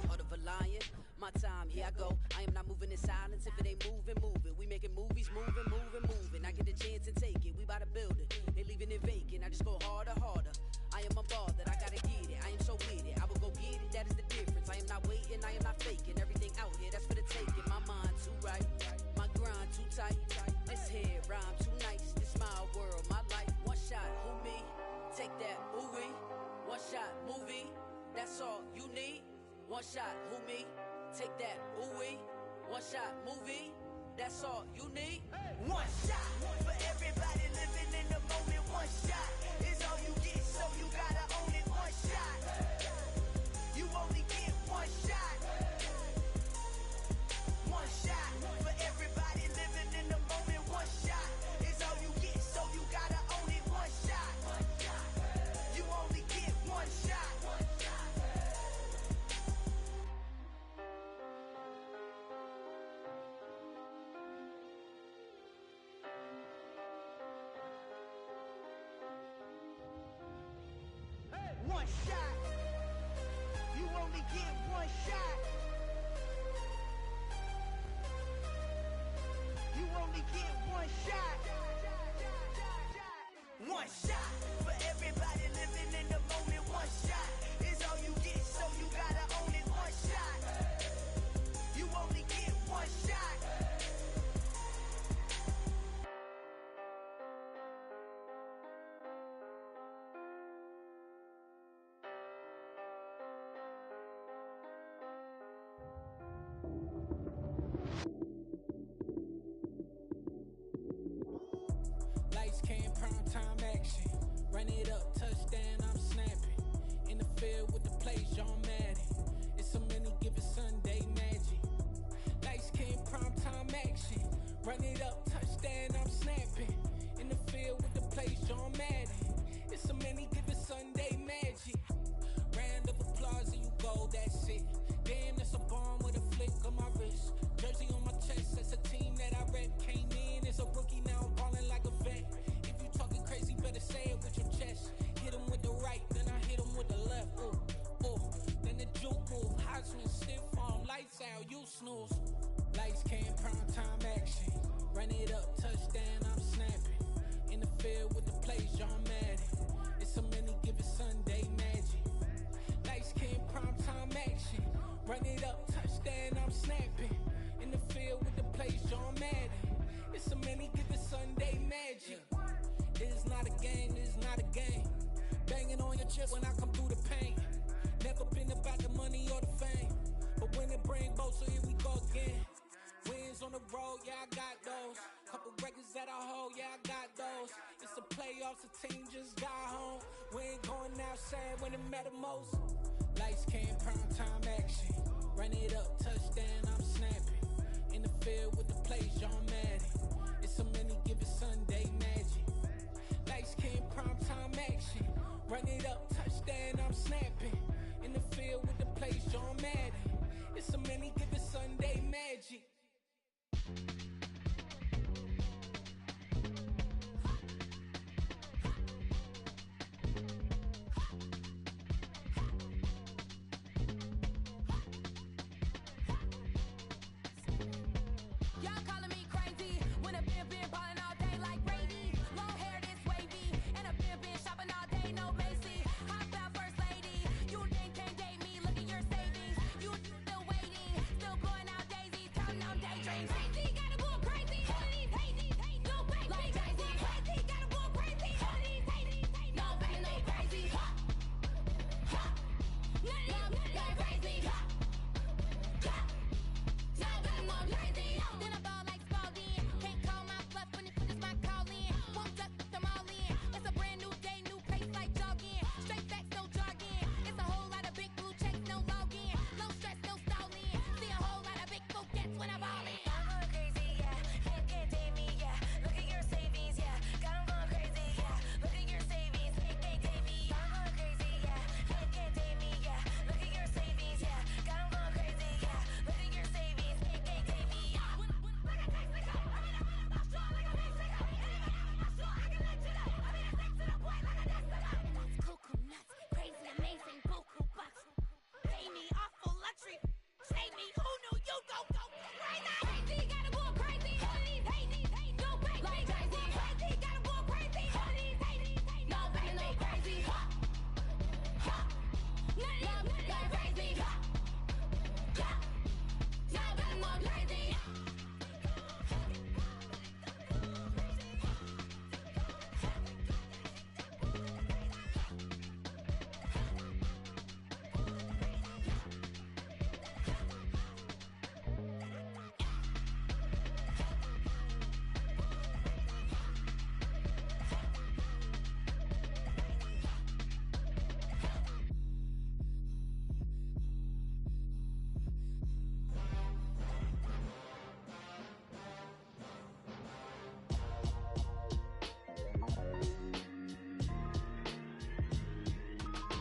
Heart of a lion, my time, here I go. I am not moving in silence. If it ain't moving, moving. We making movies, moving, moving, moving. I get a chance and take it. We bout to build it. They leaving it vacant. I just go harder, harder. I am unbothered. I gotta get it. I am so with it. I will go get it. That is the difference. I am not waiting. I am not faking. Everything out here, that's for the taking. My mind too right. My grind too tight. This head rhyme too nice. This my world, my life. One shot, who me? Take that, ooh-wee. One shot, movie. That's all you need. One shot, who me? Take that, ooh-wee. One shot, movie. That's all you need. One shot for everybody living in the moment. One shot is all you get, so you gotta own it. One shot. You only get one shot. One shot for everybody living in the moment. One shot is all you get, so you gotta own it. One shot. You only get one shot. One shot. You only get one shot. You only get one shot. One shot for everybody living in the moment. One shot is all you get, so you gotta own it. One shot. You only get one shot. Lights came, prime time action. Run it up, touchdown, I'm snapping. In the field with the plays, John Madden. It's a many given Sunday magic. Lights came, prime time action. Run it up, touchdown, I'm snapping. In the field with the plays, John Madden. It's a many given Sunday magic. Round of applause and you go, that's it. Damn, that's a bomb with a flick on my wrist. Jersey on my chest, that's a team that I rep. Came in as a rookie, now I'm ballin' like a vet. If you talking crazy, better say it with your chest. Hit him with the right, then I hit him with the left. Ooh, ooh. Then the juke move, Heisman, stiff arm, lights out, you snooze. Lights came, prime time action. Run it up, touchdown, I'm snapping. In the field with the plays, John Madden. It's a many given Sunday magic. Lights came, prime time action. Run it up, touchdown, I'm snapping. In the field with the plays, John Madden. It's a many given Sunday magic. It is not a game, it is not a game. Banging on your chest when I come through the pain. Never been about the money or the fame. But when it bring both, so here we go again. Wins on the road, yeah, I got those. Couple records that I hold, yeah, I got those. It's the playoffs, the team just got home. We ain't going outside when it matter most. Lights came, prime time action. Run it up, touchdown, I'm snapping. In the field with the plays, John Madden. It's a many given Sunday magic. Lights came, prime time action. Run it up, touchdown, I'm snapping. In the field with the plays, John Madden. It's a many given Sunday magic. Y'all calling me crazy when a been ballin' all day like Brady. Long hair this wavy, and a been shopping all day, no Macy. How about first lady? You think can't date me? Look at your savings. You still waiting, still blowing out daisies, counting on daydreams. Crazy, gotta go crazy. All of these hazy, no baby. Like crazy, crazy, gotta go crazy. All of these hazy, no baby, no crazy. None of them, go crazy. Then I ball like Spalding. Can't call my bluff when it is my calling. Won't duck them all in. It's a brand new day, new pace like jogging. Straight facts, no jargon. It's a whole lot of big blue checks, no login. No stress, no stalling. See a whole lot of big forgets when I ball in. I'm going crazy, yeah. Can't date me, yeah. Look at your savings, yeah. Got 'em going crazy, yeah. Look at your savings, can't date me. I'm going crazy, yeah. Can't date me, yeah. Look at your savings, yeah. Got 'em going crazy, yeah. Look at your savings, can't date me. Crazy, amazing, buku bucks. Pay me awful luxury. Save me, who knew you'd go crazy? Crazy, gotta go crazy. All of these hate, no baby. Like crazy, crazy, gotta go crazy. All of these hate, no baby, no crazy. None of them, go crazy. No baby, no crazy.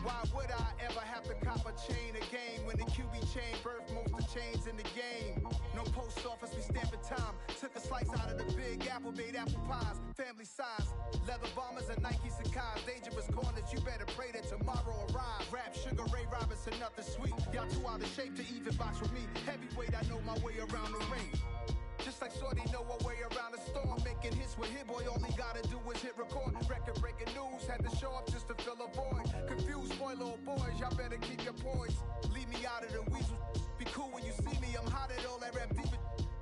Why would I ever have to cop a chain again when the QB chain birthed most of chains in the game? No post office, we stamping time. Took a slice out of the big apple, made apple pies, family size. Leather bombers and Nike Sacai's. Dangerous corners, you better pray that tomorrow arrives. Rap, Sugar Ray Robinson, nothing sweet. Y'all too out of shape to even box with me. Heavyweight, I know my way around the ring. Just like Shorty know her way around the storm. Making hits with Hit Boy, all he gotta do is hit record. Record breaking news, had to show up just to fill a void. Confused boy, little boys, y'all better keep your poise. Leave me out of the weasel. Be cool when you see me, I'm hot at all that rap deep.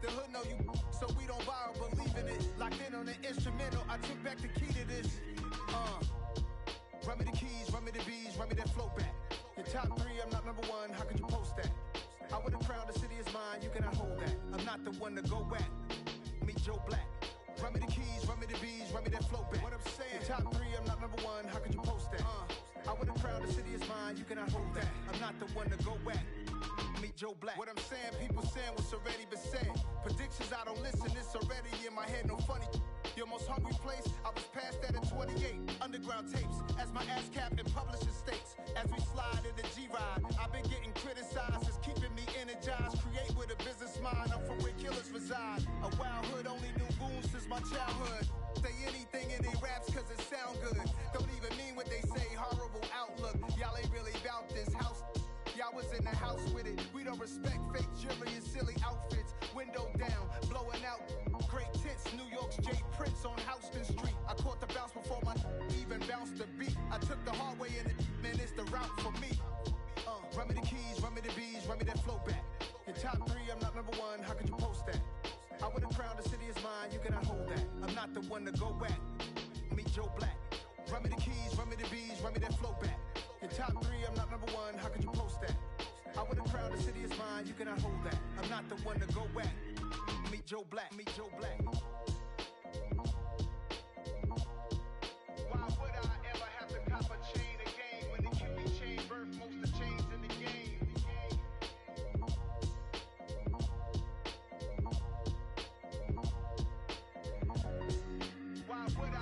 The hood know you, so we don't borrow, believe in it. Locked in on the instrumental, I took back the key to this. Run me the keys, run me the bees, run me that flow back. Your top three, I'm not number one, how could you post that? I would've crowned the city as mine. mine, you cannot hold that. I'm not the one to go back. Meet Joe Black. Run me the keys, run me the bees, run me that flow back. What I'm saying, top 3, I'm not number 1, how could you post that? I would have crowned the city is mine, you cannot hold that. I'm not the one to go back. Meet Joe Black. What I'm saying, people saying what's already been said. Predictions, I don't listen, it's already in my head, no funny. Your most hungry place, I was past that at 28. Underground tapes, as my ass capped in publishing states. As we slide in the G-Ride, I've been getting criticized, it's keeping me energized. Create with a business mind, I'm from where killers reside. A wild hood, only knew goons since my childhood. Say anything in they raps cause it sound good. Don't even mean what they say, horrible outlook. Y'all ain't really about this house. Y'all was in the house with it. We don't respect fake jewelry and silly outfits. Window down, blowing out great tits. New York's J. Prince on Houston Street. I caught the bounce before my even bounced the beat. I took the hard way and it, man, it's the route for me. Run me the keys, run me the bees, run me that flow back. In top 3, I'm not number 1, how could you post that? I would have crowned the city is mine, you cannot hold that. I'm not the one to go back. Meet Joe Black. Run me the keys, run me the bees, run me that flow back. In top 3, I'm not number 1, how could you post that? I would have crowned the city is mine, you cannot hold that. I'm not the one to go back. Meet Joe Black, meet Joe Black. Why would I ever have to cop a chain again when the QB chain birthed most of the chains in the game? Why would I?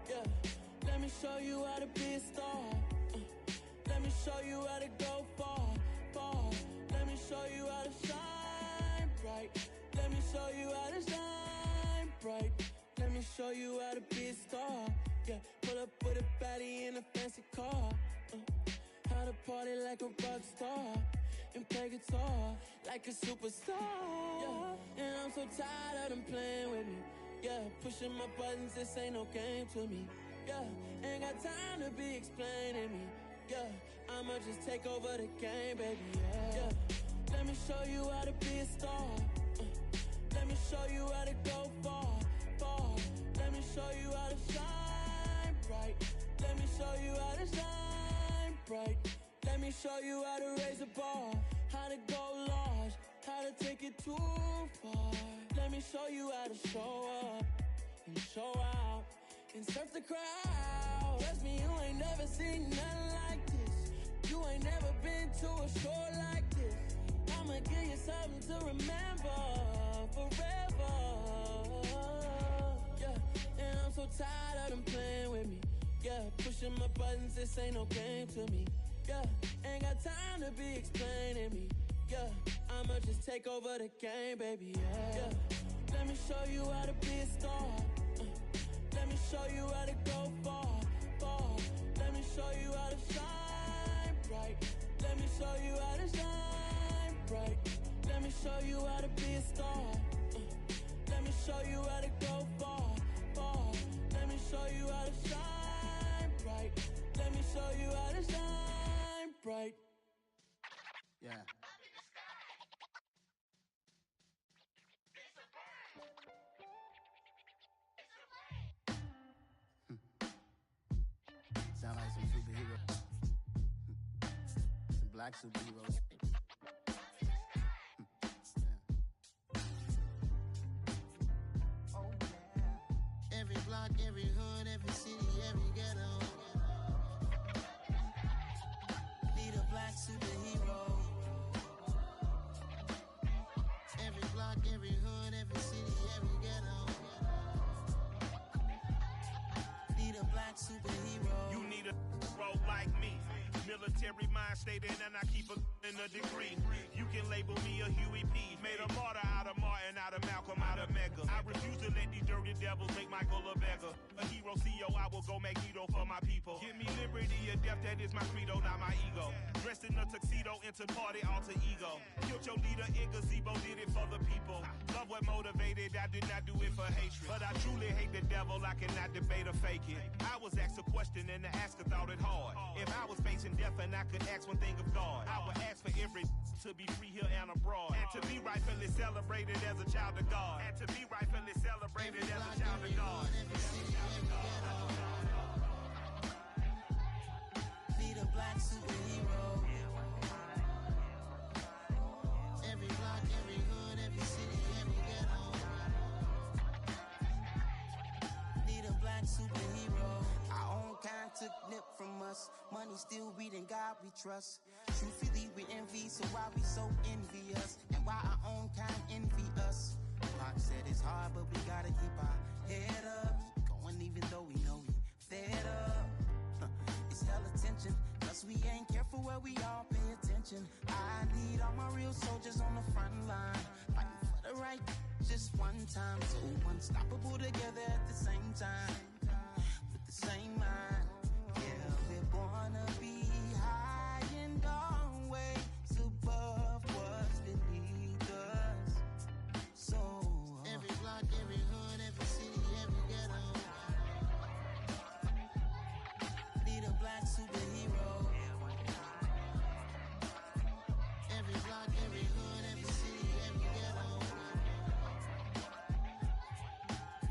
Yeah, let me show you how to be a star. Let me show you how to go far, far. Let me show you how to shine bright. Let me show you how to shine bright. Let me show you how to be a star. Yeah, pull up with a baddie in a fancy car. How to party like a rock star and play guitar like a superstar. Yeah, and I'm so tired of them playing with me. Yeah, pushing my buttons, this ain't no game to me. Yeah, ain't got time to be explaining me. Yeah, I'ma just take over the game, baby. Yeah, let me show you how to be a star. Let me show you how to go far, far. Let me show you how to shine bright. Let me show you how to shine bright. Let me show you how to raise a bar, how to go large, how to take it too far. Let me show you how to show up and show out and surf the crowd. Trust me, you ain't never seen nothing like this. You ain't never been to a shore like this. I'ma give you something to remember forever. Yeah, and I'm so tired of them playing with me. Yeah, pushing my buttons, this ain't no game to me. Yeah, ain't got time to be explaining me. Yeah, I'ma just take over the game, baby. Yeah, let me show you how to be a star. Let me show you how to go far, far. Let me show you how to shine bright. Let me show you how to shine bright. Let me show you how to be a star. Let me show you how to go far, far. Let me show you how to shine bright. Let me show you how to shine bright. Yeah. Sound like some superheroes. Some black superheroes. Oh, yeah. Every block, every hood, every city, every ghetto. Need a black superhero. Every block, every hood, every city, every ghetto. Need a black superhero. You need a bro like me. Military mind stated and I keep in a degree. You can label me a Huey P. Made a martyr out of Martin, out of Malcolm, out of Mega. I refuse to let these dirty devils make Michael a beggar. A hero CEO, I will go Magneto for my people. Give me liberty or death, that is my credo, not my ego. Dressed in a tuxedo, into party, alter ego. Killed your leader in gazebo, did it for the people. Love what motivated, I did not do it for hatred. But I truly hate the devil, I cannot debate or fake it. I was asked a question and the asker thought it hard. If I was facing death and I could ask one thing of God, I would ask for every to to be free here and abroad. And to be rightfully celebrated as a child of God. And to be rightfully celebrated as a child of God. Be the black superhero. Every block, every hood, every city, every ghetto. Need a black superhero. Our own kind took nip from us. Money still reading God we trust. Truthfully we envy, so why we so envious? And why our own kind envy us? Pac said it's hard, but we gotta keep our head up. Going even though we know we fed up. It's hell attention, cause we ain't careful where we all pay attention. I need all my real soldiers on the front line, fighting for the right just one time. So unstoppable together at the same time, with the same mind. Yeah, we're born to be high and always above what's beneath us. So every block, every hood, every city, every ghetto. Need a black superhero. Every block, every hood, every city, every ghetto.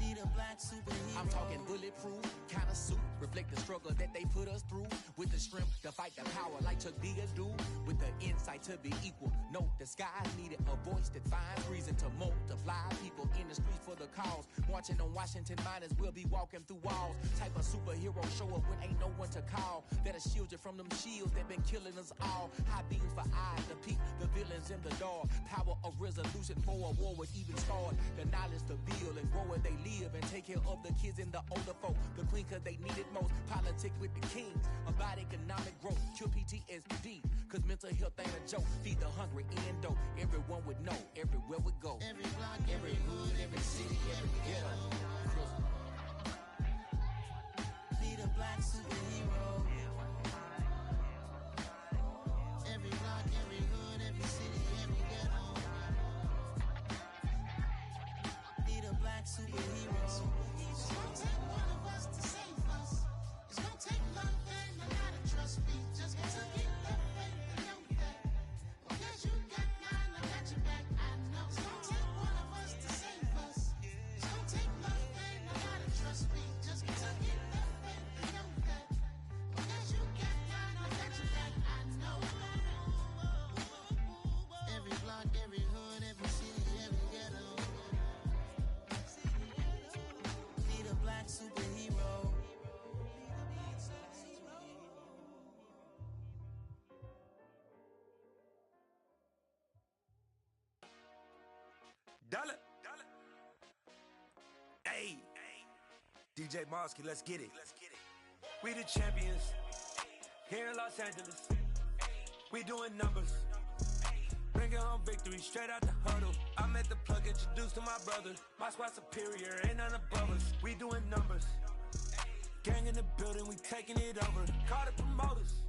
Need a black superhero. I'm talking bulletproof kind of suit, reflect the struggle that they put us through. With the strength to fight the power like Chuck D do. With the insight to be equal. Note the skies needed a voice that finds reason to multiply. People in the streets for the cause. Marching on Washington miners will be walking through walls. Type of superhero show up when ain't no one to call. That'll shield you from them shields that been killing us all. High beams for eyes to peek the villains in the dark. Power of resolution for a war would even start. The knowledge to build and grow where they live and take care of the kids and the older folk. The queen cause they need it most. Politic with the kings about economic growth. Cure PTSD cause mental health ain't a joke. Feed the hungry and dope. Everyone would know everywhere we go. Every block, every hood, every city, every ghetto. Need a black superhero. Every block, every hood, every city, every ghetto. Need a black superhero. It's gonna take one of us to save us. It's gonna take love and a lot of trust. We just got to get that faith and know that. Because you got mine, I got your back. I know. It's gonna take one of us to save us. It's gonna take love and a lot of trust. We just got to get that faith and know that. Because you got mine, I got your back. I know. Every block, every hood, every city, every ghetto. Need a black superhero. Dollar. Hey. DJ Mosky, let's get it. We the champions here in Los Angeles. We doing numbers. Bringing home victory straight out the huddle. I'm at the plug, introduced to my brother. My squad superior, ain't none above us. We doing numbers. Gang in the building, we taking it over. Call the promoters.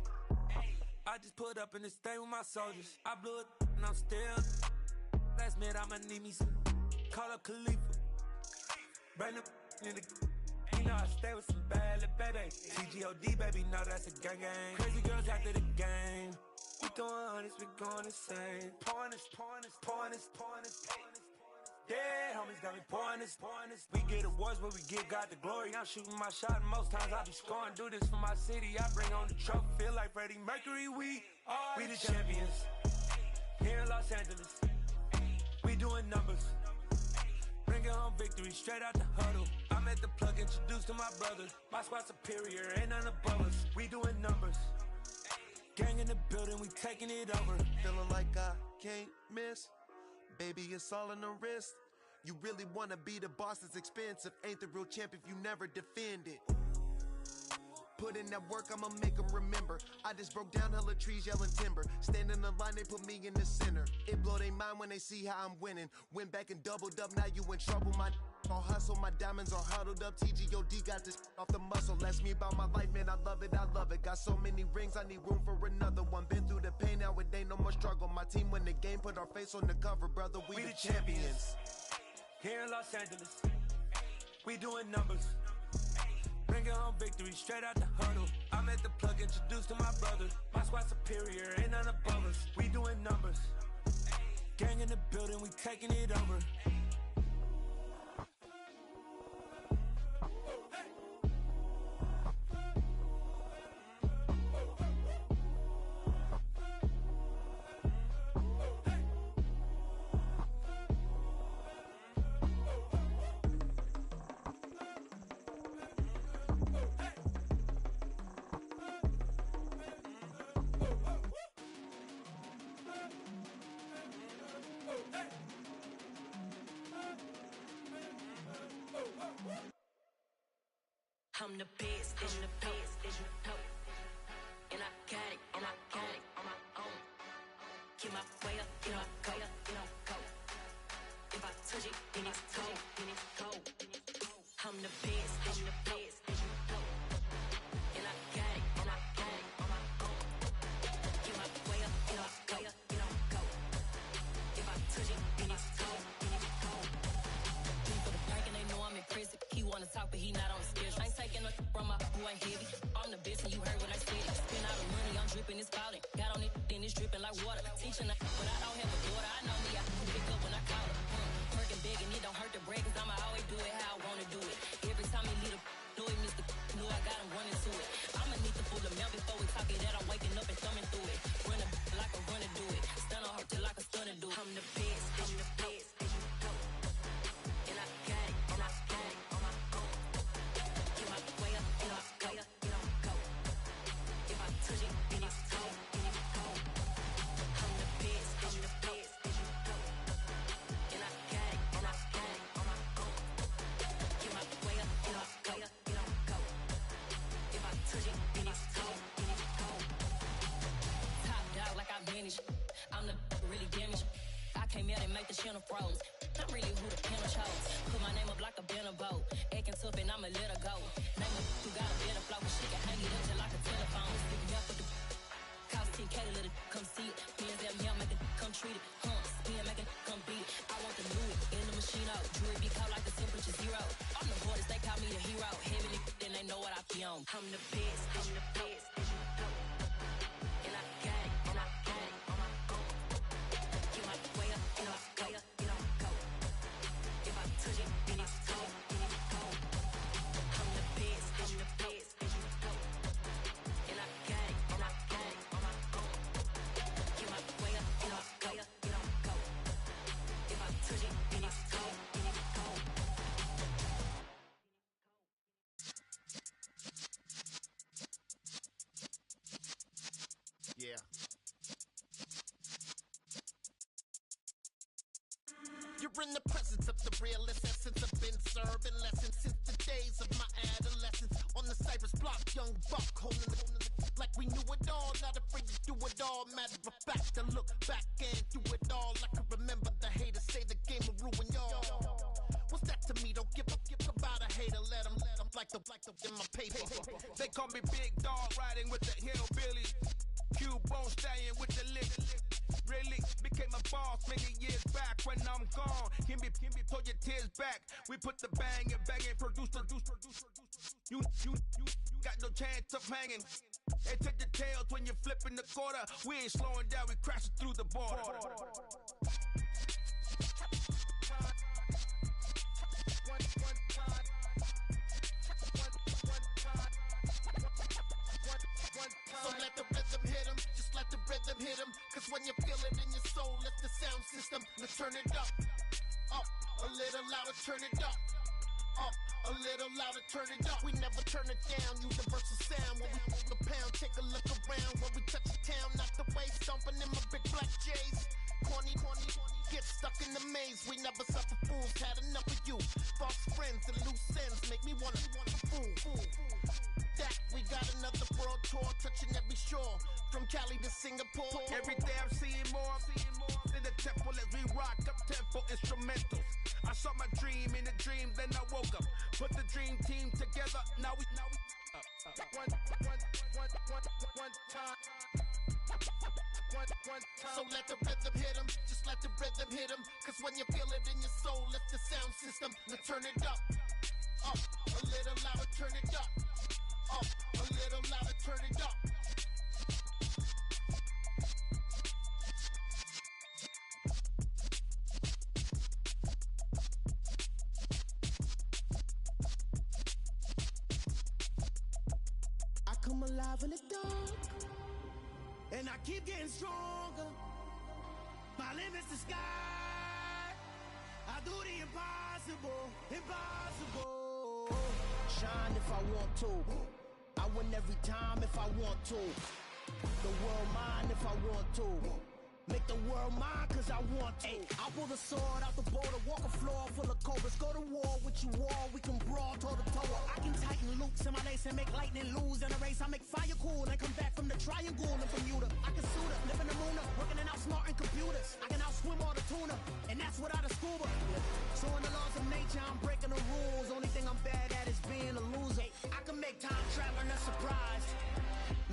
I just put up in this thing with my soldiers. I blew it and I'm still. Last minute I'ma need me some. Call up Khalifa. Bring them in the. You know I stay with some bad little baby. TGOD baby, know that's a gang gang. Crazy girls after the game. We throwing hundreds, we going insane. Pouring this. Yeah, homies got me pouring this. We get awards, but we give God the glory. I'm shooting my shot, and most times I be scoring. Do this for my city, I bring on the trophy. Feel like Freddie Mercury, we the champions. Here in Los Angeles, we doing numbers. Bringing home victory straight out the huddle. I'm at the plug, introduced to my brother. My squad superior, ain't none above us. We doing numbers. Gang in the building, we taking it over. Feeling like I can't miss. Baby, it's all in the wrist. You really wanna be the boss, it's expensive. Ain't the real champ if you never defend it. Put in that work, I'ma make them remember. I just broke down hella trees, yelling timber. Stand in the line, they put me in the center. It blow they mind when they see how I'm winning. Went back and doubled up, now you in trouble. My all hustle, my diamonds are huddled up. TGOD got this off the muscle. Ask me about my life, man, I love it. Got so many rings, I need room for another one. Been through the pain, now it ain't no more struggle. My team win the game, put our face on the cover, brother. We the champions. Here in Los Angeles, we doing numbers. Bringing home victory straight out the huddle. I'm at the plug, introduced to my brother. My squad superior, ain't none above us. We doing numbers. taking it over. I'm the best, I'm the best, and I got it, and I got it on my own. Get my way up, get my go, get my go. If I touch it, then it's cold, then it's cold. I'm the best, I'm the best, and I got it, and I got it on my own. Get my way up, get my go, get my go. If I touch it, then it's cold, then it's cold. Leave for the prank and they know I'm in prison. He wanna talk, but he not on the schedule. I ain't taking no from my boo, ain't heavy. I'm the best and you heard what I said. Spend all the money, I'm dripping, it's falling. Got on it, then it's dripping like water. Teaching her, but I don't have a daughter. I know me, I can pick up when I call her. Working big and it don't hurt the break, cause I'ma always do it how I wanna do it. Every time he lead a know it, Mr. Know I got him running to it. I'ma need to pull the mail before we talk it that I'm waking up and thumbing through it. Run a like a runner do it. Stun on her till like a stunner do it. I'm the best, I'm the best. And I got it, and I got it on my own. Get my way up, get my go, get my go. If I touch it, then it's cold, then it's cold. I'm the best, I'm the best. And I got it, and I got it on my own. Get my way up, get my go, get my go. If I touch it, then it's cold, then it's cold. Top dog like I manage. I'm the really damaged. I came out and make the channel froze. I'm really who the piano chose. Put my name up like a banner boat. Acting tough and I'ma let her go. Name her who got a better flow, but she can hang it up just like a telephone. Stick me up with the cost 10K to let it come see it. Hands down here, make it come treat it. Spin, make it come beat it. I want the Louis in the machine out. Jewelry be cold like the temperature zero. I'm the hardest, they call me the hero. Heavily, then they know what I be on. I'm the best, I'm the best. And I got it, and I got it on my own. Get my way up, get my go, get my go. If I touch it, then it's cold, then it's cold. I'm the best, I'm the best. And I got it, and I got it on my own. Get my way up, get my go, get my go. If I touch it, then it's cold, then it's cold. Yeah. You're in the presence of the realest essence. I've been serving lessons since the days of my adolescence. On the Cypress block, young buck holding the like we knew it all, not afraid to do it all. Matter of fact, I look back and do it all. I can remember the haters say the game will ruin y'all. What's that to me? Don't give about a hater. Let them like the in my paper. They call me Big Dog, riding with the hillbillies. Cubone staying with the lick. Really became a boss many years back. When I'm gone, can be pull your tears back. We put the bang and produce. You got no chance of hanging. They take the tails when you're flipping the quarter. We ain't slowing down, we crashing through the border. So let the rhythm hit him, just let the rhythm hit him. Cause when you feel it in your soul, let the sound system, now turn it up, a little louder, turn it up, a little louder, turn it up. We never turn it down, universal sound. When we move the pound, take a look around. When we touch the town, not the way, stomping in my big black J's. Corny, get stuck in the maze. We never suffer fools, had enough of you. False friends and loose ends make me wanna fool. That we got another world tour, touching every shore, from Cali to Singapore. Every day I'm seeing more in the temple as we rock up tempo instrumentals. I saw my dream in a dream, then I woke up. Put the dream team together, now we one time. So let the rhythm hit him, just let the rhythm hit him. Cause when you feel it in your soul, let the sound system, now turn it up, a little louder, turn it up, a little louder, turn it up. come alive in the dark, and I keep getting stronger. My limit's the sky. I do the impossible, impossible. Shine if I want to. I win every time if I want to. The world mine if I want to. Make the world mine cause I want to. Ay, I'll pull the sword out the border, walk a floor full of cobras. Go to war with you all, we can brawl toe to toe. I can tighten loops in my lace and make lightning lose in a race. I make fire cool and come back from the triangle and Bermuda. I can suit up, live in the moon up, working and outsmarting computers. I can outswim all the tuna, and that's without a scuba. So in the laws of nature, I'm breaking the rules. Only thing I'm bad at is being a loser. I can make time traveling a surprise,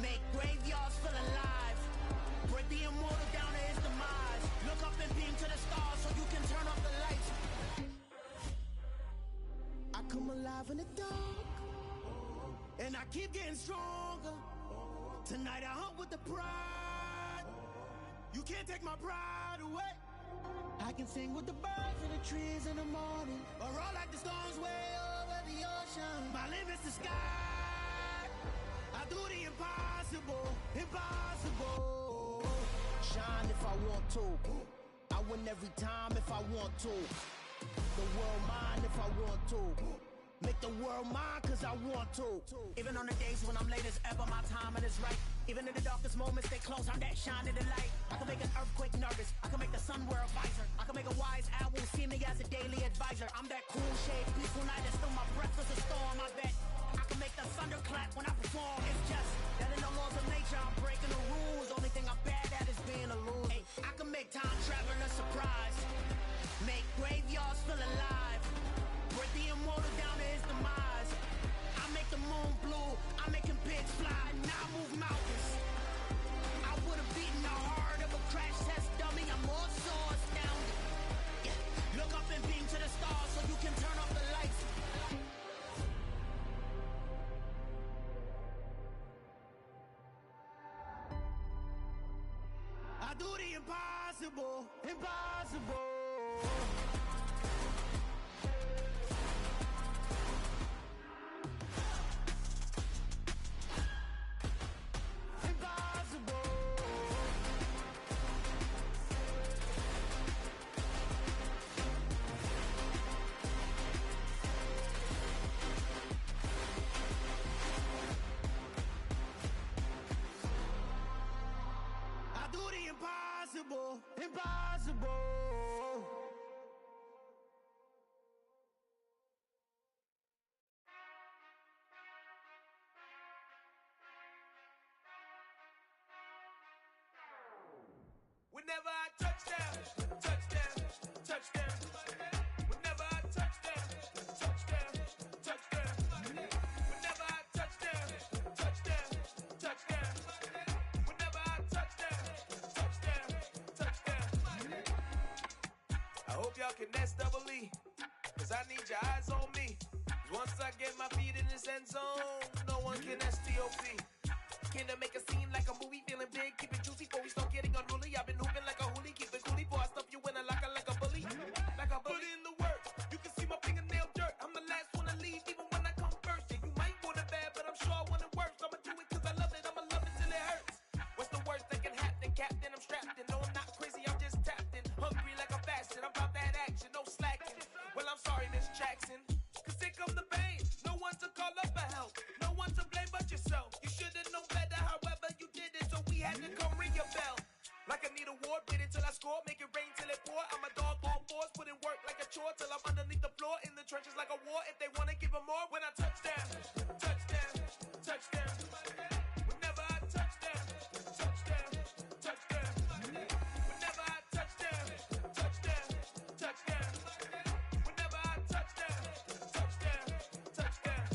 make graveyards feel alive, break the immortal down to his demise. Look up and beam to the stars so you can turn off the lights. I come alive in the dark, and I keep getting stronger. Tonight I hunt with the pride. You can't take my pride away. I can sing with the birds and the trees in the morning, or roll like the storms way over the ocean. My limit's the sky. I do the impossible, impossible. Shine if I want to. I win every time if I want to. The world mine if I want to. Make the world mine cause I want to. Even on the days when I'm late as ever, my timing is right. Even in the darkest moments, they close, I'm that shining the light. I can make an earthquake nervous, I can make the sun wear a visor. I can make a wise owl see me as a daily advisor. I'm that cool shade, peaceful night, and still my breath is a storm, I bet. I can make the thunder clap when I perform. It's just that in the laws of nature, I'm breaking the rules. Only thing I'm bad at is being a loser. Ay, I can make time traveling a surprise, make graveyards feel alive, break the immortal down to his demise. I make the moon blue, I'm making pigs fly, now I move mountains. I would've beaten the heart of a crash test dummy. I'm more so astounded. Yeah. Look up and beam to the stars so you can turn off the lights. I do the impossible, impossible. Impossible, impossible. Whenever I touch down, touchdown, touchdown. Whenever I touch down, touchdown, touchdown. Whenever I touch down, touchdown, touchdown. Whenever I touch down, touchdown, touchdown. I hope y'all can S-double-E, cause I need your eyes on me. Cause once I get my feet in this end zone, no one can STOP. Came to make a scene like a movie, feeling big, keep it juicy before we start getting unruly. I've been hooping like a hoolie, keep it coolie before I stuff you in a locker like a bully. Like a bully. Put in the work, you can see my fingernail dirt. I'm the last one to leave, even when I come first. Yeah, you might want it bad, but I'm sure I want it worse. I'ma do it cause I love it, I'ma love it till it hurts. What's the worst that can happen, Captain? I'm strapped in, no I'm not crazy, I'm just tapped in. Hungry like I'm fasting, I'm about that action, no slacking. Well, I'm sorry, Miss Jackson, cause here come the pain. No one to call up for help, no one to blame but yourself. You should've known better, however you did it, so we had to come ring your bell. Like I need a award, wait until I score, make it rain till it pour. I'm a dog on fours, put in work like a chore till I'm underneath the floor, in the trenches like a war. If they wanna give them more, when I touch down, touchdown, touchdown. Whenever I touch down, touchdown, touchdown. Whenever I touch down, touchdown, touchdown. Whenever I touch down, touchdown, touchdown.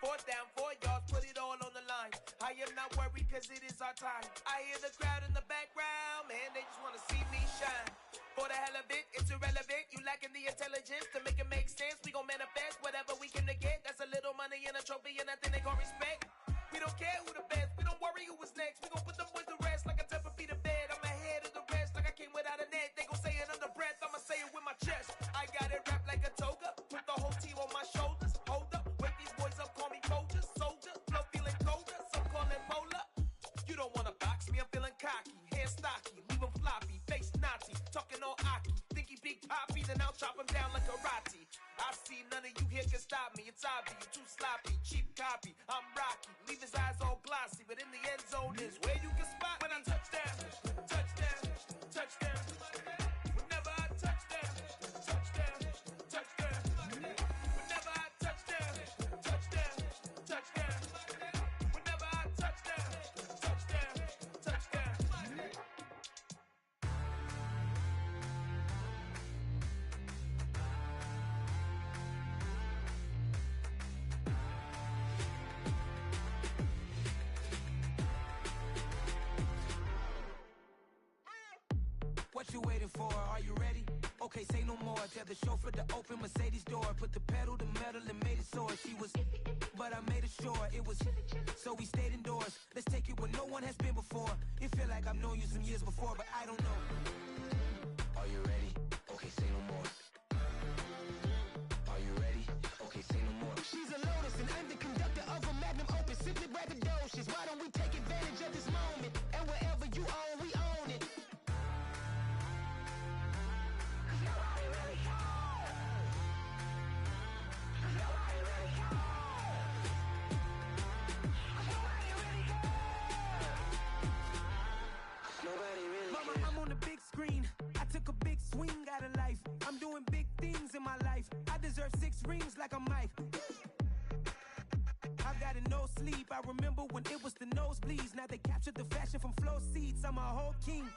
Fourth down, 4 yards, put it all on the line. I am not worried cause it is our time. I hear the crowd in the background, man, they just wanna see me shine. For the hell of it, it's irrelevant. You lacking the intelligence to make it make sense. We gon' manifest whatever we came to get. That's a little money and a trophy and nothing they gon' respect. We don't care who the best, we don't worry who was next. We gon' put them boys to rest like a Tempur-Pedic bed. I'm ahead of the rest like I came without a net. They gon' say it under breath, I'ma say it with my chest. I got it wrapped like a toga, put the whole team on my shoulders. Hold up, wake these boys up, call me Folgers, soldier, flow Maserati, talking all Aki. Think he Big Poppy, then I'll chop him down like karate. I see none of you here can stop me. It's obvious, you too sloppy, cheap copy. I'm Rocky, leave his eyes all glossy, but in the end zone is where you can spot when I touch down, touchdown, touchdown. Whenever I touch down, touchdown, touchdown. Whenever I touch down, touchdown, touchdown. Whenever I touch down, touchdown, touchdown. What you waiting for? Are you ready? Okay, say no more. Tell the chauffeur to open Mercedes door. Put the pedal to metal and made it soar. She was, but I made it sure it was. So we stayed indoors. Let's take it where no one has been before. It feel like I've known you some years before, but I don't know. Are you ready? Okay, say no more. Are you ready? Okay, say no more. She's a Lotus and I'm the conductor of a magnum opus. Simply braggadocious. Why don't we take advantage of this moment? And wherever you own, we own it. Mama, I'm on the big screen. I took a big swing out of life. I'm doing big things in my life. I deserve 6 rings like I'm Mike. I've got no sleep. I remember when it was the nosebleeds. Now they captured the fashion from flow seats. I'm a whole king.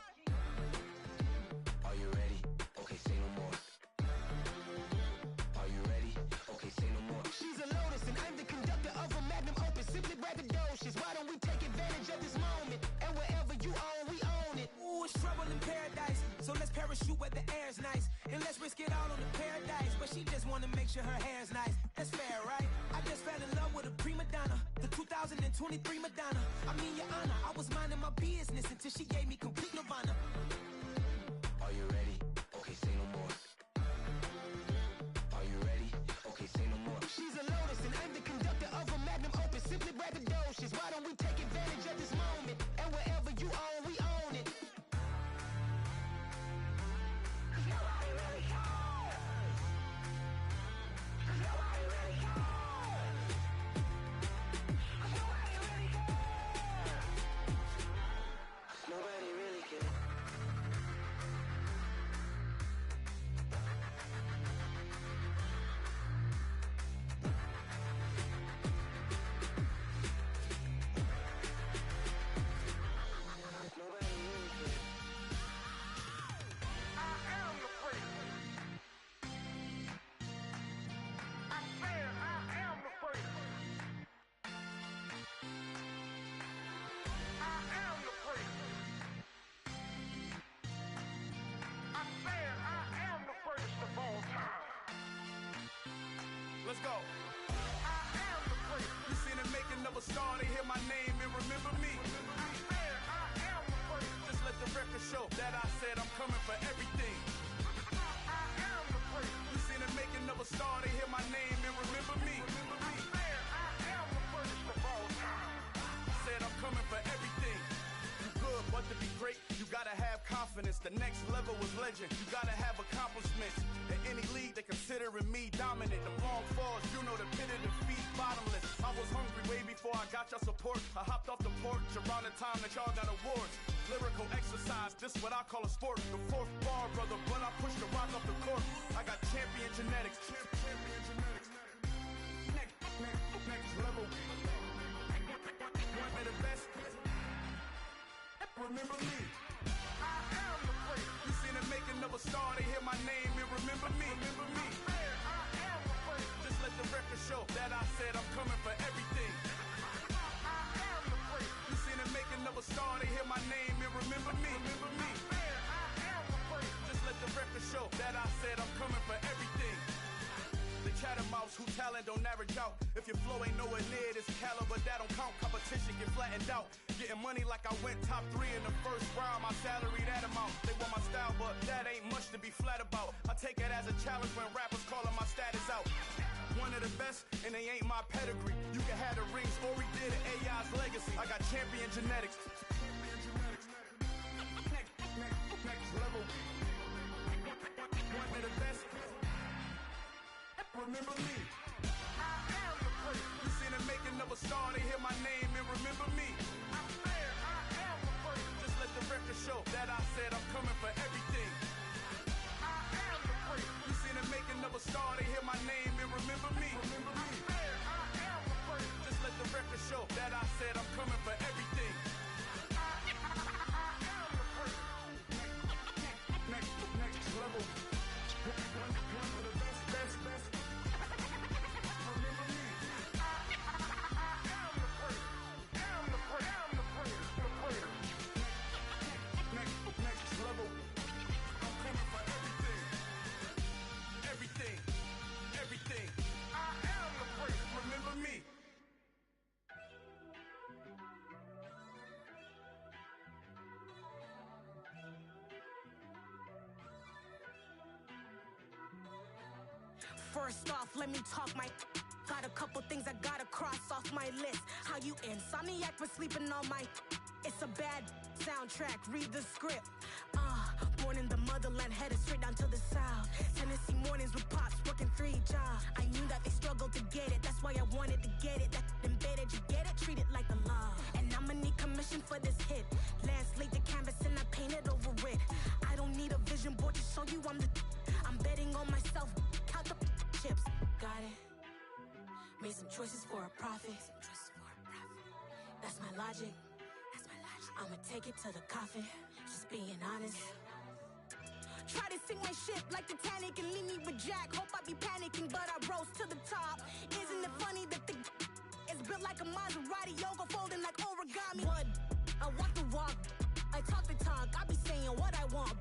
Are you ready? Okay, say no more. Are you ready? Okay, say no more. She's a Lotus and I'm the conductor of a magnum opus. Simply braggadocious. Why don't we take advantage of this moment? And wherever you own, we own it. Ooh, it's trouble in paradise. So let's parachute where the air's nice. And let's risk it all on the paradise. But she just wanna make sure her hair's nice. That's fair, right? I just fell in love with a prima donna. The 2023 Madonna. I mean, your honor, I was minding my business until she gave me complete nirvana. Are you ready? Okay, say no more. Are you ready? Okay, say no more. She's a Lotus and I'm the conductor of a magnum opus. Simply braggadocious. Why don't we take advantage of this moment? And wherever you own, we own it. Nobody really cares. Nobody really cares. Nobody really cares. Nobody really cares. Let's go. You seen the making of a star, they hear my name and remember me. Just let the record show that I said I'm coming for everything. You seen the making of a star, they hear my name and remember me. Said I'm coming for everything. You good, but to be great, you gotta have confidence. The next level was legend. You gotta have accomplishments. In any league, they considering me dominant. The long falls, you know the pit of defeat, bottomless. I was hungry way before I got your support. I hopped off the porch around the time that y'all got awards. Lyrical exercise, this what I call a sport. The fourth bar, brother, when I push the rock off the court. I got champion genetics. Champion genetics. Next level. One of the best. Remember me. You seen the making of a star, they hear my name and remember me. Just let the record show that I said I'm coming for everything. You seen the making of a star, they hear my name and remember me. Just let the record show that I said I'm coming for everything. The chattermouths who talent don't average out. If your flow ain't nowhere near this caliber, that don't count. Competition get flattened out. Getting money like I went top 3 in the first round. My salary that amount. They want my style, but that ain't much to be flat about. I take it as a challenge when rappers calling my status out. One of the best, and they ain't my pedigree. You can have the rings, or we did it, AI's legacy. I got champion genetics. Next level. First off, let me talk my. Got a couple things I gotta cross off my list. How you insomniac for sleeping on my. It's a bad soundtrack, read the script. Born in the motherland, headed straight down to the south. Tennessee mornings with pops, working 3 jobs. I knew that they struggled to get it, that's why I wanted to get it. That embedded, you get it, treat it like a law. And I'ma need commission for this hit. Lance laid the canvas and I painted over it. I don't need a vision board to show you I'm the. I'm betting on myself, count the chips. Got it. Made some choices for a profit. That's my logic. I'ma take it to the coffin, just being honest. Try to sink my ship like Titanic and leave me with Jack. Hope I be panicking, but I rose to the top. Isn't it funny that the is built like a Maserati, yoga folding like origami? What? I walk the walk, I talk the talk, I be saying what I want.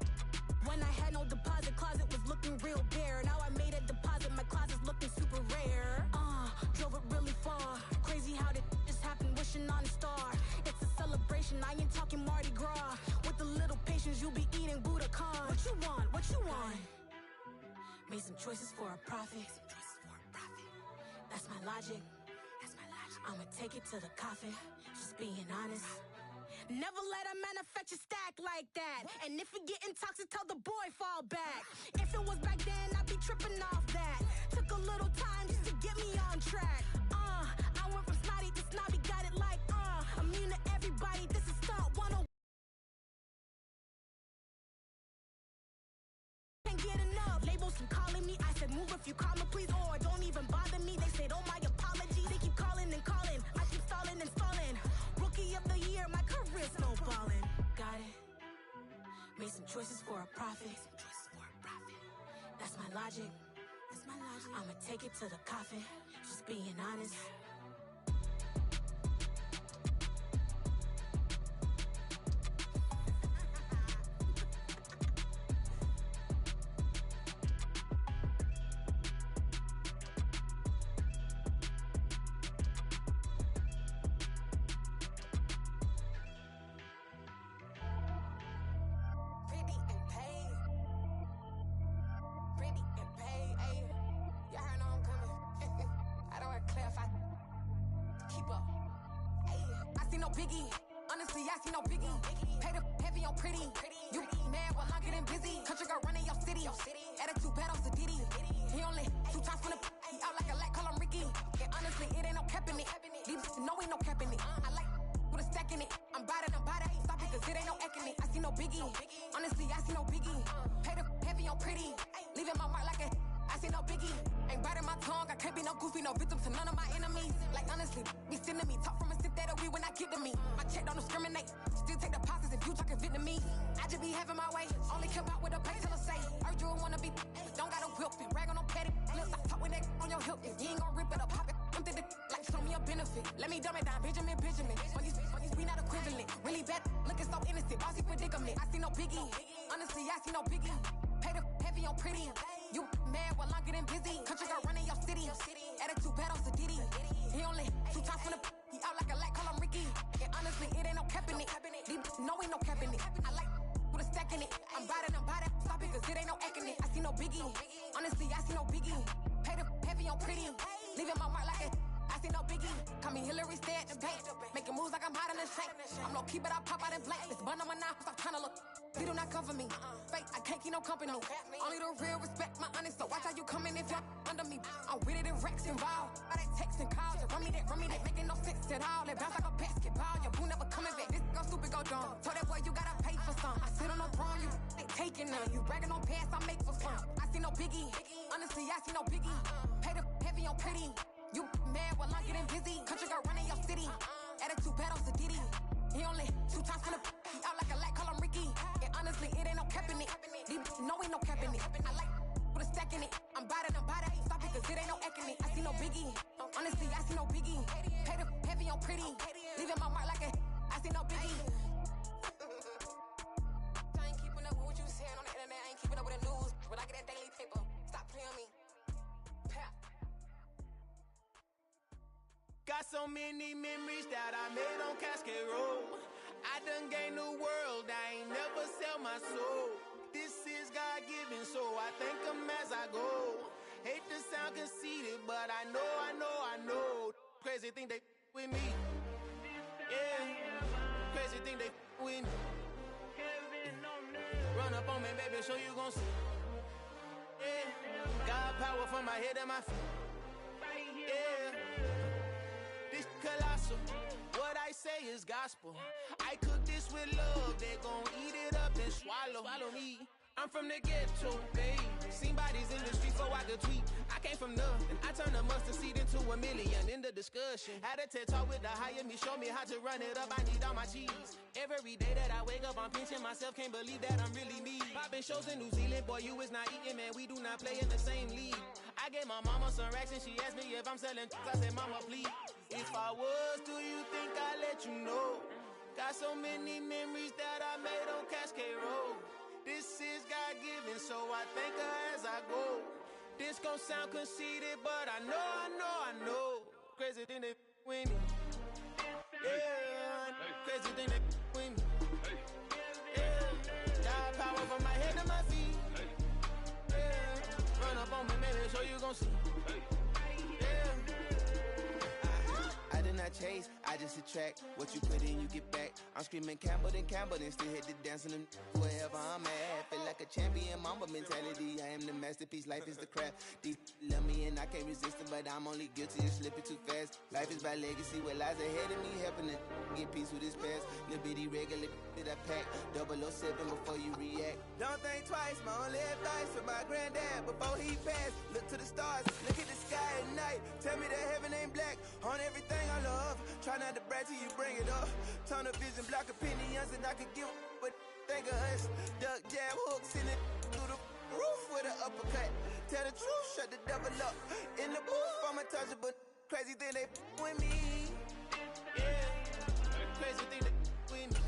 When I had no deposit, closet was looking real bare. Now I made a deposit, my closet's looking super rare. Drove it really far. Crazy how did this happen, wishing on a star. It's a celebration, I ain't talking Mardi Gras. With a little patience, you'll be eating Budokan. What you want? What you want? Made some choices for a profit. That's my logic. I'ma take it to the coffin, just being honest. Never let a manufacture stack like that. And if it getting toxic, tell the boy fall back. If it was back then, I'd be tripping off that. Took a little time just to get me on track. I went from snotty to snobby, got it like, immune to everybody, this is stunt 101. Can't get enough. Labels from calling me, I said move if you call me please, or don't even bother me. They said, oh my apology, they keep calling and calling. I keep stalling and stalling. Rookie of the year, my career snowballing. Got it. Made some choices for a profit. That's my logic. I'ma take it to the coffin, just being honest. Biggie, honestly, I see no biggie. Pay the heavy on pretty. You mad while I'm getting busy. Country girl running your city. Attitude bad off the Diddy. He only 2 times from the he out like a lack, call him Ricky. And honestly, it ain't no cap in it. These no ain't no cap in it. I like with a stack in it. I'm bad at stop it, cause it ain't no acting it. I see no biggie. Honestly, I see no biggie. Pay the heavy on pretty. Leaving my mark like a I see no biggie. Ain't biting my tongue, I can't be no goofy, no victim to none of my enemies. Like honestly, be sending me talk from a sip that we when I get to me. My check don't discriminate, still take deposits if you talking Vietnamese. I just be having my way, only come out with a pay till I say. Heard you wanna be, don't got no whip, and brag on no petty. Flips, I talk with that on your hip. If you ain't gon' rip it up, pop it. I'm the like show me a benefit. Let me dumb it down, Benjamin. When you we not equivalent. Really bad, looking so innocent, bossy predicament. I see no biggie, honestly, I see no biggie. Pay the heavy on pretty. You mad while I'm getting busy. Country girl running your city. Attitude bad off the Diddy. He only 2 times from the he out like a lack, call him Ricky. And honestly, it ain't no cap in it. These no ain't no cap in it. I like with a stack in it. I'm bad at stop it, cause it ain't no acting it. I see no biggie. Honestly, I see no biggie. Pay the heavy on pretty. Leaving my mark like a I see no biggie. Call me Hillary, stay at the bank. Making moves like I'm hot in the shank. I'm low key, but I pop out in blank. This bun on my knife, stop trying to look. They do not come for me. Fake, I can't keep no company. Only the real respect my honest. So watch how you coming if you're under me. I'm with it in Rex involved. All that text and calls. You run me that making no sense at all. They bounce like a basketball. Your boo never coming back. This go stupid, go dumb. Told that boy you gotta pay for some. I sit on no throne, you ain't taking none. You bragging on past, I make for fun. I see no biggie. Honestly, I see no biggie. Pay the heavy on pretty. You mad while I'm getting busy. Country girl running your city. Attitude bad off the Diddy. He only 2 times from the he out like a lack, call him Ricky. And honestly, it ain't no cap in it. These no ain't no cap in it. I like with a stack in it. I'm bad at stop it, cause it ain't no acting it. I see no biggie. Honestly, I see no biggie. Pay the heavy on pretty. Leaving my mark like a I see no biggie. I ain't keeping up with what you saying on the internet. I ain't keeping up with the news. When I get that daily paper, stop playing me. Got so many memories that I made on Cascade Road. I done gained the world, I ain't never sell my soul. This is God-given, so I thank him as I go. Hate to sound conceited, but I know. Crazy thing they with me. Yeah, crazy thing they with me. Run up on me, baby, so you gon' see. Yeah, got power from my head and my feet. Yeah, this colossal. What I say is gospel. I cook this with love. They gon' eat it up and swallow me. I'm from the ghetto, babe. Seen bodies in the street before I could tweet. I came from nothing. I turned a mustard seed into a million in the discussion. Had a TED talk with the higher me, show me how to run it up. I need all my cheese. Every day that I wake up, I'm pinching myself. Can't believe that I'm really me. Popping shows in New Zealand, boy, you is not eating, man. We do not play in the same league. I gave my mama some racks and she asked me if I'm selling. I said, mama, please. If I was, do you think I'd let you know? Got so many memories that I made on Cascade Road. This is God-given, so I thank her as I go. This gon' sound conceited, but I know. Crazy thing they with me. Yeah, crazy thing they with me. Yeah, got power from my head to my feet. Yeah, run up on me, baby, so you gon' see. Yeah. I did not chase, I just attract. What you put in, you get back. I'm screaming Campbell, then still hit the dancing and wherever I'm at. Feel like a champion, mamba mentality. I am the masterpiece, life is the craft. These love me and I can't resist it, but I'm only guilty of slipping too fast. Life is by legacy, what lies ahead of me, helping to get peace with this past. Little bitty regular that I pack, 007 before you react. Don't think twice, my only advice for my granddad before he passed. Look to the stars, look at the sky at night. Tell me that heaven ain't black on everything I love. Try not to brag till you bring it up. Tunnel vision, block opinions, and I could give but think of us. Duck jab hooks in it through the roof with an uppercut. Tell the truth, shut the devil up. In the booth, I'm untouchable. Crazy thing they with me. Yeah, crazy thing they with me.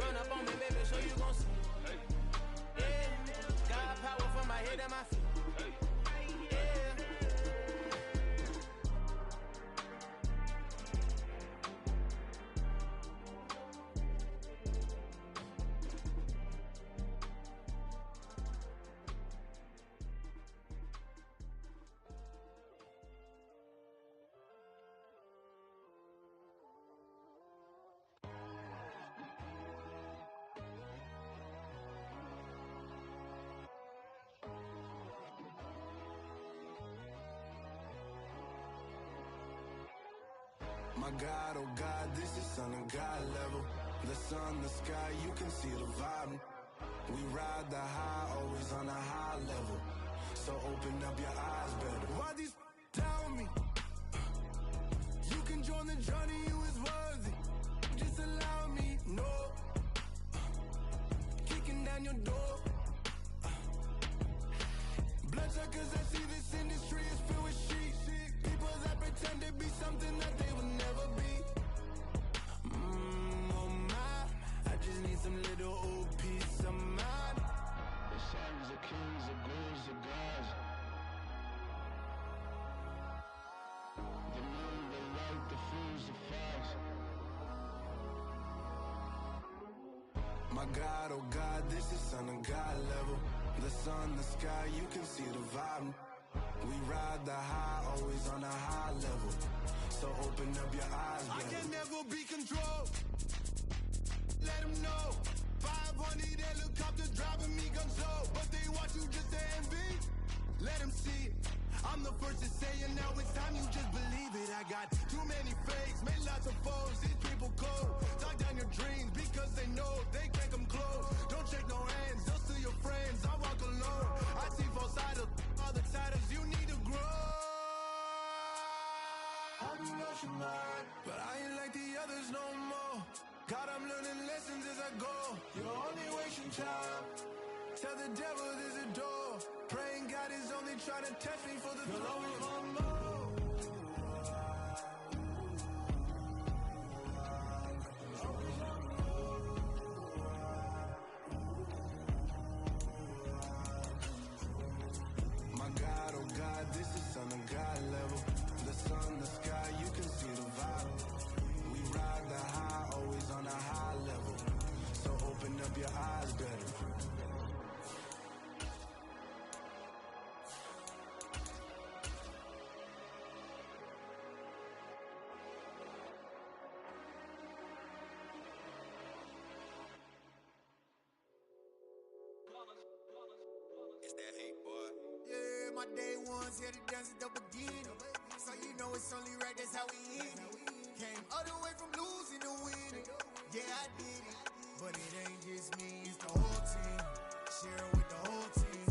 Run up on me, baby, so you gon' see. Yeah, got power from my head and my feet. My God, oh God, this is Son of God level. The sun, the sky, you can see the vibe. We ride the high, always on a high level. So open up your eyes better. Why these down me? You can join the journey, you is worthy. Just allow me, no. Kicking down your door. Bloodshot cause I see this industry is filled with shit. People that pretend to be something that they will never be. Oh my, I just need some little old peace of mind. The sons of kings, the ghouls, the gods. The moon, the light, the fools, the fox. My God, oh God, this is Son of God level. The sun, the sky, you can see the vibe. We ride the high, always on a high level. So open up your eyes, baby. I can never be controlled. Let them know. 500 helicopters driving me gunso. But they watch you just to envy. Let them see it. I'm the first to say it, now it's time you just believe it. I got too many fakes, made lots of foes. These people cold. Talk down your dreams because they know they can't come close. Don't check no hands, those to your friends. I walk alone. I see both sides of all the titles you need to grow. I do lost your mind, but I ain't like the others no more. God, I'm learning lessons as I go. You're only wasting time. Tell the devil there's a door. Praying God is only trying to test me for the you'll always want more. My God, oh God, this is Son of God level. The sun, the sky, you can see the vibe. We ride the high, always on a high level. So open up your eyes better. my day ones here to dance at the beginning. So you know it's only right, that's how we end it. Came all the way from losing to winning. Yeah, I did it. But it ain't just me, it's the whole team. Share it with the whole team.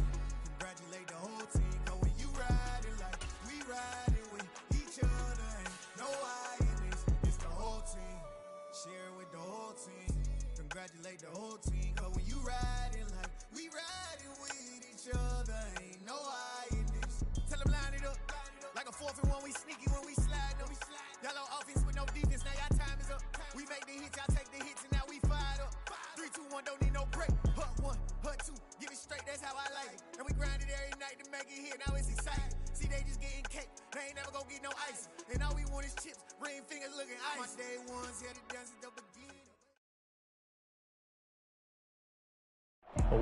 Congratulate the whole team. Cause when you riding like we riding with each other, ain't no I in this. It's the whole team. Share it with the whole team. Congratulate the whole team. Cause when you riding like we riding with each other, ain't no I in this. Tell them line it up. Like a 4th and 1, we sneaky when we slide up. Yellow offense with no defense, now y'all time is up. We make the hits, y'all take the hits, and now we fired up. 3, 2, 1, don't need no break. Hut 1, hut 2, give it straight, that's how I like it. And we grind it every night to make it hit, now it's exciting. See, they just getting cake, they ain't never gonna get no ice. And all we want is chips, ring fingers looking ice. My day ones here to dance at the beginning.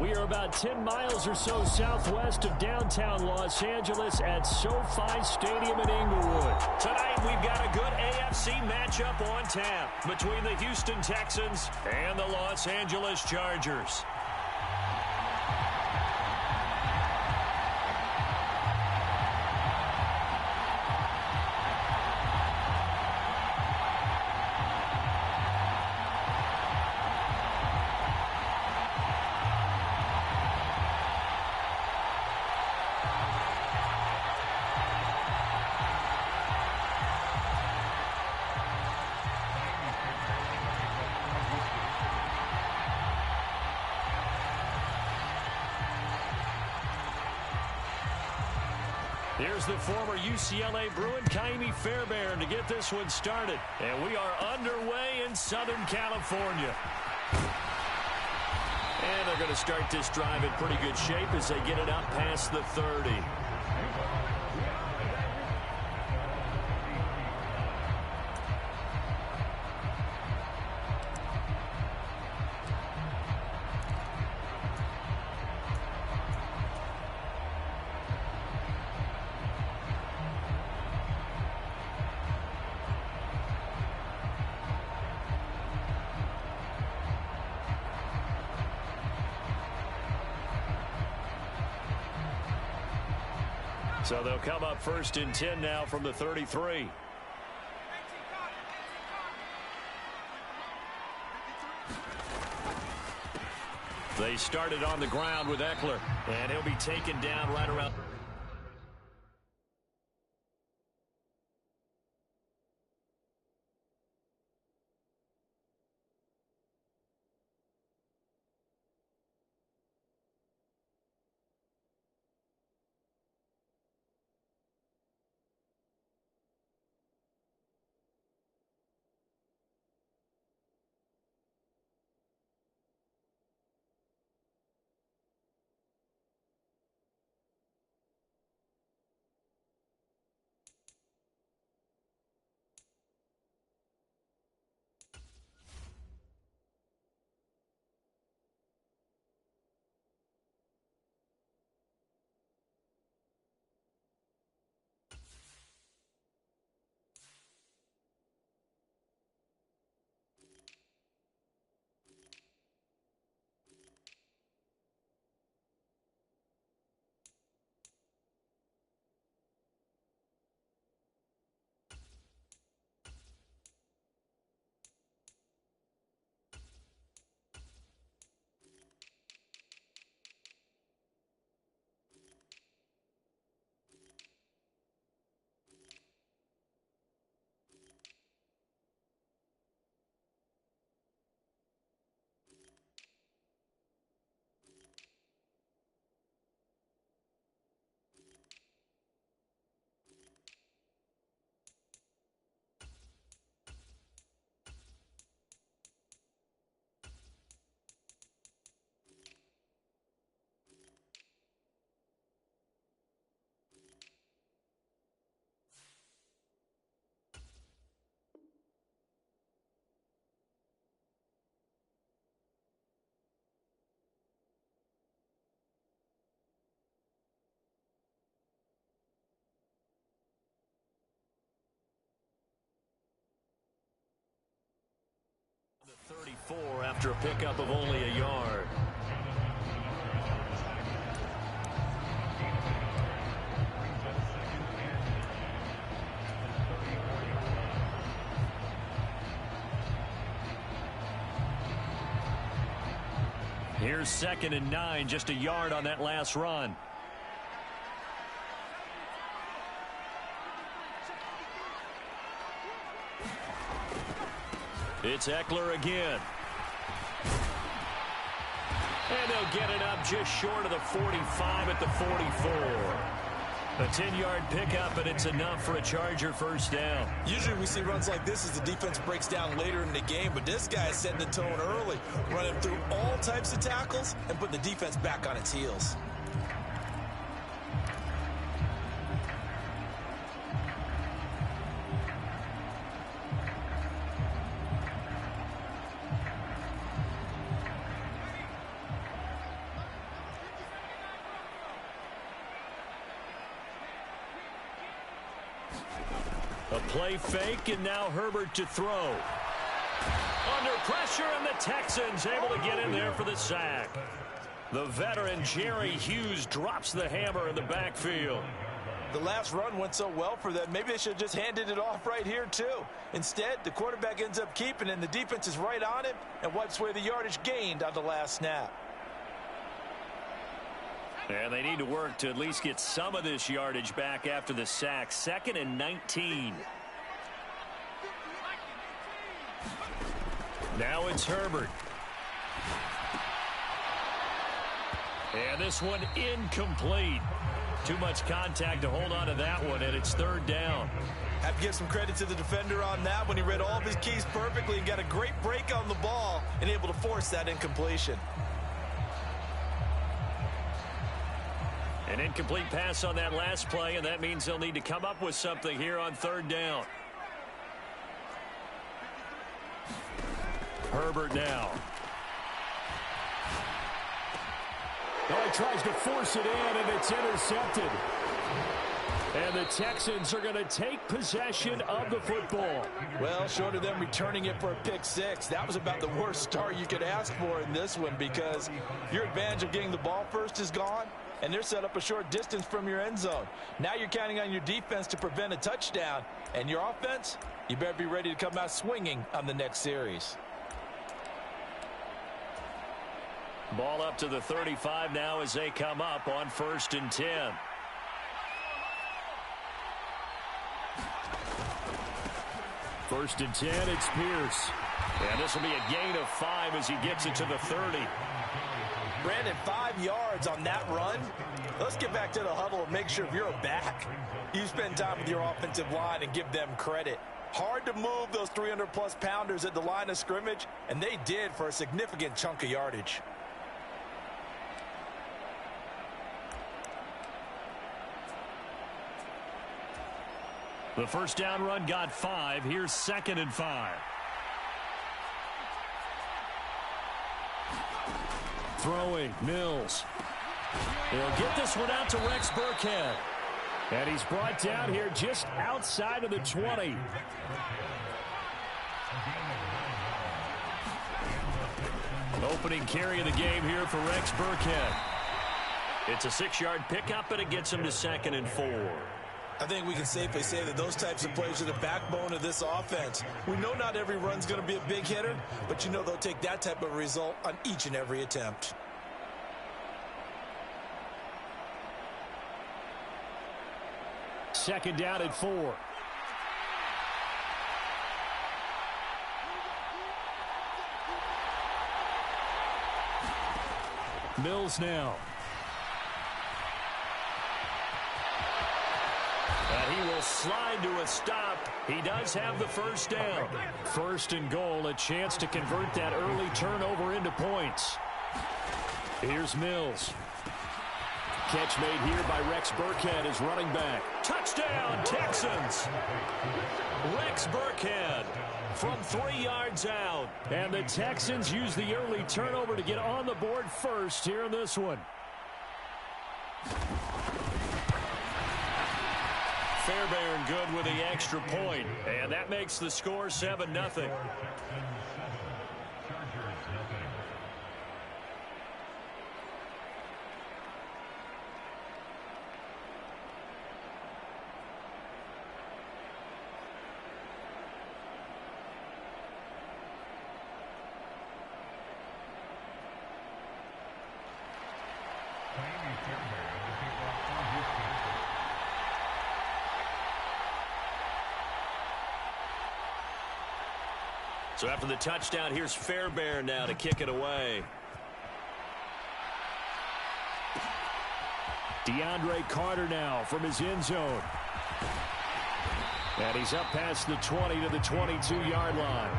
We are about 10 miles or so southwest of downtown Los Angeles at SoFi Stadium in Inglewood. Tonight, we've got a good AFC matchup on tap between the Houston Texans and the Los Angeles Chargers. Here's the former UCLA Bruin, Kaimi Fairbairn, to get this one started. And we are underway in Southern California. And they're going to start this drive in pretty good shape as they get it out past the 30. So they'll come up 1st and 10 now from the 33. They started on the ground with Eckler, and he'll be taken down right around. The 34 after a pickup of only a yard. Here's 2nd and 9, just a yard on that last run. It's Eckler again. And they'll get it up just short of the 45 at the 44. A 10-yard pickup, and it's enough for a Charger first down. Usually we see runs like this as the defense breaks down later in the game, but this guy is setting the tone early, running through all types of tackles and putting the defense back on its heels. A play fake, and now Herbert to throw. Under pressure, and the Texans able to get in there for the sack. The veteran Jerry Hughes drops the hammer in the backfield. The last run went so well for them, maybe they should have just handed it off right here, too. Instead, the quarterback ends up keeping it, and the defense is right on him and wipes away the yardage gained on the last snap. And they need to work to at least get some of this yardage back after the sack. 2nd and 19. Now it's Herbert. And this one incomplete. Too much contact to hold on to that one, and it's 3rd down. Have to give some credit to the defender on that when he read all of his keys perfectly and got a great break on the ball and able to force that incompletion. An incomplete pass on that last play, and that means they'll need to come up with something here on 3rd down. Herbert now. Oh, he tries to force it in, and it's intercepted. And the Texans are going to take possession of the football. Well, short of them returning it for a pick six, that was about the worst start you could ask for in this one because your advantage of getting the ball first is gone, and they're set up a short distance from your end zone. Now you're counting on your defense to prevent a touchdown, and your offense, you better be ready to come out swinging on the next series. Ball up to the 35 now as they come up on 1st and 10. First and 10, it's Pierce. And this will be a gain of 5 as he gets it to the 30. Brandon, 5 yards on that run. Let's get back to the huddle and make sure if you're a back, you spend time with your offensive line and give them credit. Hard to move those 300-plus pounders at the line of scrimmage, and they did for a significant chunk of yardage. The first down run got 5. Here's 2nd and 5. Throwing, Mills. He'll get this one out to Rex Burkhead. And he's brought down here just outside of the 20. Opening carry of the game here for Rex Burkhead. It's a 6-yard pickup, and it gets him to 2nd and 4. I think we can safely say that those types of plays are the backbone of this offense. We know not every run's going to be a big hitter, but you know they'll take that type of result on each and every attempt. Second down at 4. Mills now. And he will slide to a stop. He does have the first down. 1st and goal, a chance to convert that early turnover into points. Here's Mills. Catch made here by Rex Burkhead as running back. Touchdown, Texans! Rex Burkhead from 3 yards out. And the Texans use the early turnover to get on the board first here in this one. Fairbairn good with the extra point, and that makes the score 7-0. So after the touchdown, here's Fairbairn now to kick it away. DeAndre Carter now from his end zone. And he's up past the 20 to the 22-yard line.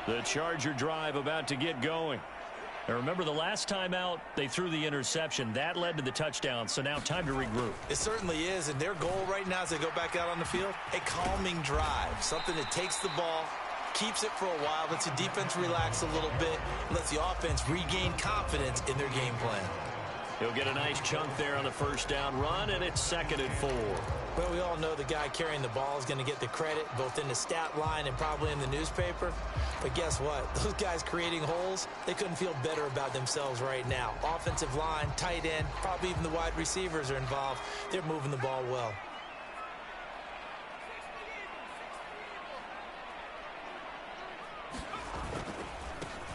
The Charger drive about to get going. And remember, the last time out, they threw the interception. That led to the touchdown, so now time to regroup. It certainly is, and their goal right now as they go back out on the field, a calming drive, something that takes the ball, keeps it for a while, lets the defense relax a little bit, lets the offense regain confidence in their game plan. He'll get a nice chunk there on the first down run, and it's 2nd and 4. Well, we all know the guy carrying the ball is going to get the credit, both in the stat line and probably in the newspaper. But guess what? Those guys creating holes, they couldn't feel better about themselves right now. Offensive line, tight end, probably even the wide receivers are involved. They're moving the ball well.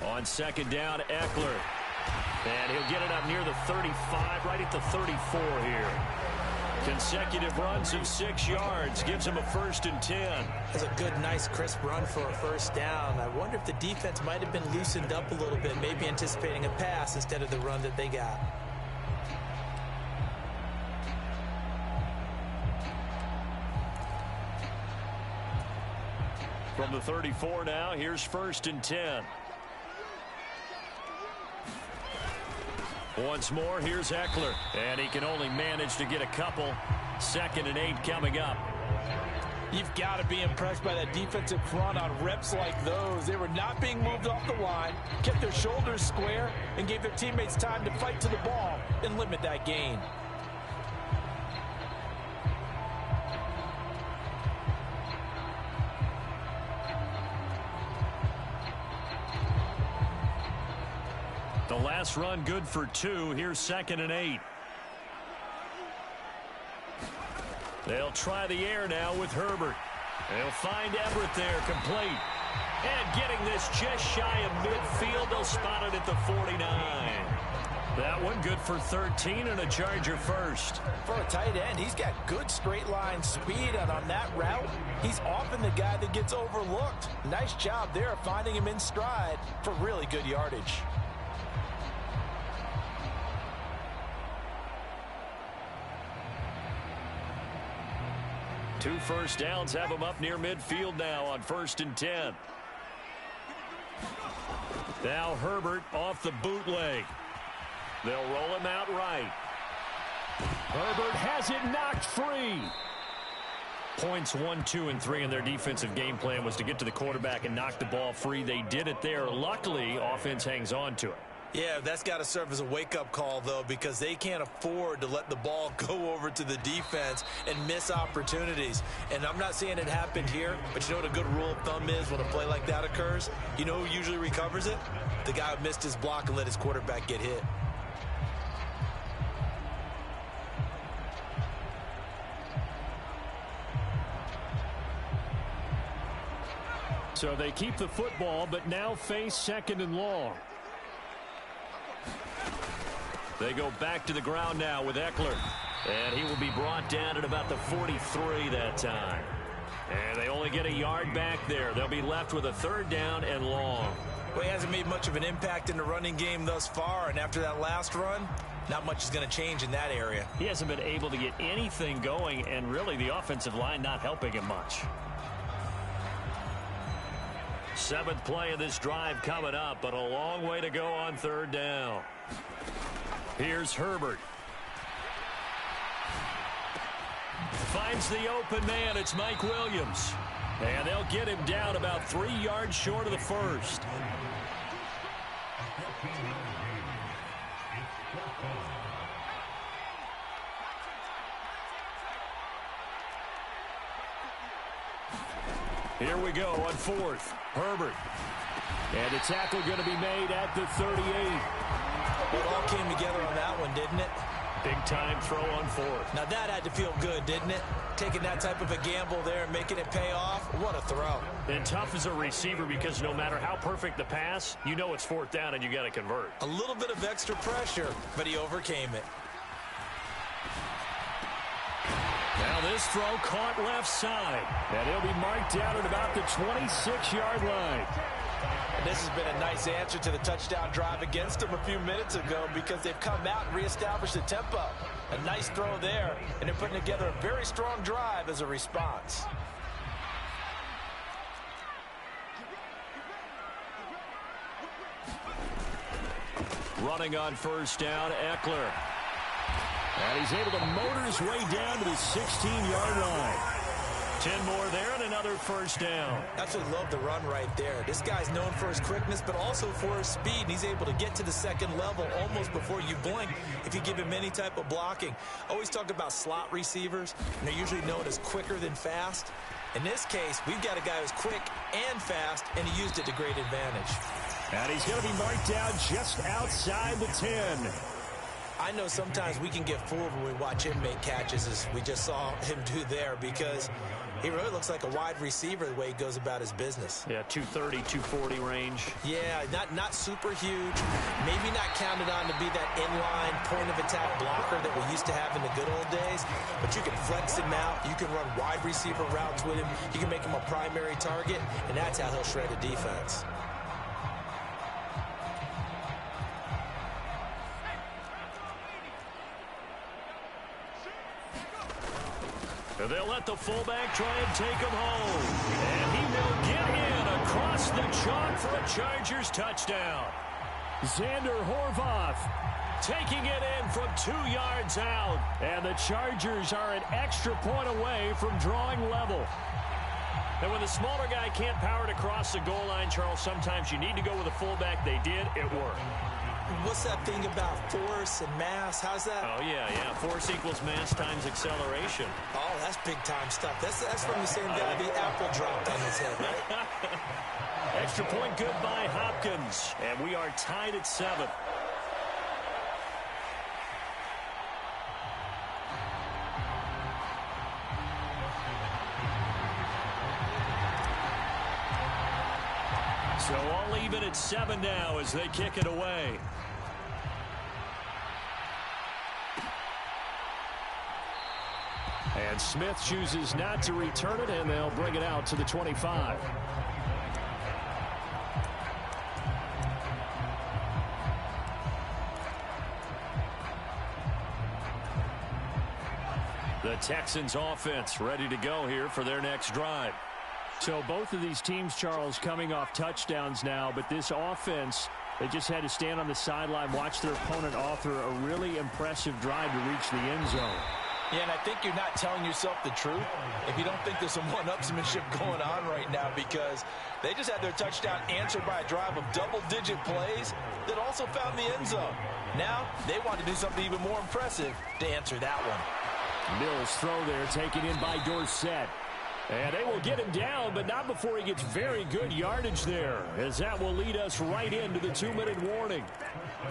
On 2nd down, Eckler. And he'll get it up near the 35, right at the 34 here. Consecutive runs of 6 yards gives him a 1st and 10. That's a good, nice, crisp run for a first down. I wonder if the defense might have been loosened up a little bit, maybe anticipating a pass instead of the run that they got. From the 34 now, here's 1st and 10. Once more, here's Eckler. And he can only manage to get a couple. 2nd and 8 coming up. You've got to be impressed by that defensive front on reps like those. They were not being moved off the line, kept their shoulders square, and gave their teammates time to fight to the ball and limit that gain. The last run good for 2. Here's 2nd and 8. They'll try the air now with Herbert. They'll find Everett there, complete. And getting this just shy of midfield, they'll spot it at the 49. That one good for 13 and a Charger first. For a tight end, he's got good straight line speed, and on that route, he's often the guy that gets overlooked. Nice job there finding him in stride for really good yardage. Two first downs have him up near midfield now on 1st and 10. Now Herbert off the bootleg. They'll roll him out right. Herbert has it knocked free. Points 1, 2, and 3 in their defensive game plan was to get to the quarterback and knock the ball free. They did it there. Luckily, offense hangs on to it. Yeah, that's got to serve as a wake-up call, though, because they can't afford to let the ball go over to the defense and miss opportunities. And I'm not saying it happened here, but you know what a good rule of thumb is when a play like that occurs? You know who usually recovers it? The guy who missed his block and let his quarterback get hit. So they keep the football, but now face 2nd and long. They go back to the ground now with Eckler. And he will be brought down at about the 43 that time. And they only get a yard back there. They'll be left with a 3rd down and long. Well, he hasn't made much of an impact in the running game thus far. And after that last run, not much is going to change in that area. He hasn't been able to get anything going, and really the offensive line not helping him much. 7th play of this drive coming up, but a long way to go on 3rd down. Here's Herbert. Finds the open man. It's Mike Williams. And they'll get him down about 3 yards short of the first. Here we go on fourth. Herbert. And a tackle going to be made at the 38. It all came together on that one, didn't it? Big-time throw on fourth. Now that had to feel good, didn't it? Taking that type of a gamble there and making it pay off. What a throw. And tough as a receiver because no matter how perfect the pass, you know it's fourth down and you got to convert. A little bit of extra pressure, but he overcame it. Now this throw caught left side. And he'll be marked down at about the 26-yard line. And this has been a nice answer to the touchdown drive against them a few minutes ago because they've come out and reestablished the tempo. A nice throw there, and they're putting together a very strong drive as a response. Running on first down, Eckler. And he's able to motor his way down to the 16-yard line. 10 more there and another first down. Absolutely love the run right there. This guy's known for his quickness, but also for his speed. And he's able to get to the second level almost before you blink if you give him any type of blocking. Always talk about slot receivers, and they're usually known as quicker than fast. In this case, we've got a guy who's quick and fast, and he used it to great advantage. And he's going to be marked down just outside the 10. I know sometimes we can get fooled when we watch him make catches, as we just saw him do there, because he really looks like a wide receiver the way he goes about his business. Yeah, 230, 240 range. Yeah, not super huge. Maybe not counted on to be that inline point-of-attack blocker that we used to have in the good old days. But you can flex him out. You can run wide receiver routes with him. You can make him a primary target, and that's how he'll shred a defense. They'll let the fullback try and take him home. And he will get in across the chalk for a Chargers touchdown. Xander Horvath taking it in from 2 yards out. And the Chargers are an extra point away from drawing level. And when the smaller guy can't power it across the goal line, Charles, sometimes you need to go with a fullback. They did. It worked. What's that thing about force and mass? How's that? Oh, yeah. Force equals mass times acceleration. Oh, that's big-time stuff. That's from the same guy the apple dropped on his head, right? Extra point good by Hopkins. And we are tied at 7. So all even at 7 now as they kick it away. And Smith chooses not to return it, and they'll bring it out to the 25. The Texans offense ready to go here for their next drive. So both of these teams, Charles, coming off touchdowns now, but this offense, they just had to stand on the sideline, watch their opponent author a really impressive drive to reach the end zone. Yeah, and I think you're not telling yourself the truth if you don't think there's some one-upsmanship going on right now, because they just had their touchdown answered by a drive of double-digit plays that also found the end zone. Now they want to do something even more impressive to answer that one. Mills' throw there taken in by Dorsett. And they will get him down, but not before he gets very good yardage there, as that will lead us right into the 2-minute warning.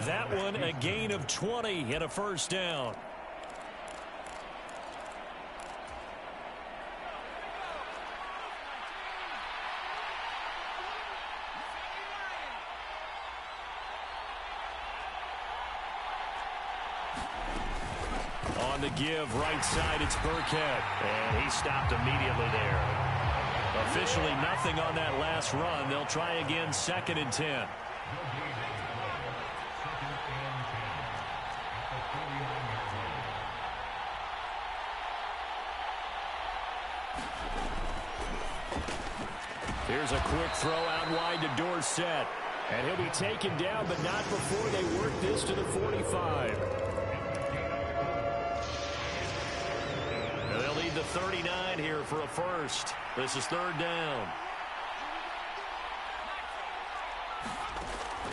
That one a gain of 20 and a first down. On the give, right side, it's Burkhead. And he stopped immediately there. Officially nothing on that last run. They'll try again, 2nd and 10. Here's a quick throw out wide to Dorsett. And he'll be taken down, but not before they work this to the 45. They'll need the 39 here for a first. This is 3rd down.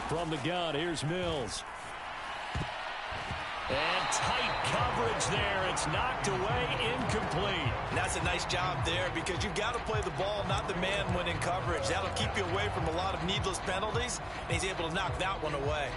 From the gun, here's Mills. And tight coverage there. It's knocked away, incomplete. And that's a nice job there because you've got to play the ball, not the man when in coverage. That'll keep you away from a lot of needless penalties, and he's able to knock that one away.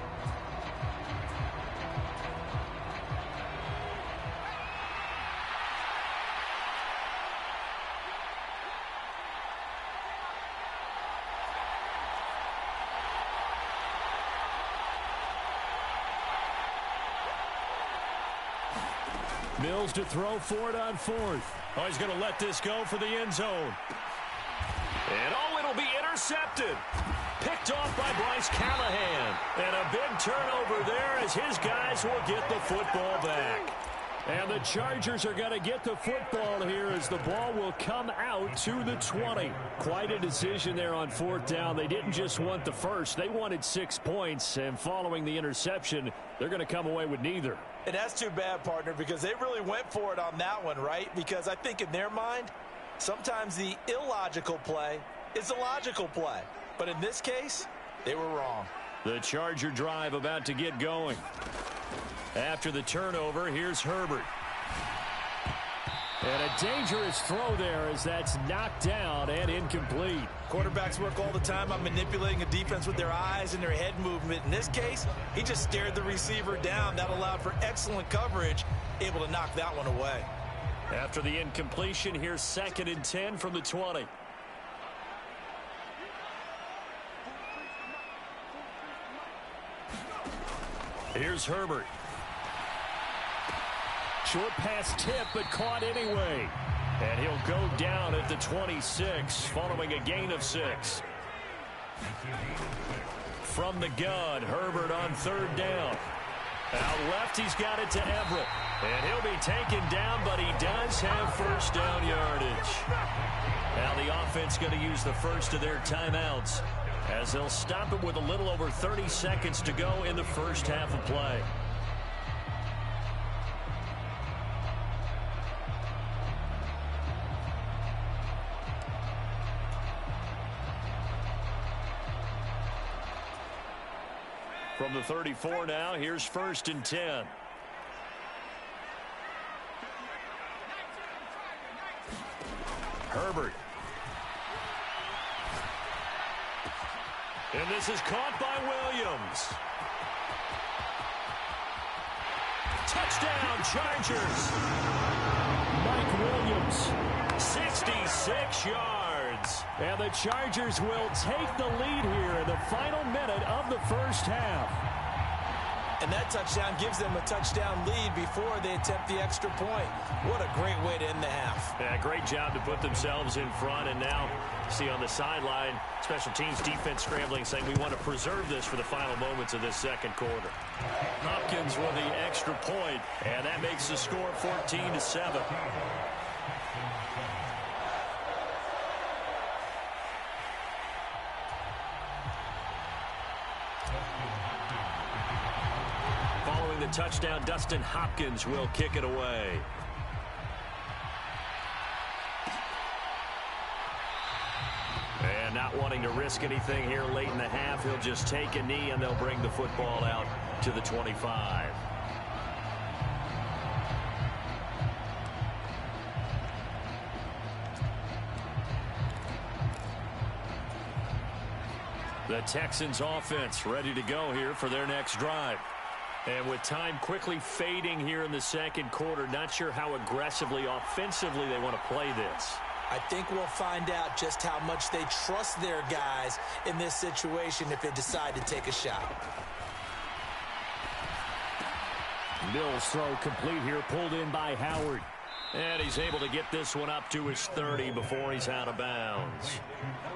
Mills to throw for it on fourth. Oh, he's going to let this go for the end zone. And it'll be intercepted. Picked off by Bryce Callahan. And a big turnover there as his guys will get the football back. And the Chargers are going to get the football here as the ball will come out to the 20. Quite a decision there on fourth down. They didn't just want the first. They wanted 6 points. And following the interception, they're going to come away with neither. And that's too bad, partner, because they really went for it on that one, right? Because I think in their mind, sometimes the illogical play is the logical play. But in this case, they were wrong. The Charger drive about to get going. After the turnover, here's Herbert. And a dangerous throw there as that's knocked down and incomplete. Quarterbacks work all the time on manipulating a defense with their eyes and their head movement. In this case, he just stared the receiver down. That allowed for excellent coverage, able to knock that one away. After the incompletion, here's 2nd and 10 from the 20. Here's Herbert. Short pass tip, but caught anyway. And he'll go down at the 26, following a gain of 6. From the gun, Herbert on 3rd down. Out left, he's got it to Everett. And he'll be taken down, but he does have first down yardage. Now the offense going to use the first of their timeouts as they'll stop it with a little over 30 seconds to go in the first half of play. From the 34 now, here's 1st and 10. Herbert. And this is caught by Williams. Touchdown, Chargers. Mike Williams, 66 yards. And the Chargers will take the lead here in the final minute of the first half. And that touchdown gives them a touchdown lead before they attempt the extra point. What a great way to end the half. Yeah, great job to put themselves in front. And now, see on the sideline, special teams defense scrambling, saying we want to preserve this for the final moments of this second quarter. Hopkins with the extra point, and that makes the score 14-7. Following the touchdown, Dustin Hopkins will kick it away. And not wanting to risk anything here late in the half, he'll just take a knee and they'll bring the football out to the 25. The Texans offense ready to go here for their next drive. And with time quickly fading here in the second quarter, not sure how aggressively, offensively they want to play this. I think we'll find out just how much they trust their guys in this situation if they decide to take a shot. Mills throw complete here, pulled in by Howard. And he's able to get this one up to his 30 before he's out of bounds.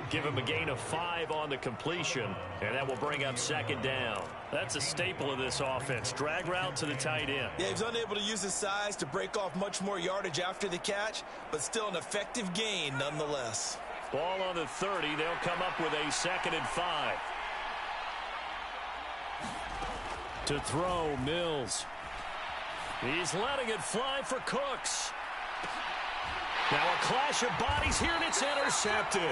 Give him a gain of 5 on the completion, and that will bring up 2nd down. That's a staple of this offense. Drag route to the tight end. Yeah, he's unable to use his size to break off much more yardage after the catch, but still an effective gain nonetheless. Ball on the 30. They'll come up with a 2nd and 5. To throw, Mills. He's letting it fly for Cooks. Now a clash of bodies here, and it's intercepted.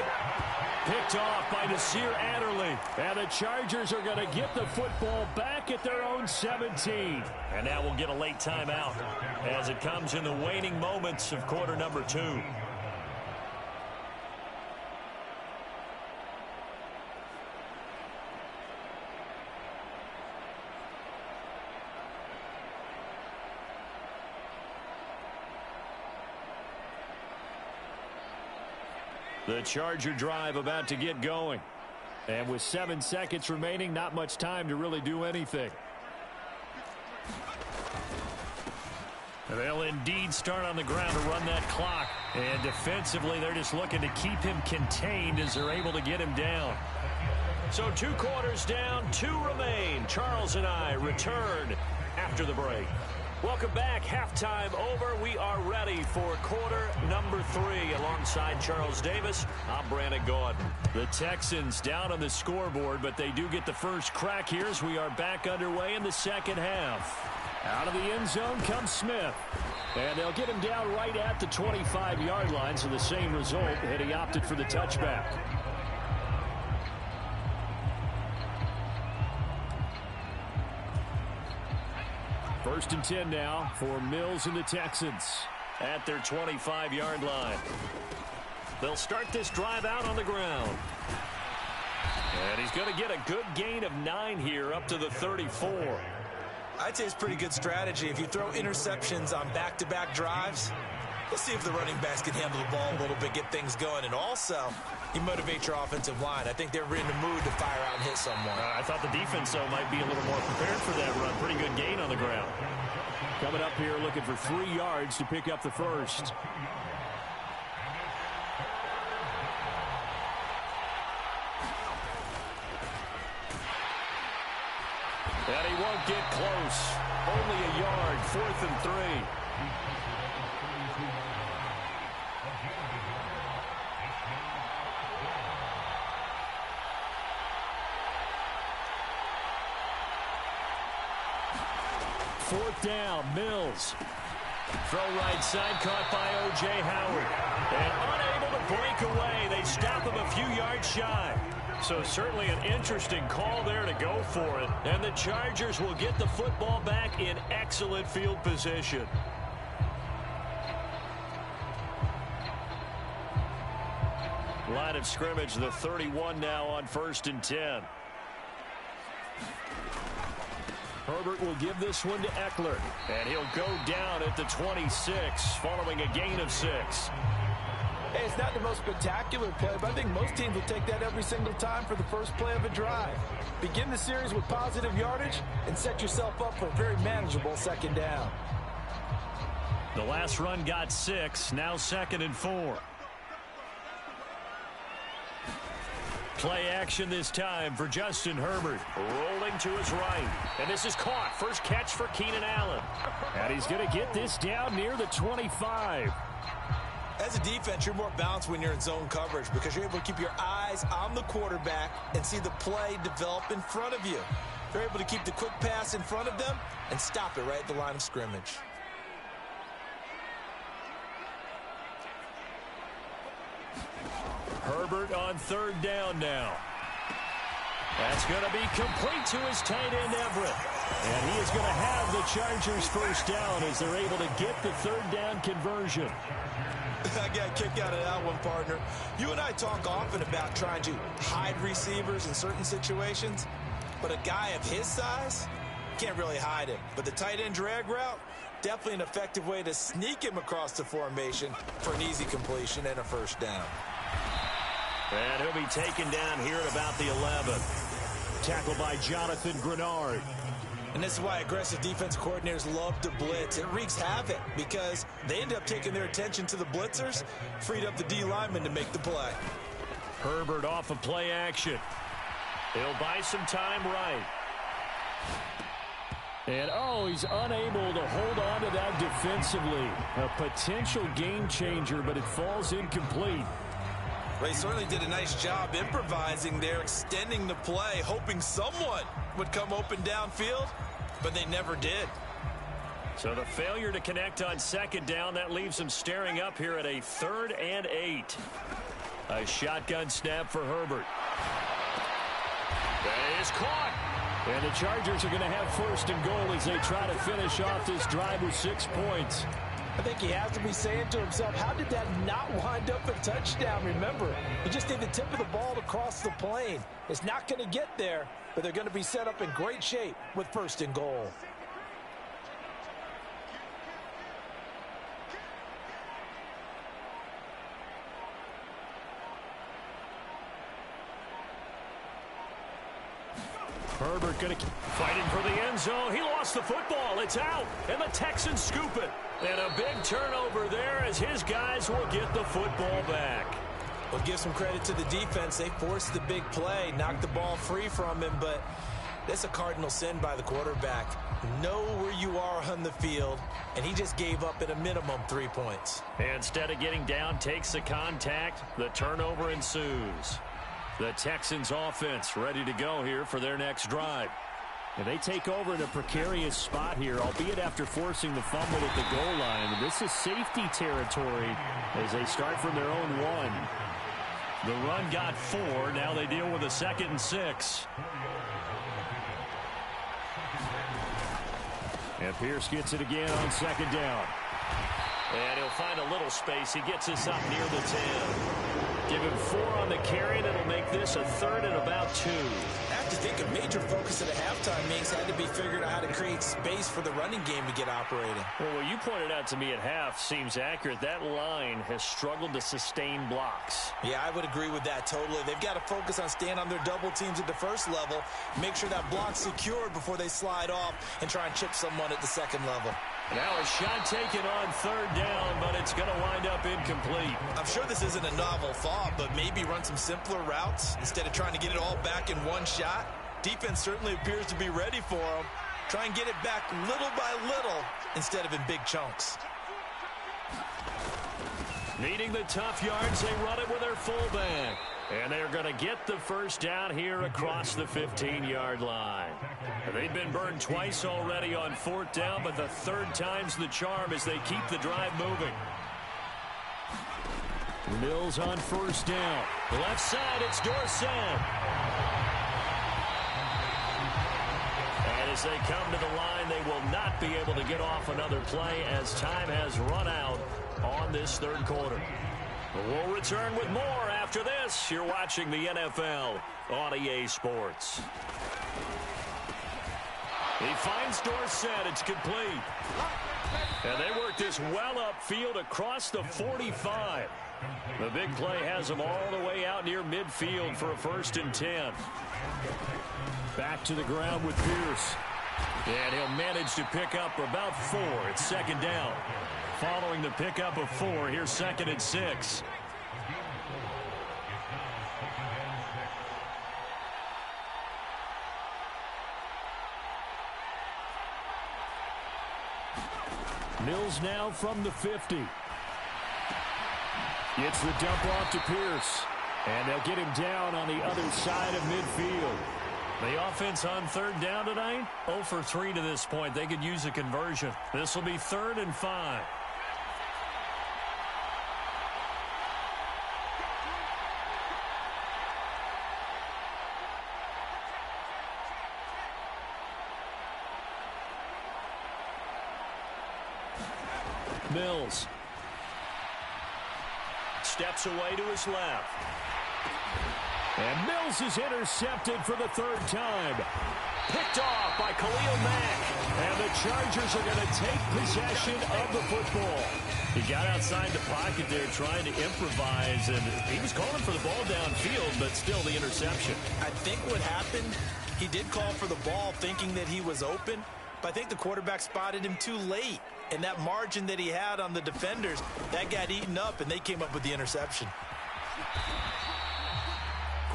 Picked off by Nasir Adderley. And the Chargers are going to get the football back at their own 17. And now we'll get a late timeout as it comes in the waning moments of quarter number 2. The Charger drive about to get going. And with 7 seconds remaining, not much time to really do anything. They'll indeed start on the ground to run that clock. And defensively, they're just looking to keep him contained as they're able to get him down. So 2 quarters down, 2 remain. Charles and I return after the break. Welcome back. Halftime over. We are ready for quarter number 3. Alongside Charles Davis, I'm Brandon Gaudin. The Texans down on the scoreboard, but they do get the first crack here as we are back underway in the second half. Out of the end zone comes Smith. And they'll get him down right at the 25-yard line, so the same result, and he opted for the touchback. First and 10 now for Mills and the Texans at their 25-yard line. They'll start this drive out on the ground. And he's going to get a good gain of 9 here up to the 34. I'd say it's pretty good strategy. If you throw interceptions on back-to-back drives, let's see if the running backs can handle the ball a little bit, get things going. And also, you motivate your offensive line. I think they're in the mood to fire out and hit someone. I thought the defense, though, might be a little more prepared for that run. Pretty good gain on the ground. Coming up here looking for 3 yards to pick up the first. And he won't get close. Only a yard, 4th and 3. Fourth down, Mills. Throw right side, caught by O.J. Howard. And unable to break away. They stop him a few yards shy. So certainly an interesting call there to go for it. And the Chargers will get the football back in excellent field position. Line of scrimmage, the 31 now on 1st and 10. Herbert will give this one to Eckler. And he'll go down at the 26 following a gain of 6. Hey, it's not the most spectacular play, but I think most teams will take that every single time for the first play of a drive. Begin the series with positive yardage and set yourself up for a very manageable second down. The last run got 6, now 2nd and 4. Play action this time for Justin Herbert. Rolling to his right. And this is caught. First catch for Keenan Allen. And he's going to get this down near the 25. As a defense, you're more balanced when you're in zone coverage because you're able to keep your eyes on the quarterback and see the play develop in front of you. You're able to keep the quick pass in front of them and stop it right at the line of scrimmage. Herbert on 3rd down now. That's going to be complete to his tight end, Everett. And he is going to have the Chargers first down as they're able to get the 3rd down conversion. I got a kick out of that one, partner. You and I talk often about trying to hide receivers in certain situations, but a guy of his size can't really hide him. But the tight end drag route, definitely an effective way to sneak him across the formation for an easy completion and a first down. And he'll be taken down here at about the 11. Tackled by Jonathan Grenard. And this is why aggressive defense coordinators love to blitz. It wreaks havoc because they end up taking their attention to the blitzers, freed up the D lineman to make the play. Herbert off of play action. He'll buy some time right. And, he's unable to hold on to that defensively. A potential game changer, but it falls incomplete. They certainly did a nice job improvising there, extending the play, hoping someone would come open downfield, but they never did. So the failure to connect on second down, that leaves them staring up here at a 3rd and 8. A shotgun snap for Herbert. That is caught. And the Chargers are going to have 1st and goal as they try to finish off this drive with 6 points. I think he has to be saying to himself, how did that not wind up a touchdown? Remember, he just did the tip of the ball to cross the plane. It's not going to get there, but they're going to be set up in great shape with 1st and goal. Herbert going to fighting for the end zone. He lost the football. It's out, and the Texans scoop it. And a big turnover there as his guys will get the football back. Well, give some credit to the defense. They forced the big play, knocked the ball free from him, but that's a cardinal sin by the quarterback. Know where you are on the field, and he just gave up at a minimum 3 points. Instead of getting down, takes the contact. The turnover ensues. The Texans offense ready to go here for their next drive. And they take over in a precarious spot here, albeit after forcing the fumble at the goal line. This is safety territory as they start from their own 1. The run got 4. Now they deal with a 2nd and 6. And Pierce gets it again on 2nd down. And he'll find a little space. He gets us up near the 10. Give him 4 on the carry, and it'll make this a 3rd and about 2. I have to think a major focus at a halftime means had to be figured out how to create space for the running game to get operating. Well, what you pointed out to me at half seems accurate. That line has struggled to sustain blocks. Yeah, I would agree with that totally. They've got to focus on staying on their double teams at the first level, make sure that block's secured before they slide off and try and chip someone at the second level. Now a shot taken on 3rd down, but it's going to wind up incomplete. I'm sure this isn't a novel thought, but maybe run some simpler routes instead of trying to get it all back in one shot. Defense certainly appears to be ready for them. Try and get it back little by little instead of in big chunks. Needing the tough yards, they run it with their fullback. And they're going to get the 1st down here across the 15-yard line. They've been burned twice already on 4th down, but the 3rd time's the charm as they keep the drive moving. Mills on 1st down. Left side, it's Dorsett. And as they come to the line, they will not be able to get off another play as time has run out on this 3rd quarter. We'll return with more after this. You're watching the NFL on EA Sports. He finds Dorsett. It's complete. And they work this well upfield across the 45. The big play has them all the way out near midfield for a 1st and 10. Back to the ground with Pierce. And he'll manage to pick up about 4. It's 2nd down. Following the pickup of 4, here's 2nd and 6. Mills now from the 50. Gets the dump off to Pierce. And they'll get him down on the other side of midfield. The offense on 3rd down tonight, 0 for 3 to this point. They could use a conversion. This will be 3rd and 5. Mills steps away to his left. And Mills is intercepted for the 3rd time. Picked off by Khalil Mack. And the Chargers are going to take possession of the football. He got outside the pocket there trying to improvise, and he was calling for the ball downfield, but still the interception. I think what happened, he did call for the ball thinking that he was open, but I think the quarterback spotted him too late. And that margin that he had on the defenders, that got eaten up, and they came up with the interception.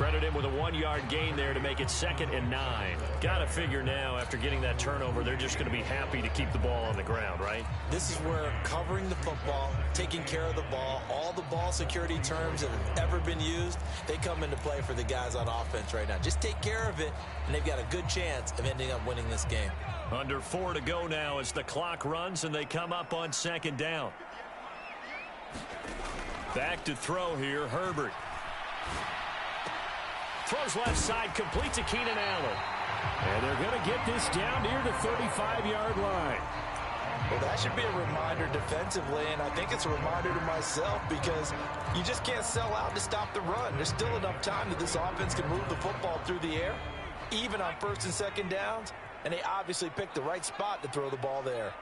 Credit him with a 1-yard gain there to make it 2nd and 9. Got to figure now, after getting that turnover, they're just going to be happy to keep the ball on the ground, right? This is where covering the football, taking care of the ball, all the ball security terms that have ever been used, they come into play for the guys on offense right now. Just take care of it, and they've got a good chance of ending up winning this game. Under 4 to go now as the clock runs, and they come up on 2nd down. Back to throw here, Herbert. Throws left side, complete to Keenan Allen. And they're going to get this down near the 35-yard line. Well, that should be a reminder defensively, and I think it's a reminder to myself because you just can't sell out to stop the run. There's still enough time that this offense can move the football through the air, even on 1st and 2nd downs, and they obviously picked the right spot to throw the ball there.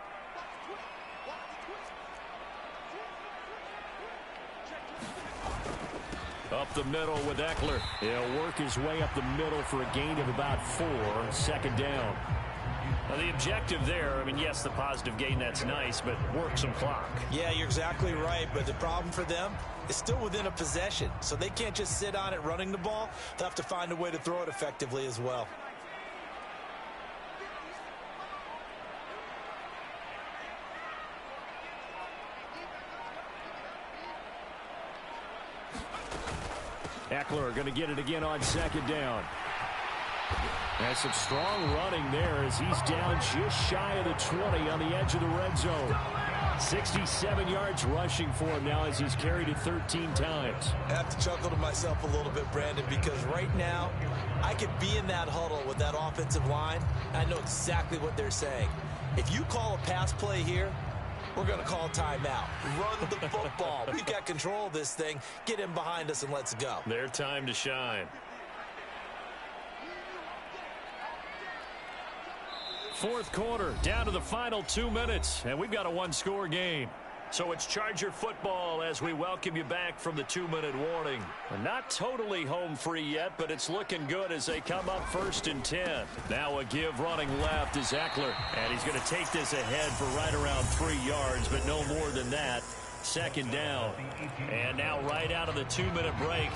Up the middle with Eckler. He'll work his way up the middle for a gain of about 4, 2nd down. Now the objective there, I mean, yes, the positive gain, that's nice, but work some clock. Yeah, you're exactly right, but the problem for them is still within a possession, so they can't just sit on it running the ball. They'll have to find a way to throw it effectively as well. Eckler going to get it again on 2nd down. Has some strong running there as he's down just shy of the 20 on the edge of the red zone. 67 yards rushing for him now as he's carried it 13 times. I have to chuckle to myself a little bit, Brandon, because right now I could be in that huddle with that offensive line. I know exactly what they're saying. If you call a pass play here, we're going to call timeout. Run the football. We've got control of this thing. Get in behind us and let's go. Their time to shine. 4th quarter, down to the final 2 minutes, and we've got a 1-score game. So it's Charger football as we welcome you back from the 2-minute warning. We're not totally home free yet, but it's looking good as they come up 1st and 10. Now a give running left is Eckler, and he's going to take this ahead for right around 3 yards, but no more than that. 2nd down. And now right out of the 2-minute break,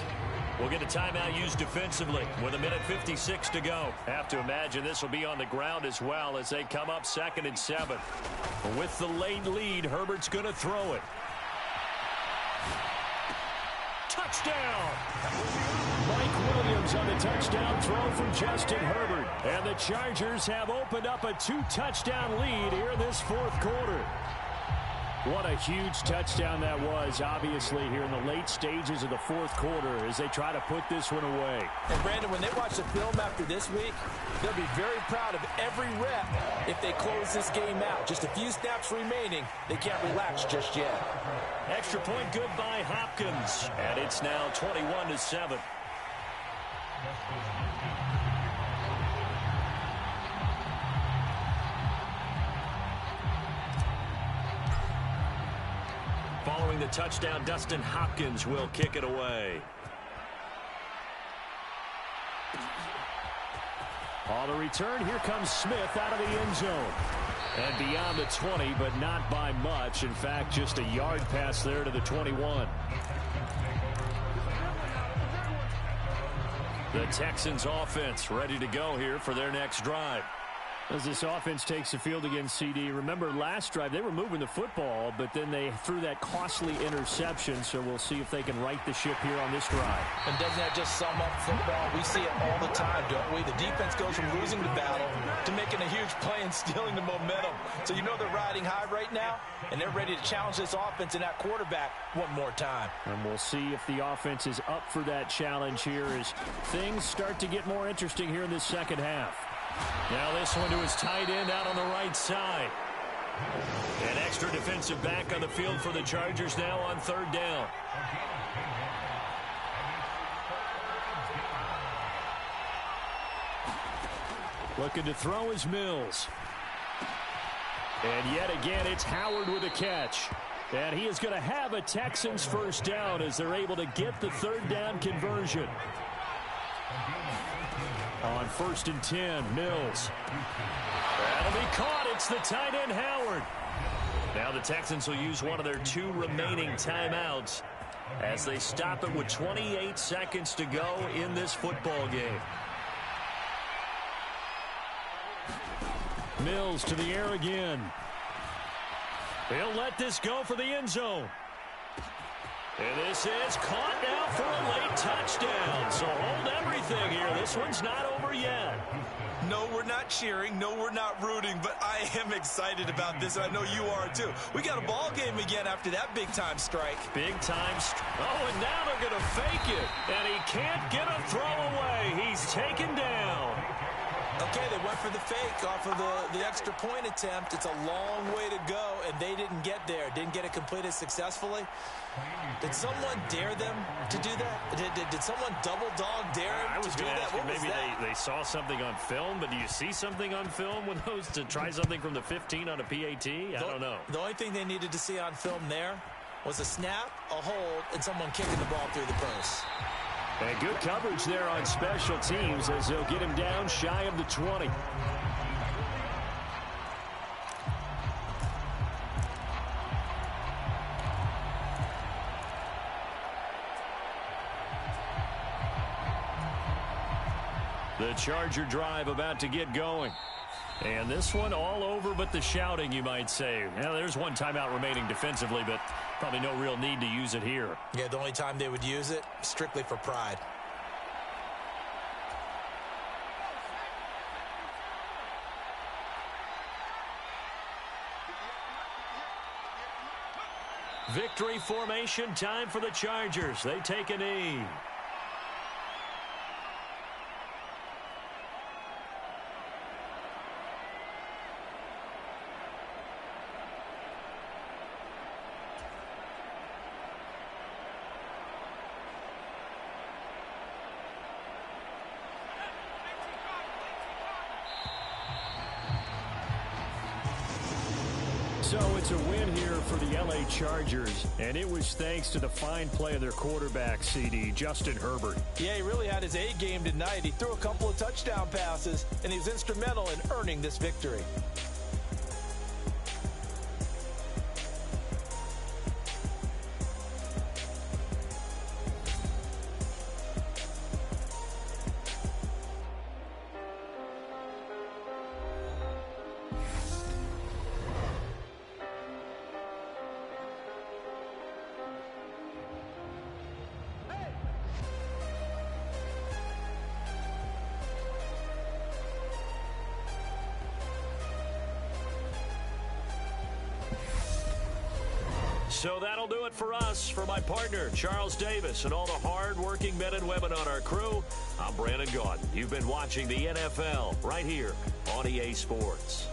we'll get a timeout used defensively with 1:56 to go. Have to imagine this will be on the ground as well as they come up 2nd and 7. With the late lead, Herbert's going to throw it. Touchdown! Mike Williams on the touchdown throw from Justin Herbert. And the Chargers have opened up a 2-touchdown lead here in this 4th quarter. What a huge touchdown that was, obviously, here in the late stages of the 4th quarter as they try to put this one away. And, Brandon, when they watch the film after this week, they'll be very proud of every rep if they close this game out. Just a few snaps remaining. They can't relax just yet. Extra point good by Hopkins. And it's now 21-7. Following the touchdown, Dustin Hopkins will kick it away. On the return, here comes Smith out of the end zone. And beyond the 20, but not by much. In fact, just a yard pass there to the 21. The Texans offense ready to go here for their next drive. As this offense takes the field against CD, remember last drive they were moving the football, but then they threw that costly interception, so we'll see if they can right the ship here on this drive. And doesn't that just sum up football? We see it all the time, don't we? The defense goes from losing the battle to making a huge play and stealing the momentum. So you know they're riding high right now, and they're ready to challenge this offense and that quarterback one more time. And we'll see if the offense is up for that challenge here as things start to get more interesting here in this 2nd half. Now this one to his tight end out on the right side. An extra defensive back on the field for the Chargers now on 3rd down. Looking to throw is Mills. And yet again, it's Howard with a catch. And he is going to have a Texans 1st down as they're able to get the 3rd down conversion. On 1st and 10, Mills. That'll be caught. It's the tight end, Howard. Now the Texans will use one of their 2 remaining timeouts as they stop it with 28 seconds to go in this football game. Mills to the air again. He'll let this go for the end zone. And this is caught now for a late touchdown. So hold everything here. This one's not over yet. No, we're not cheering. No, we're not rooting. But I am excited about this. I know you are, too. We got a ball game again after that big-time strike. Big-time strike. Oh, and now they're going to fake it. And he can't get a throw away. He's taken down. Okay, they went for the fake off of the extra point attempt. It's a long way to go, and they didn't get there. Didn't get it completed successfully. Did someone dare them to do that? Did someone double dog dare them to do that? What maybe they saw something on film, but do you see something on film with those to try something from the 15 on a PAT? I don't know. The only thing they needed to see on film there was a snap, a hold, and someone kicking the ball through the post. And good coverage there on special teams as they'll get him down shy of the 20. The Charger drive about to get going. And this one all over but the shouting, you might say. Now, there's one timeout remaining defensively, but probably no real need to use it here. Yeah, the only time they would use it, strictly for pride. Victory formation time for the Chargers. They take a knee. So it's a win here for the LA Chargers, and it was thanks to the fine play of their quarterback, CD, Justin Herbert. Yeah, he really had his A game tonight. He threw a couple of touchdown passes, and he's instrumental in earning this victory. So that'll do it for us. For my partner, Charles Davis, and all the hard-working men and women on our crew, I'm Brandon Gaudin. You've been watching the NFL right here on EA Sports.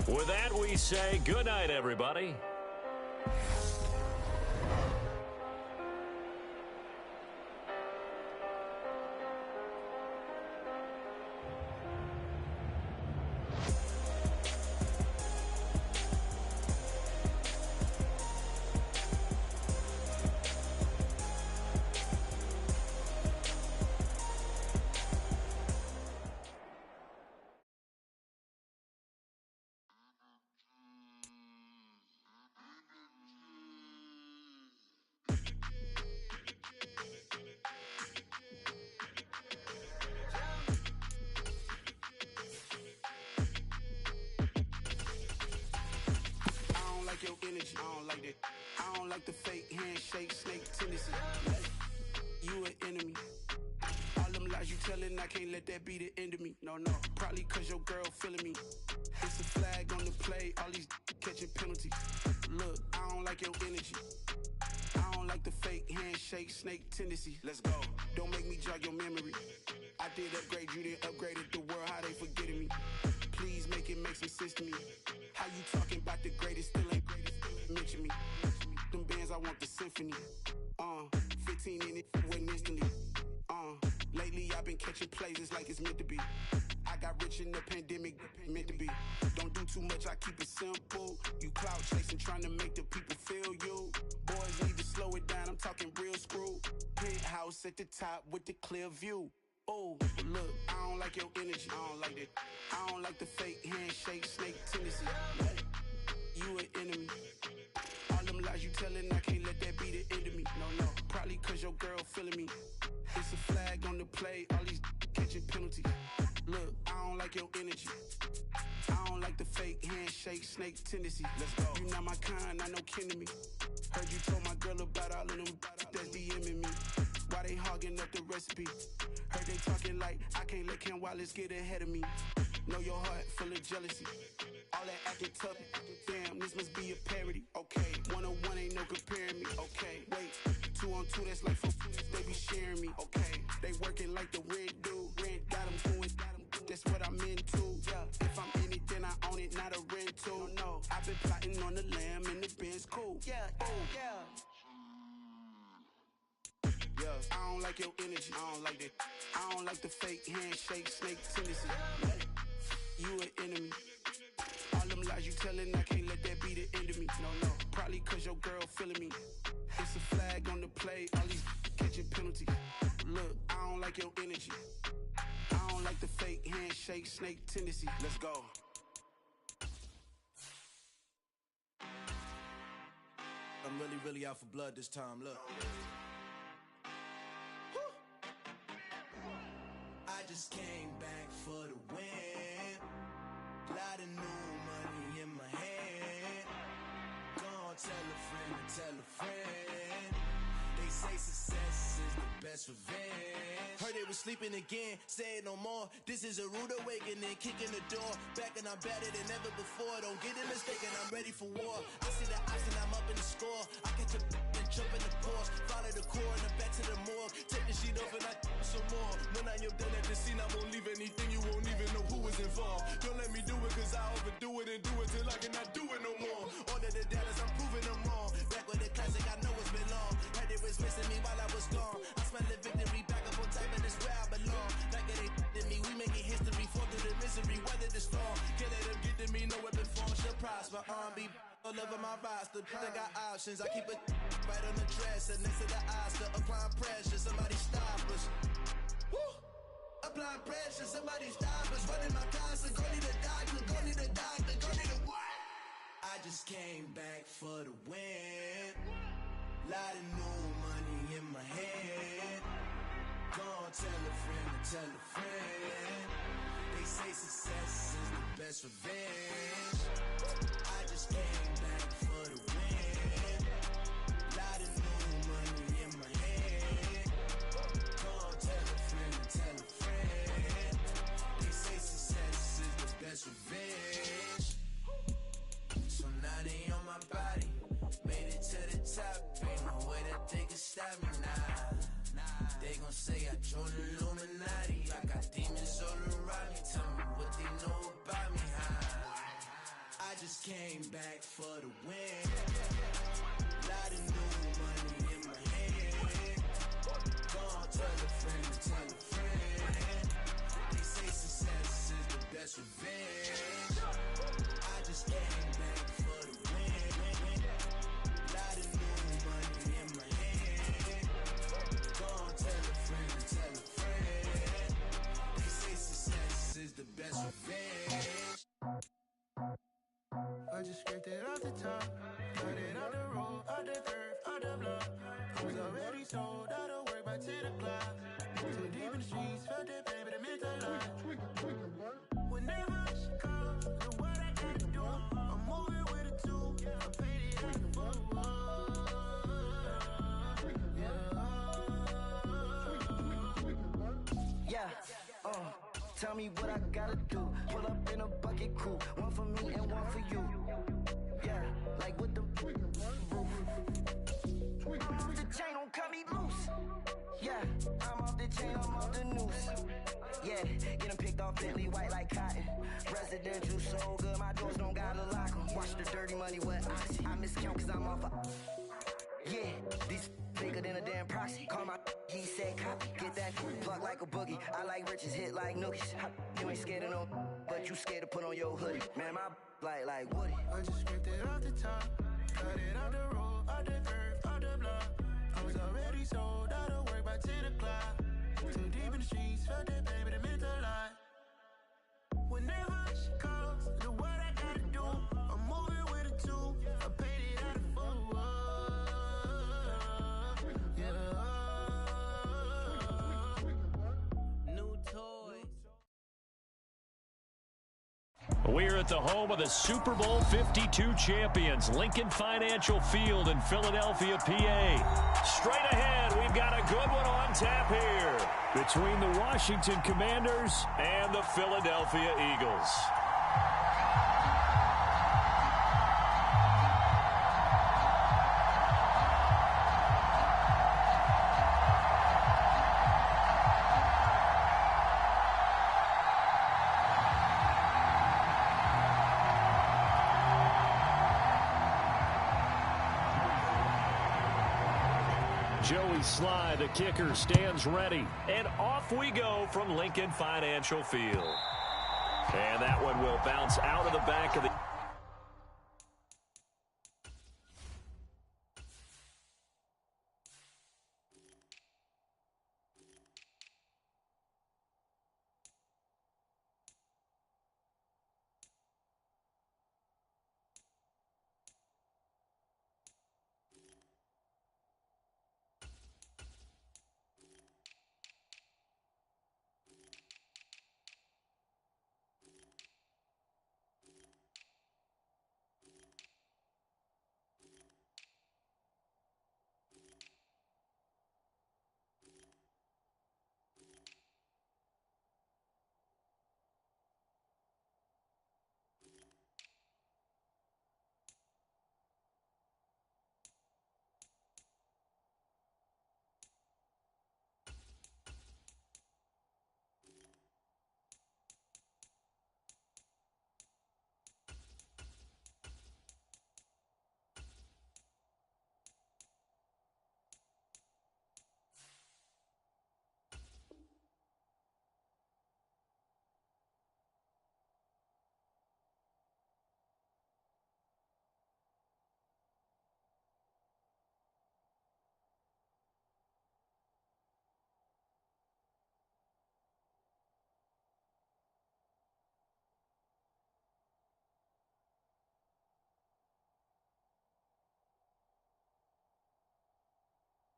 With that, we say good night, everybody. Your energy, I don't like that. I don't like the fake handshake, snake tendency. You an enemy. All them lies you telling, I can't let that be the end of me. No, probably cause your girl feeling me. It's a flag on the play, all these catching penalties. Look, I don't like your energy. I don't like the fake handshake, snake tendency. Let's go. Don't make me jog your memory. I did upgrade you, then upgraded the world, how they forgetting me. Please make it make some sense to me. How you talking about the greatest, still ain't greatest, mention me. Them bands, I want the symphony. 15 in it, wasn't instantly. Lately I've been catching plays, it's like it's meant to be. I got rich in the pandemic, meant to be. Don't do too much, I keep it simple. You clout chasing, trying to make the people feel you. Boys need to slow it down, I'm talking real screw. Penthouse at the top with the clear view. Oh, look, I don't like your energy. I don't like that. I don't like the fake handshake, snake tendency. You an enemy. All them lies you telling, I can't let that be the end of me. No. Probably cause your girl feeling me. It's a flag on the play, all these catching penalties. Look, I don't like your energy. I don't like the fake handshake, snake tendency. Let's go. You not my kind, not no kin to me. Heard you told my girl about all of them that's DMing me. Why they hogging up the recipe? Heard they talking like I can't let Ken Wallace get ahead of me. Know your heart full of jealousy. All that acting tough. Damn, this must be a parody. Okay, 101 ain't no comparing me. Okay, wait, 2 on 2, that's like 4. They be sharing me. Okay, they working like the rent dude. Rent got them going. That's what I'm into. Yeah, if I'm in it, then I own it, not a rental. No, I've been plotting on the lamb and the Benz cool. Yeah, yeah. Yeah, I don't like your energy. I don't like that. I don't like the fake handshake, snake tendency. You an enemy. All them lies you telling, I can't let that be the end of me. No, probably cause your girl feeling me. It's a flag on the play, all these catching penalties. Look, I don't like your energy. I don't like the fake handshake, snake tendency. Let's go. I'm really out for blood this time, look. I just came back for the win. Lot of new money in my hand. Gonna tell a friend to tell a friend. They say success is the best revenge. Heard they was sleeping again, say it no more. This is a rude awakening, kicking the door. Back and I'm better than ever before. Don't get it mistaken, I'm ready for war. I see the option, I'm up in the score. I catch a and jump in the Porsche. Follow the core and I'm back to the morgue. Take the sheet off and I some more. When I am done at the scene, I won't leave anything. You won't even know who was involved. Don't let me do it cause I overdo it and do it till I cannot do it no more. Order the Dallas, I'm proving them wrong. Back with the classic, I know it's been long. Heard they was missing me while I was gone. I smell the victory back up on time and it's where I belong. Like it ain't to me, we making history. Fall through the misery, weather the storm. Can't let them get to me, no weapon form shall prosper. R&B all over my roster, I got options. I keep it right on the dresser, next to the Oscar. Applying pressure, somebody stop us. Woo! Applying pressure, somebody stop us. Running my concert, go need a doctor, go need a doctor, go need a what? I just came back for the win. Lot of new money in my hand. Gonna tell a friend to tell a friend. They say success is the best revenge. I just came back for the win. Lot of new money in my hand. Gonna tell a friend to tell a friend. They say success is the best revenge. So now they on my body. Made it to the top. Ain't no way that they can stop me now. They gon' say I joined the Illuminati. I got demons all around me. Tell me what they know about me, huh? I just came back for the win. Lot of new money in my hand. Gonna tell a friend to tell a friend. They say success is the best revenge. I just came back for the win. Lot of new money in my hand. Gonna tell a friend to tell a friend. They say success is the best revenge. I just scraped it off the top, cut it out the road, out the curve, out the block. I was already sold out of work by 10 o'clock. Too deep in the streets, felt that pain, but it meant a lot. Whenever she calls, do what I gotta do. I'm moving with a two, I'm painted like a fool. Yeah, tell me what I gotta do. Pull up in a bucket crew, one for me and one for you. Yeah, like with the roof. I'm off the chain, don't cut me loose. Yeah, I'm off the chain, I'm off the noose. Yeah, getting picked off Bentley white like cotton. Residential so good, my doors don't gotta lock 'em. Watch the dirty money with oxy. I miscount cause I'm off a. Yeah, these bigger than a damn proxy. Call my he said copy. Get that plug like a boogie. I like riches, hit like nookies. You ain't scared of no, but you scared to put on your hoodie. Man, my like Woody. I just scraped it off the top, cut it out the road, out the curve, out the block. I was already sold out of work by 10 o'clock. Too deep in the streets, felt that pain, but it meant a lot. Whenever she calls, do what I gotta do. I'm moving with a two, I painted out a fool. Yeah. at the home of the Super Bowl 52 champions, Lincoln Financial Field in Philadelphia, PA. Straight ahead, we've got a good one on tap here between the Washington Commanders and the Philadelphia Eagles. Joey Sly, the kicker, stands ready. And off we go from Lincoln Financial Field. And that one will bounce out of the back of the...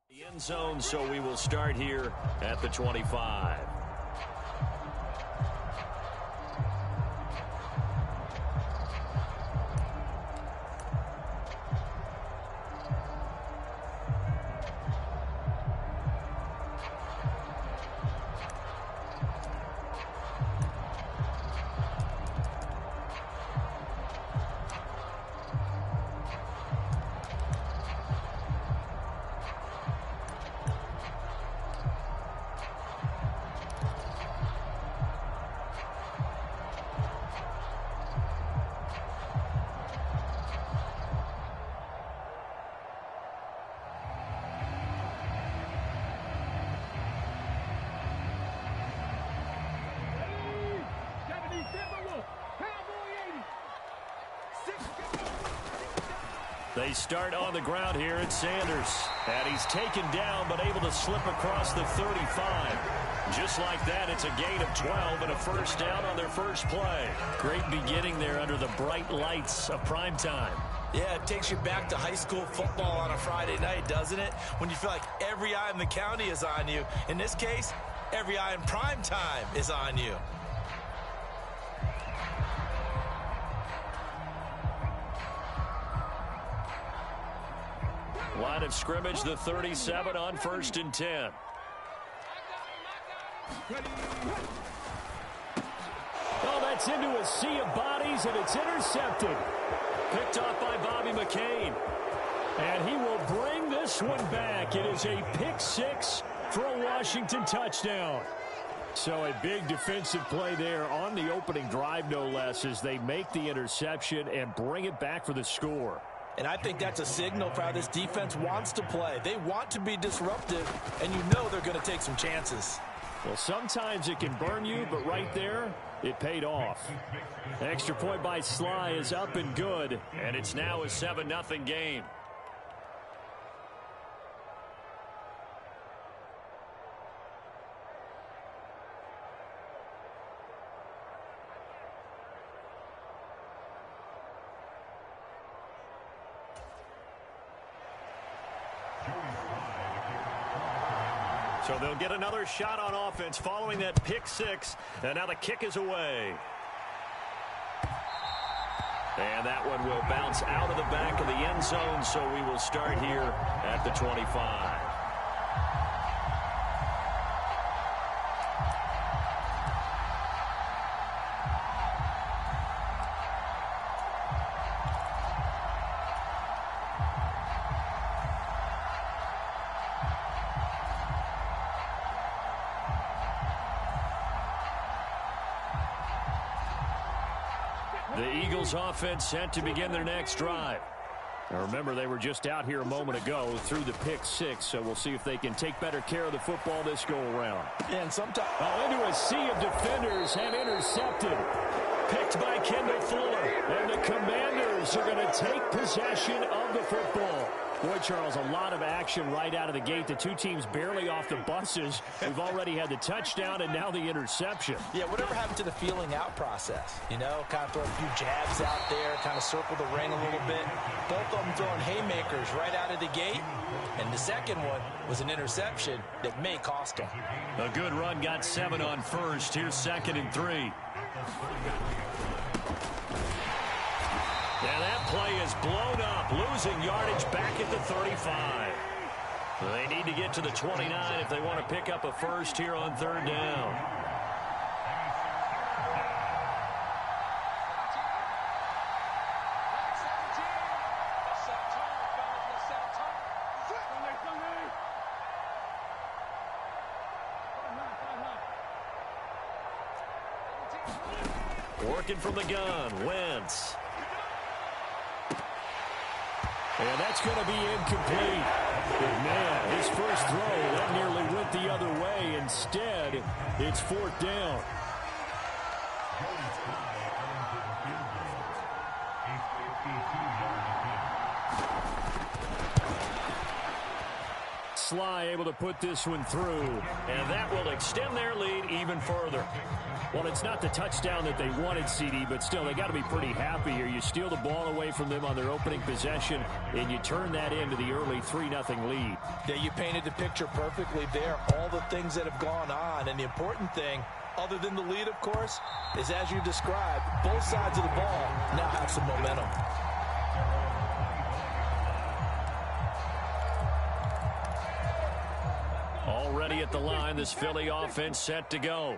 The end zone, so we will start here at the 25. They start on the ground here at Sanders. And he's taken down, but able to slip across the 35. Just like that, it's a gain of 12 and a first down on their first play. Great beginning there under the bright lights of prime time. Yeah, it takes you back to high school football on a Friday night, doesn't it? When you feel like every eye in the county is on you. In this case, every eye in prime time is on you. Line of scrimmage, the 37 on 1st and 10. Oh, that's into a sea of bodies, and it's intercepted. Picked off by Bobby McCain. And he will bring this one back. It is a pick six for a Washington touchdown. So a big defensive play there on the opening drive, no less, as they make the interception and bring it back for the score. And I think that's a signal for how this defense wants to play. They want to be disruptive, and you know they're going to take some chances. Well, sometimes it can burn you, but right there, it paid off. Extra point by Sly is up and good, and it's now a 7-0 game. So they'll get another shot on offense following that pick six, and now the kick is away. And that one will bounce out of the back of the end zone, so we will start here at the 25. The Eagles offense set to begin their next drive. Now remember, they were just out here a moment ago through the pick six, so we'll see if they can take better care of the football this go-around. And sometimes into a sea of defenders and intercepted. Picked by Kendall Fuller. And the Commanders are going to take possession of the football. Boy, Charles, a lot of action right out of the gate. The two teams barely off the buses. We've already had the touchdown and now the interception. Yeah, whatever happened to the feeling out process? You know, kind of throw a few jabs out there, kind of circle the ring a little bit. Both of them throwing haymakers right out of the gate. And the second one was an interception that may cost them. A good run got 7 on first. Here's 2nd and 3. And that play is blown up, losing yardage back at the 35. They need to get to the 29 if they want to pick up a first here on 3rd down. Working from the gun, Wentz. And that's going to be incomplete. But man, his first throw, that nearly went the other way. Instead, it's 4th down. Sly able to put this one through, and that will extend their lead even further. Well, it's not the touchdown that they wanted, CD, but still, they got to be pretty happy here. You steal the ball away from them on their opening possession, and you turn that into the early 3-0 lead. Yeah, you painted the picture perfectly there. All the things that have gone on, and the important thing, other than the lead, of course, is as you described, both sides of the ball now have some momentum. Already at the line, this Philly offense set to go.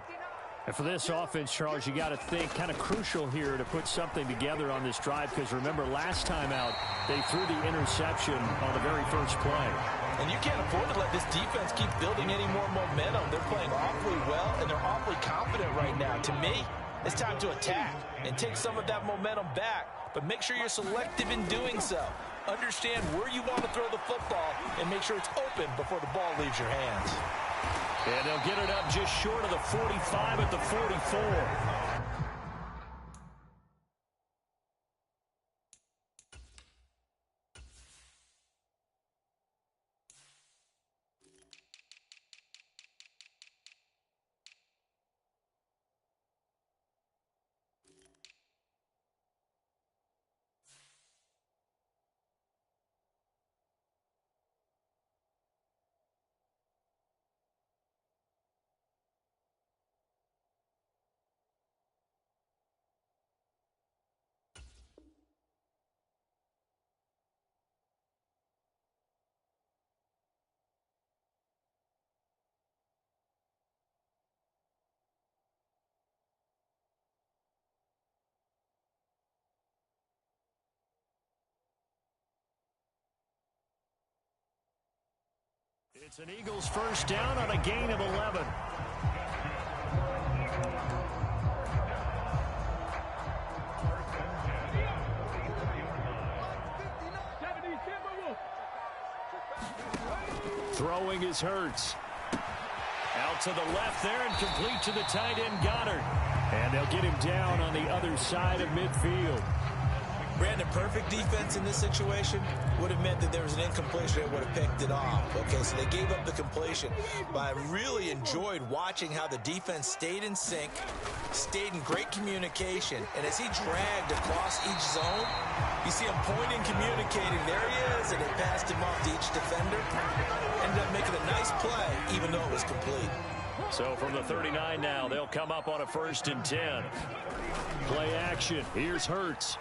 And for this offense, Charles, you got to think kind of crucial here to put something together on this drive, because remember, last time out, they threw the interception on the very first play. And you can't afford to let this defense keep building any more momentum. They're playing awfully well, and they're awfully confident right now. To me, it's time to attack and take some of that momentum back, but make sure you're selective in doing so. Understand where you want to throw the football and make sure it's open before the ball leaves your hands. And they'll get it up just short of the 45 at the 44. It's an Eagles first down on a gain of 11. Throwing is Hurts. Out to the left there and complete to the tight end Goddard. And they'll get him down on the other side of midfield. Brandon, perfect defense in this situation would have meant that there was an incompletion that would have picked it off. Okay, so they gave up the completion. But I really enjoyed watching how the defense stayed in sync, stayed in great communication. And as he dragged across each zone, you see him pointing, communicating. There he is, and they passed him off to each defender. Ended up making a nice play, even though it was complete. So from the 39 now, they'll come up on a 1st and 10. Play action. Here's Hurts.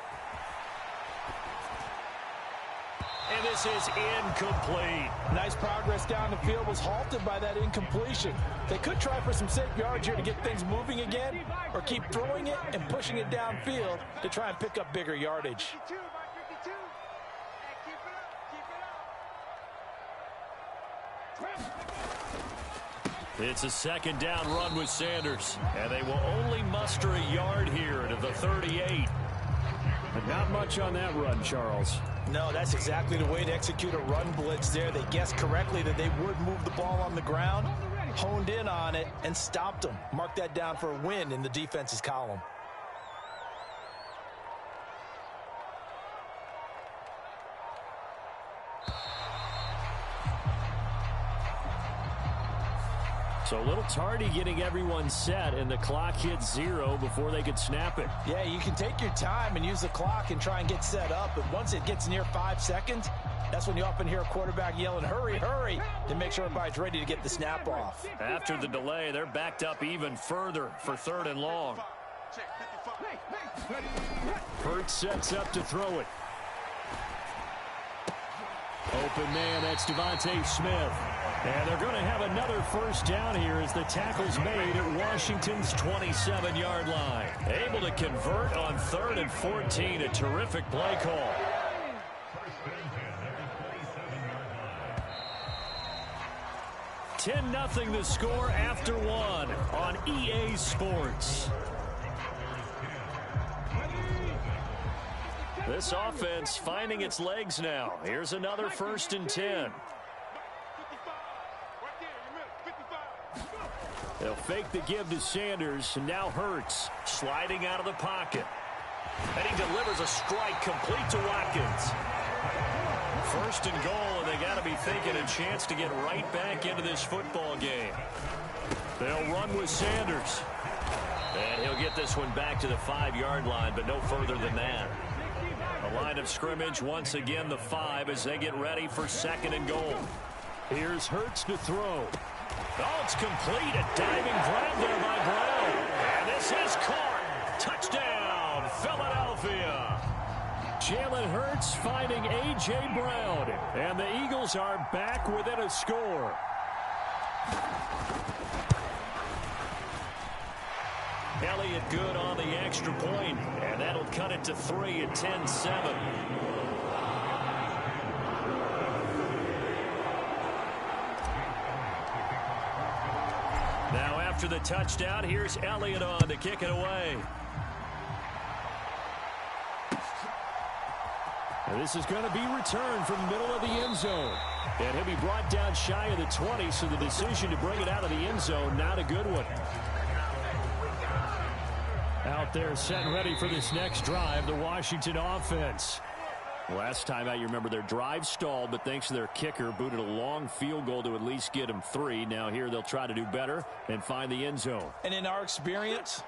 And this is incomplete. Nice progress down the field, was halted by that incompletion. They could try for some safe yards here to get things moving again, or keep throwing it and pushing it downfield to try and pick up bigger yardage. It's a second down run with Sanders, and they will only muster a yard here to the 38. But not much on that run, Charles. No, that's exactly the way to execute a run blitz there. They guessed correctly that they would move the ball on the ground, honed in on it, and stopped them. Mark that down for a win in the defense's column. So a little tardy getting everyone set, and the clock hits 0 before they could snap it. Yeah, you can take your time and use the clock and try and get set up, but once it gets near 5 seconds, that's when you often hear a quarterback yelling, hurry, hurry, to make sure everybody's ready to get the snap off. After the delay, they're backed up even further for 3rd and long. Hurts sets up to throw it. Open man, that's Devontae Smith. And they're going to have another first down here as the tackle's made at Washington's 27-yard line. Able to convert on 3rd and 14, a terrific play call. $10-0 the score after 1 on EA Sports. This offense finding its legs now. Here's another 1st and 10. They'll fake the give to Sanders, and now Hurts sliding out of the pocket. And he delivers a strike complete to Watkins. 1st and goal, and they got to be thinking a chance to get right back into this football game. They'll run with Sanders. And he'll get this one back to the 5-yard line, but no further than that. The line of scrimmage, once again, the 5 as they get ready for 2nd and goal. Here's Hurts to throw. Oh, it's complete. A diving grab there by Brown. And this is caught. Touchdown, Philadelphia. Jalen Hurts finding A.J. Brown. And the Eagles are back within a score. Elliott good on the extra point, and that'll cut it to 3 at 10-7. Now after the touchdown, here's Elliott on to kick it away. And this is going to be returned from the middle of the end zone. And he'll be brought down shy of the 20, so the decision to bring it out of the end zone, not a good one. Out there set and ready for this next drive, the Washington offense. Last time out, you remember their drive stalled, but thanks to their kicker, booted a long field goal to at least get them 3. Now here they'll try to do better and find the end zone. And in our experience,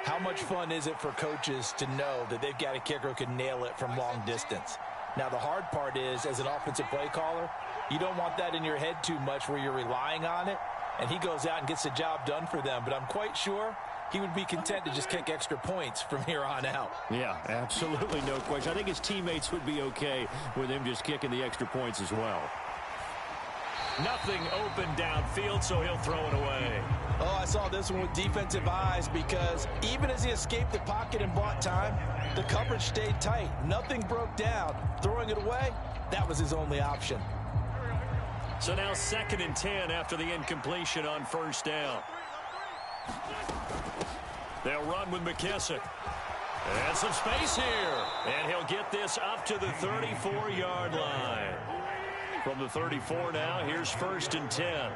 how much fun is it for coaches to know that they've got a kicker who can nail it from long distance? Now the hard part is, as an offensive play caller, you don't want that in your head too much where you're relying on it, and he goes out and gets the job done for them. But I'm quite sure he would be content to just kick extra points from here on out. Yeah, absolutely no question. I think his teammates would be okay with him just kicking the extra points as well. Nothing open downfield, so he'll throw it away. Oh, I saw this one with defensive eyes because even as he escaped the pocket and bought time, the coverage stayed tight. Nothing broke down. Throwing it away, that was his only option. So now 2nd and 10 after the incompletion on 1st down. They'll run with McKissick. And some space here. And he'll get this up to the 34-yard line. From the 34 now, here's 1st and 10.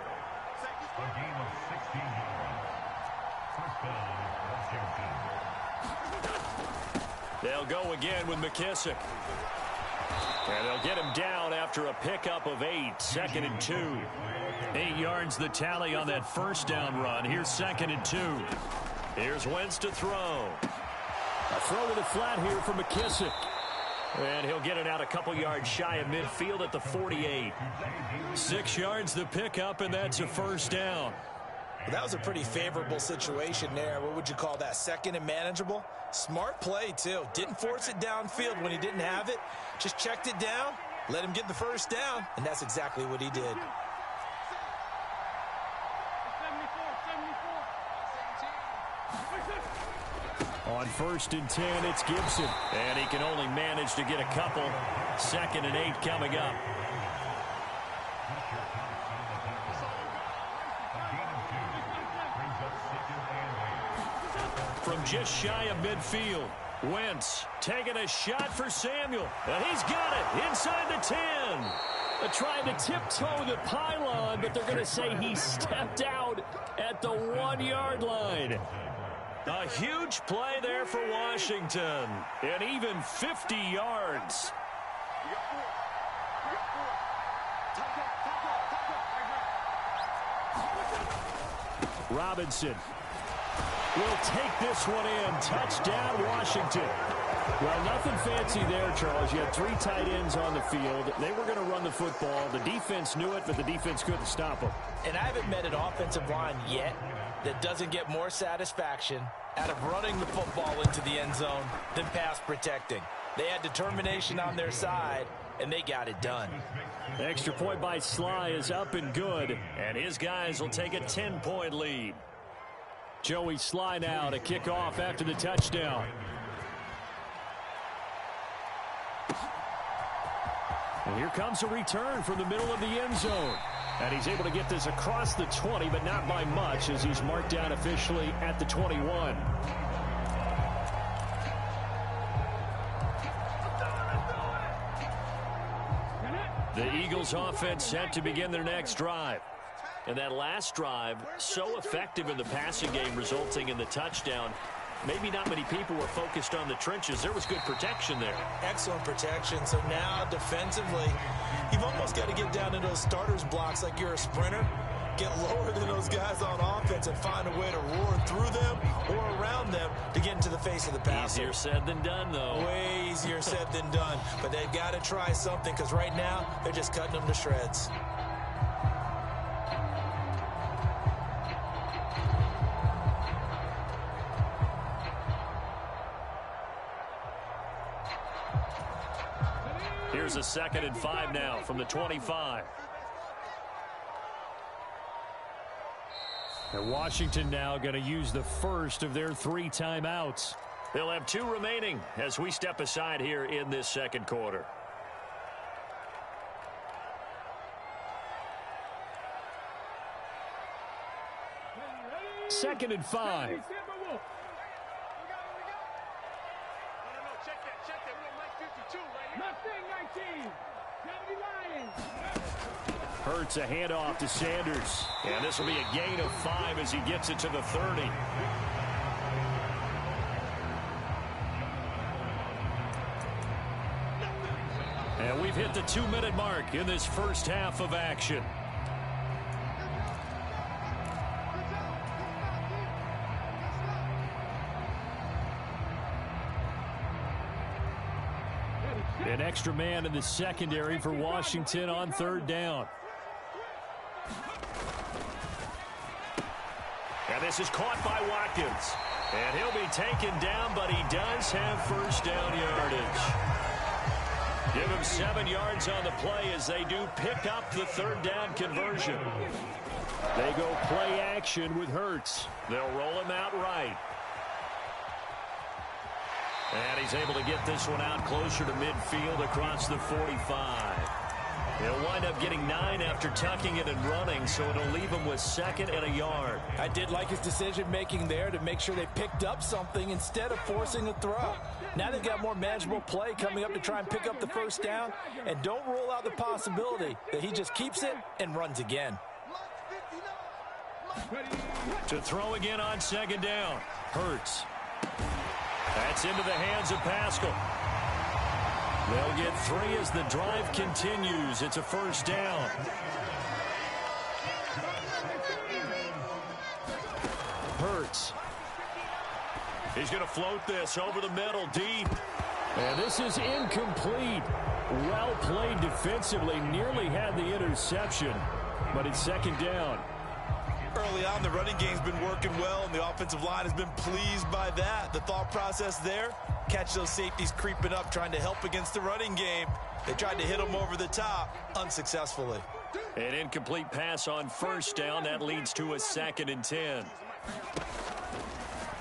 They'll go again with McKissick. And they'll get him down after a pickup of 8. 2nd and 2. 8 yards the tally on that 1st down run. Here's 2nd and 2. Here's Wentz to throw. A throw to the flat here for McKissick. And he'll get it out a couple yards shy of midfield at the 48. 6 yards the pickup, and that's a 1st down. Well, that was a pretty favorable situation there. What would you call that? 2nd and manageable? Smart play, too. Didn't force it downfield when he didn't have it. Just checked it down Let him get the first down, and that's exactly what he did. On 1st and 10, it's Gibson. And he can only manage to get a couple. 2nd and 8 coming up. From just shy of midfield, Wentz taking a shot for Samuel. And he's got it inside the 10. Trying to tiptoe the pylon, but they're going to say he stepped out at the 1-yard line. A huge play there for Washington. And even 50 yards. Robinson will take this one in. Touchdown, Washington. Well, nothing fancy there, Charles. You had 3 tight ends on the field. They were going to run the football. The defense knew it, but the defense couldn't stop them. And I haven't met an offensive line yet that doesn't get more satisfaction out of running the football into the end zone than pass protecting. They had determination on their side, and they got it done. The extra point by Sly is up and good, and his guys will take a 10-point lead. Joey Sly now to kick off after the touchdown. And here comes a return from the middle of the end zone. And he's able to get this across the 20, but not by much, as he's marked down officially at the 21. The Eagles offense set to begin their next drive. And that last drive, so effective in the passing game, resulting in the touchdown. Maybe not many people were focused on the trenches. There was good protection there. Excellent protection. So now defensively, you've almost got to get down into those starters blocks like you're a sprinter. Get lower than those guys on offense and find a way to roar through them or around them to get into the face of the passer. Easier said than done, though. Way easier said than done. But they've got to try something, because right now they're just cutting them to shreds. Here's a 2nd and 5 now from the 25. And Washington now going to use the first of their 3 timeouts. They'll have 2 remaining as we step aside here in this second quarter. Second and 5. Hurts a handoff to Sanders. And this will be a gain of 5 as he gets it to the 30. And we've hit the 2-minute mark in this first half of action. An extra man in the secondary for Washington on 3rd down. And this is caught by Watkins. And he'll be taken down, but he does have first down yardage. Give him 7 yards on the play as they do pick up the 3rd down conversion. They go play action with Hurts. They'll roll him out right. And he's able to get this one out closer to midfield across the 45. He'll wind up getting 9 after tucking it and running, so it'll leave him with 2nd and a yard. I did like his decision-making there to make sure they picked up something instead of forcing a throw. Now they've got more manageable play coming up to try and pick up the first down, and don't rule out the possibility that he just keeps it and runs again. To throw again on 2nd down. Hurts. That's into the hands of Pascal. They'll get 3 as the drive continues. It's a first down. Hurts. He's going to float this over the middle deep. And this is incomplete. Well played defensively. Nearly had the interception. But it's 2nd down. Early on, the running game's been working well, and the offensive line has been pleased by that. The thought process there, catch those safeties creeping up, trying to help against the running game. They tried to hit them over the top, unsuccessfully. An incomplete pass on first down. That leads to a 2nd and 10.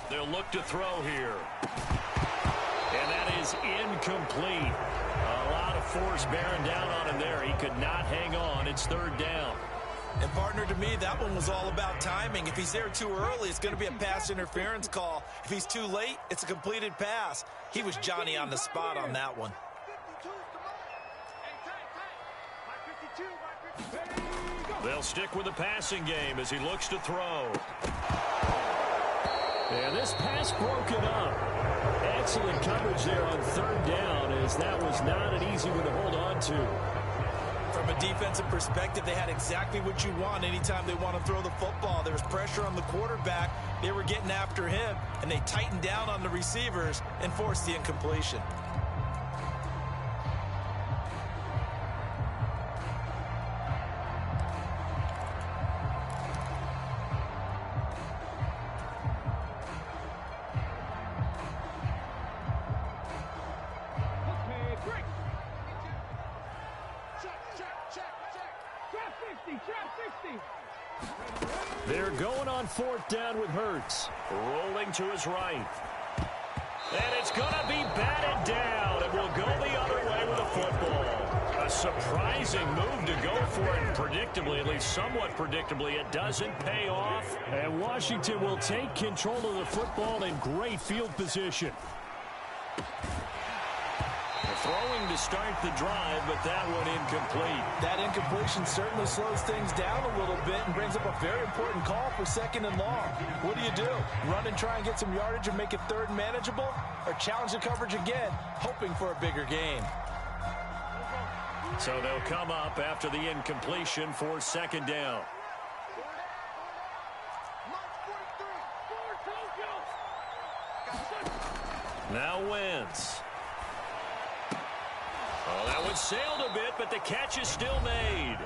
They'll look to throw here. And that is incomplete. A lot of force bearing down on him there. He could not hang on. It's 3rd down. And, partner, to me, that one was all about timing. If he's there too early, it's going to be a pass interference call. If he's too late, it's a completed pass. He was Johnny on the spot on that one. They'll stick with the passing game as he looks to throw. And this pass broken up. Excellent coverage there on 3rd down, as that was not an easy one to hold on to. From a defensive perspective, they had exactly what you want anytime they want to throw the football. There was pressure on the quarterback. They were getting after him, and they tightened down on the receivers and forced the incompletion. They're going on 4th down with Hurts. Rolling to his right. And it's going to be batted down. It will go the other way with the football. A surprising move to go for it. Predictably, at least somewhat predictably, it doesn't pay off. And Washington will take control of the football in great field position. Throwing to start the drive, but that one incomplete. That incompletion certainly slows things down a little bit and brings up a very important call for 2nd and long. What do? Run and try and get some yardage and make it 3rd and manageable? Or challenge the coverage again, hoping for a bigger gain? So they'll come up after the incompletion for 2nd down. Now Wentz. Oh, that one sailed a bit, but the catch is still made.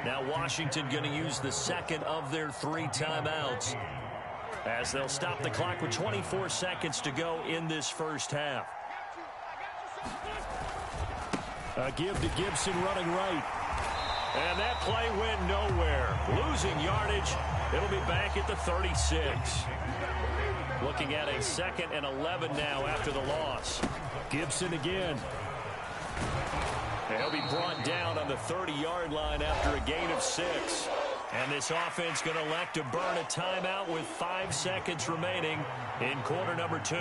Now Washington going to use the 2nd of their 3 timeouts, as they'll stop the clock with 24 seconds to go in this first half. A give to Gibson running right. And that play went nowhere. Losing yardage. It'll be back at the 36. Looking at a 2nd and 11 now after the loss. Gibson again. He'll be brought down on the 30-yard line after a gain of 6. And this offense going to elect to burn a timeout with 5 seconds remaining in quarter number 2.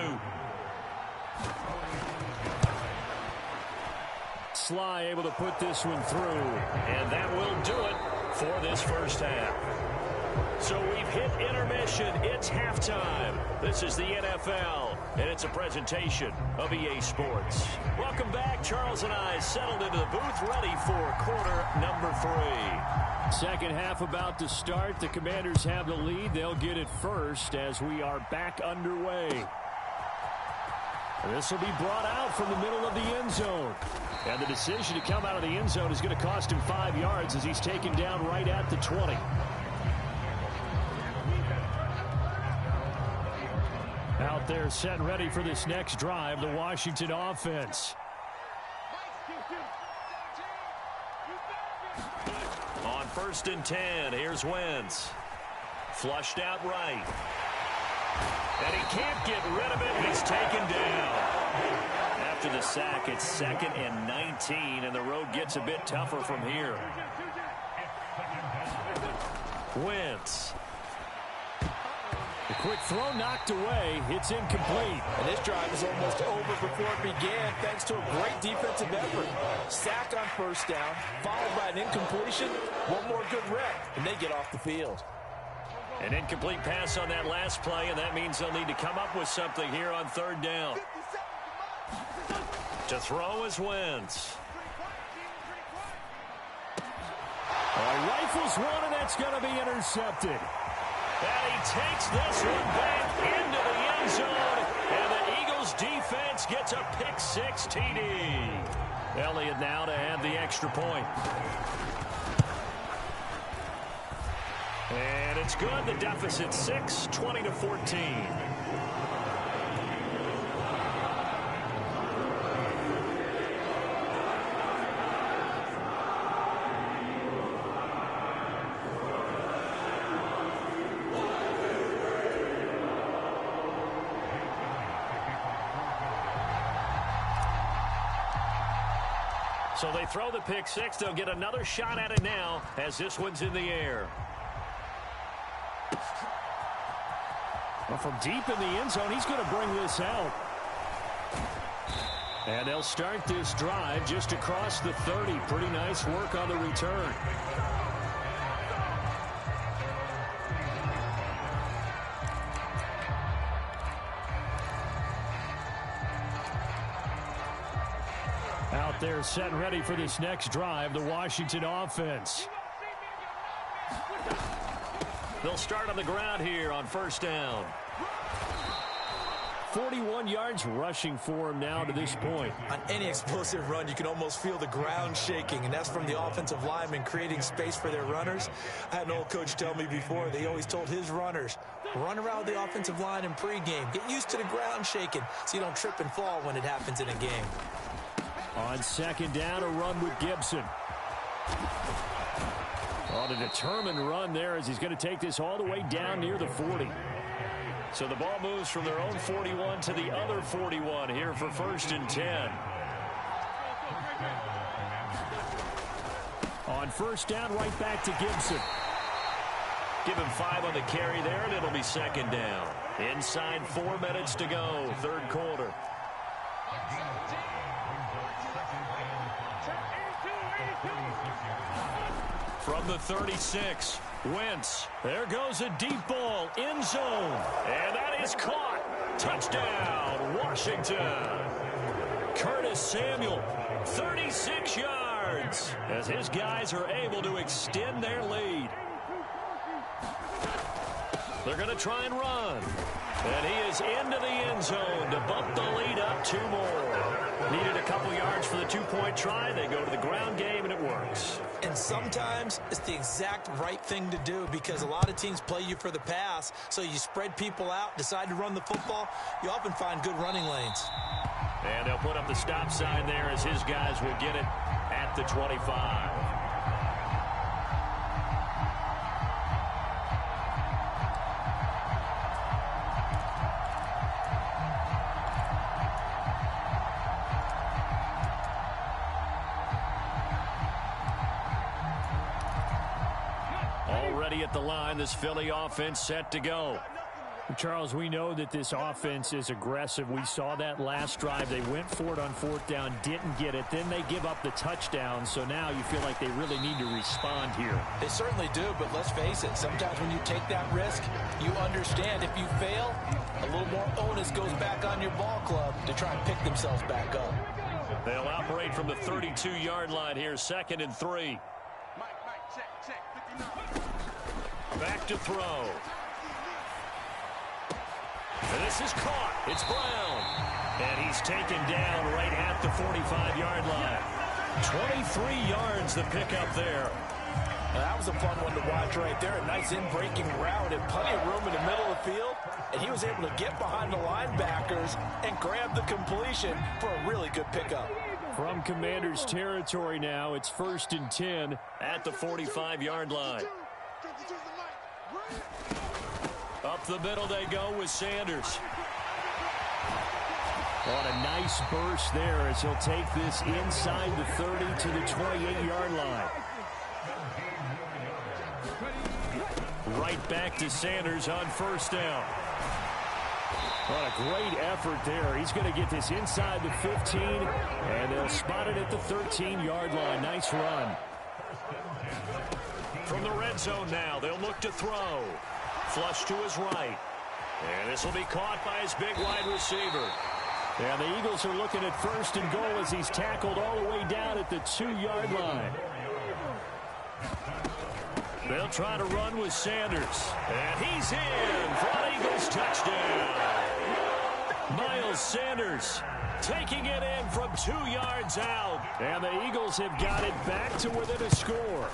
Sly able to put this one through. And that will do it for this first half. So we've hit intermission. It's halftime. This is the NFL, and it's a presentation of EA Sports. Welcome back. Charles and I settled into the booth, ready for quarter number 3. Second half about to start. The Commanders have the lead. They'll get it first as we are back underway. This will be brought out from the middle of the end zone. And the decision to come out of the end zone is going to cost him 5 yards as he's taken down right at the 20. Out there set and ready for this next drive, the Washington offense. On 1st and 10, here's Wentz. Flushed out right. And he can't get rid of it. He's taken down. After the sack, it's 2nd and 19, and the road gets a bit tougher from here. Wentz. The quick throw knocked away. It's incomplete. And this drive is almost over before it began thanks to a great defensive effort. Sack on 1st down, followed by an incompletion. One more good rep, and they get off the field. An incomplete pass on that last play, and that means they'll need to come up with something here on 3rd down. To throw is Wentz. Rifles one, and that's going to be intercepted. And he takes this one back into the end zone, and the Eagles defense gets a pick-6 TD. Elliott now to add the extra point. And it's good. The deficit 6, 20-14. So they throw the pick six. They'll get another shot at it now as this one's in the air. Well, from deep in the end zone, he's going to bring this out. And they'll start this drive just across the 30. Pretty nice work on the return. Out there set and ready for this next drive, the Washington offense. They'll start on the ground here on first down. 41 yards rushing for him now to this point. On any explosive run, you can almost feel the ground shaking, and that's from the offensive linemen creating space for their runners. I had an old coach tell me before, they always told his runners, run around the offensive line in pregame. Get used to the ground shaking so you don't trip and fall when it happens in a game. On second down, a run with Gibson. On a determined run there as he's going to take this all the way down near the 40. So the ball moves from their own 41 to the other 41 here for first and 10. On first down, right back to Gibson. Give him 5 on the carry there, and it'll be second down. Inside 4 minutes to go, third quarter. From the 36, Wentz. There goes a deep ball, end zone. And that is caught. Touchdown, Washington. Curtis Samuel, 36 yards, as his guys are able to extend their lead. They're going to try and run. And he is into the end zone to bump the lead up 2 more. Needed a couple yards for the 2-point try. They go to the ground game, and it works. And sometimes it's the exact right thing to do because a lot of teams play you for the pass, so you spread people out, decide to run the football. You often find good running lanes. And they'll put up the stop sign there as his guys will get it at the 25. At the line, this Philly offense set to go. Charles, we know that this offense is aggressive. We saw that last drive. They went for it on fourth down, didn't get it. Then they give up the touchdown. So now you feel like they really need to respond here. They certainly do, but let's face it. Sometimes when you take that risk, you understand if you fail, a little more onus goes back on your ball club to try and pick themselves back up. They'll operate from the 32-yard line here, 2nd and 3. Back to throw. And this is caught. It's Brown. And he's taken down right at the 45-yard line. 23 yards the pickup there. Now, that was a fun one to watch right there. A nice in-breaking route and plenty of room in the middle of the field. And he was able to get behind the linebackers and grab the completion for a really good pickup. From Commander's territory now, it's 1st and 10 at the 45-yard line. Up the middle they go with Sanders. On a nice burst there as he'll take this inside the 30 to the 28-yard line. Right back to Sanders on first down. What a great effort there. He's going to get this inside the 15, and they'll spot it at the 13-yard line. Nice run. From the red zone now, they'll look to throw. Flush to his right. And this will be caught by his big wide receiver. And the Eagles are looking at 1st and goal as he's tackled all the way down at the 2-yard line. They'll try to run with Sanders. And he's in for an Eagles touchdown. Miles Sanders taking it in from 2 yards out. And the Eagles have got it back to within a score.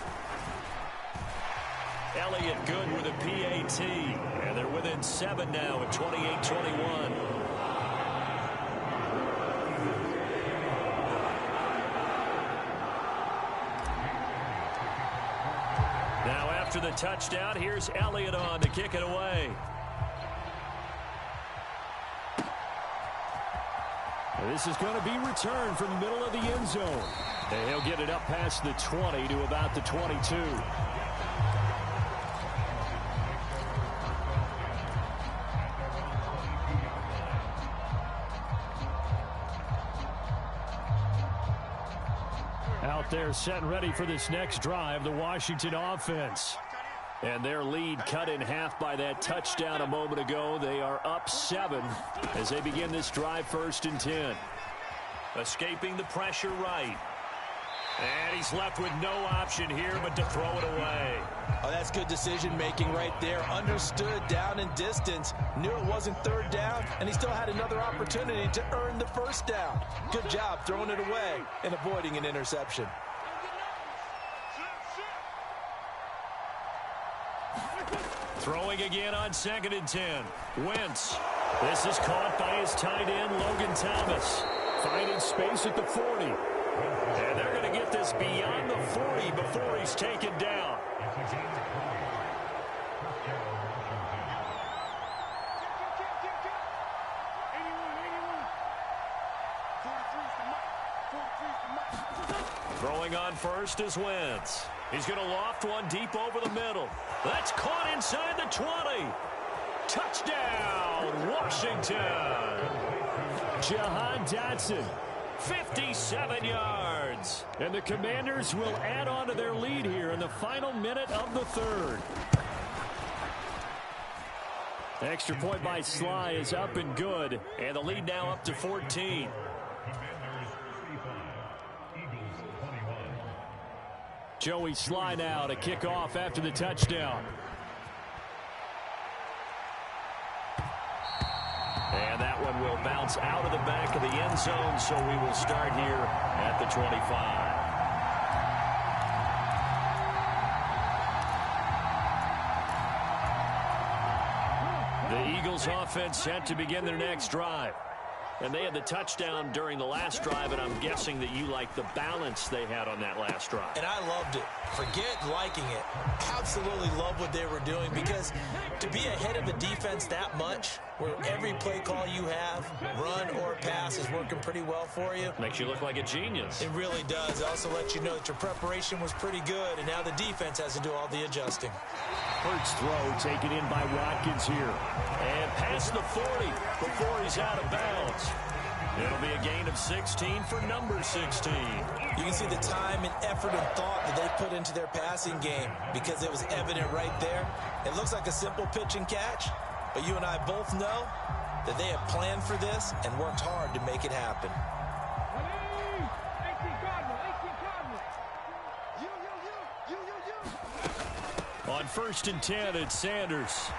Elliott good with a PAT. And they're within 7 now at 28-21. Now after the touchdown, here's Elliott on to kick it away. And this is going to be returned from the middle of the end zone. And he'll get it up past the 20 to about the 22. Out there set and ready for this next drive, the Washington offense. And their lead cut in half by that touchdown a moment ago. They are up 7 as they begin this drive, 1st and 10. Escaping the pressure right. And he's left with no option here but to throw it away. Oh, that's good decision-making right there. Understood down and distance. Knew it wasn't 3rd down, and he still had another opportunity to earn the 1st down. Good job throwing it away and avoiding an interception. Throwing again on 2nd and 10. Wentz. This is caught by his tight end, Logan Thomas. Finding space at the 40. And they're going to get this beyond the 40 before he's taken down. Throwing on first is Wentz. He's going to loft one deep over the middle. That's caught inside the 20. Touchdown, Washington. Jahan Dotson, 57 yards. And the Commanders will add on to their lead here in the final minute of the 3rd. Extra point by Sly is up and good. And the lead now up to 14. Joey Sly now to kick off after the touchdown. And that one will bounce out of the back of the end zone, so we will start here at the 25. The Eagles offense set to begin their next drive. And they had the touchdown during the last drive, and I'm guessing that you like the balance they had on that last drive. And I loved it. Forget liking it. Absolutely love what they were doing, because to be ahead of a defense that much, where every play call you have, run or pass, is working pretty well for you. Makes you look like a genius. It really does. It also lets you know that your preparation was pretty good, and now the defense has to do all the adjusting. Hurts throw taken in by Watkins here. And past the 40 before he's out of bounds. It'll be a gain of 16 for number 16. You can see the time and effort and thought that they put into their passing game, because it was evident right there. It looks like a simple pitch and catch, but you and I both know that they have planned for this and worked hard to make it happen. On 1st and 10, it's Sanders.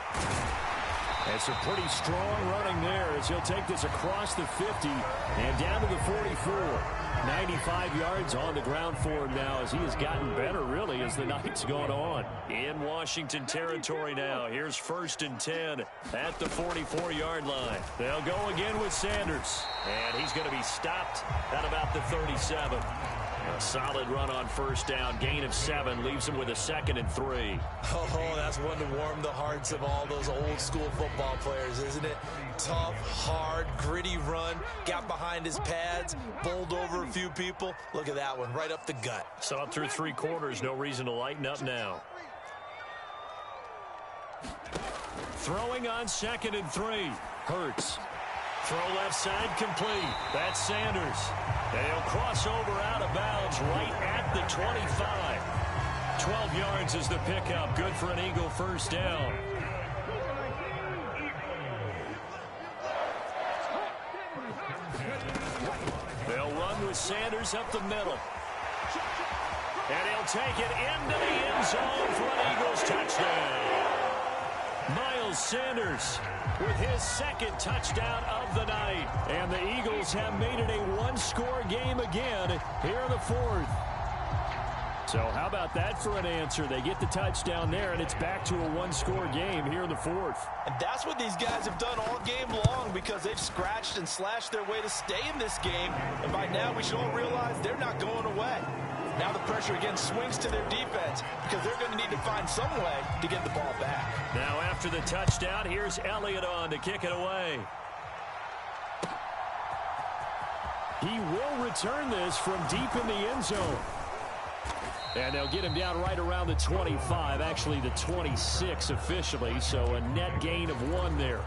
It's a pretty strong running there as he'll take this across the 50 and down to the 44. 95 yards on the ground for him now as he has gotten better, really, as the night's gone on. In Washington territory now. Here's 1st and 10 at the 44-yard line. They'll go again with Sanders. And he's going to be stopped at about the 37. A solid run on 1st down. Gain of 7 leaves him with a 2nd and 3. Oh, that's one to warm the hearts of all those old school football players, isn't it? Tough, hard, gritty run. Got behind his pads, bowled over a few people. Look at that one, right up the gut. So up through 3 quarters, no reason to lighten up now. Throwing on 2nd and 3. Hurts. Throw left side complete. That's Sanders. They'll cross over out of bounds right at the 25. 12 yards is the pickup. Good for an Eagle 1st down. They'll run with Sanders up the middle. And he'll take it into the end zone for an Eagles touchdown. Miles Sanders with his 2nd touchdown of the night. And the Eagles have made it a 1-score game again here in the 4th. So how about that for an answer? They get the touchdown there, and it's back to a one-score game here in the fourth. And that's what these guys have done all game long because they've scratched and slashed their way to stay in this game. And by now, we should all realize they're not going away. Now the pressure again swings to their defense because they're going to need to find some way to get the ball back. Now after the touchdown, here's Elliott on to kick it away. He will return this from deep in the end zone. And they'll get him down right around the 25, actually the 26 officially, so a net gain of 1 there.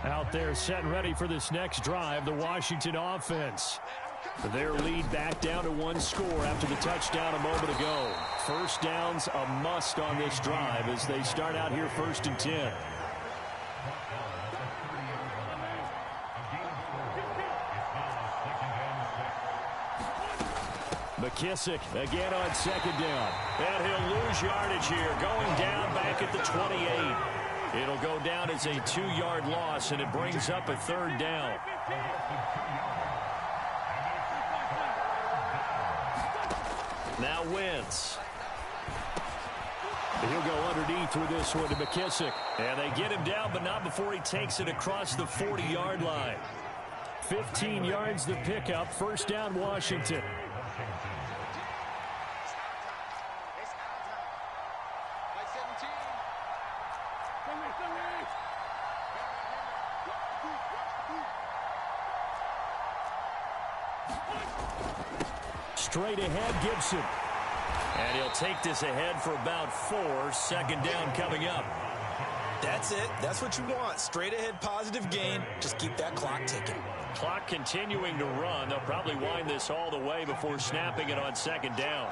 Out there set and ready for this next drive, the Washington offense. Their lead back down to 1 score after the touchdown a moment ago. First down's a must on this drive as they start out here 1st and 10. McKissick again on 2nd down. And he'll lose yardage here, going down back at the 28. It'll go down as a 2-yard loss, and it brings up a 3rd down. Now Wentz. He'll go underneath with this one to McKissick. And they get him down, but not before he takes it across the 40-yard line. 15 yards the pickup. 1st down, Washington. Straight ahead, Gibson. And he'll take this ahead for about 4. 2nd down coming up. That's it. That's what you want. Straight ahead, positive gain. Just keep that clock ticking. Clock continuing to run. They'll probably wind this all the way before snapping it on 2nd down.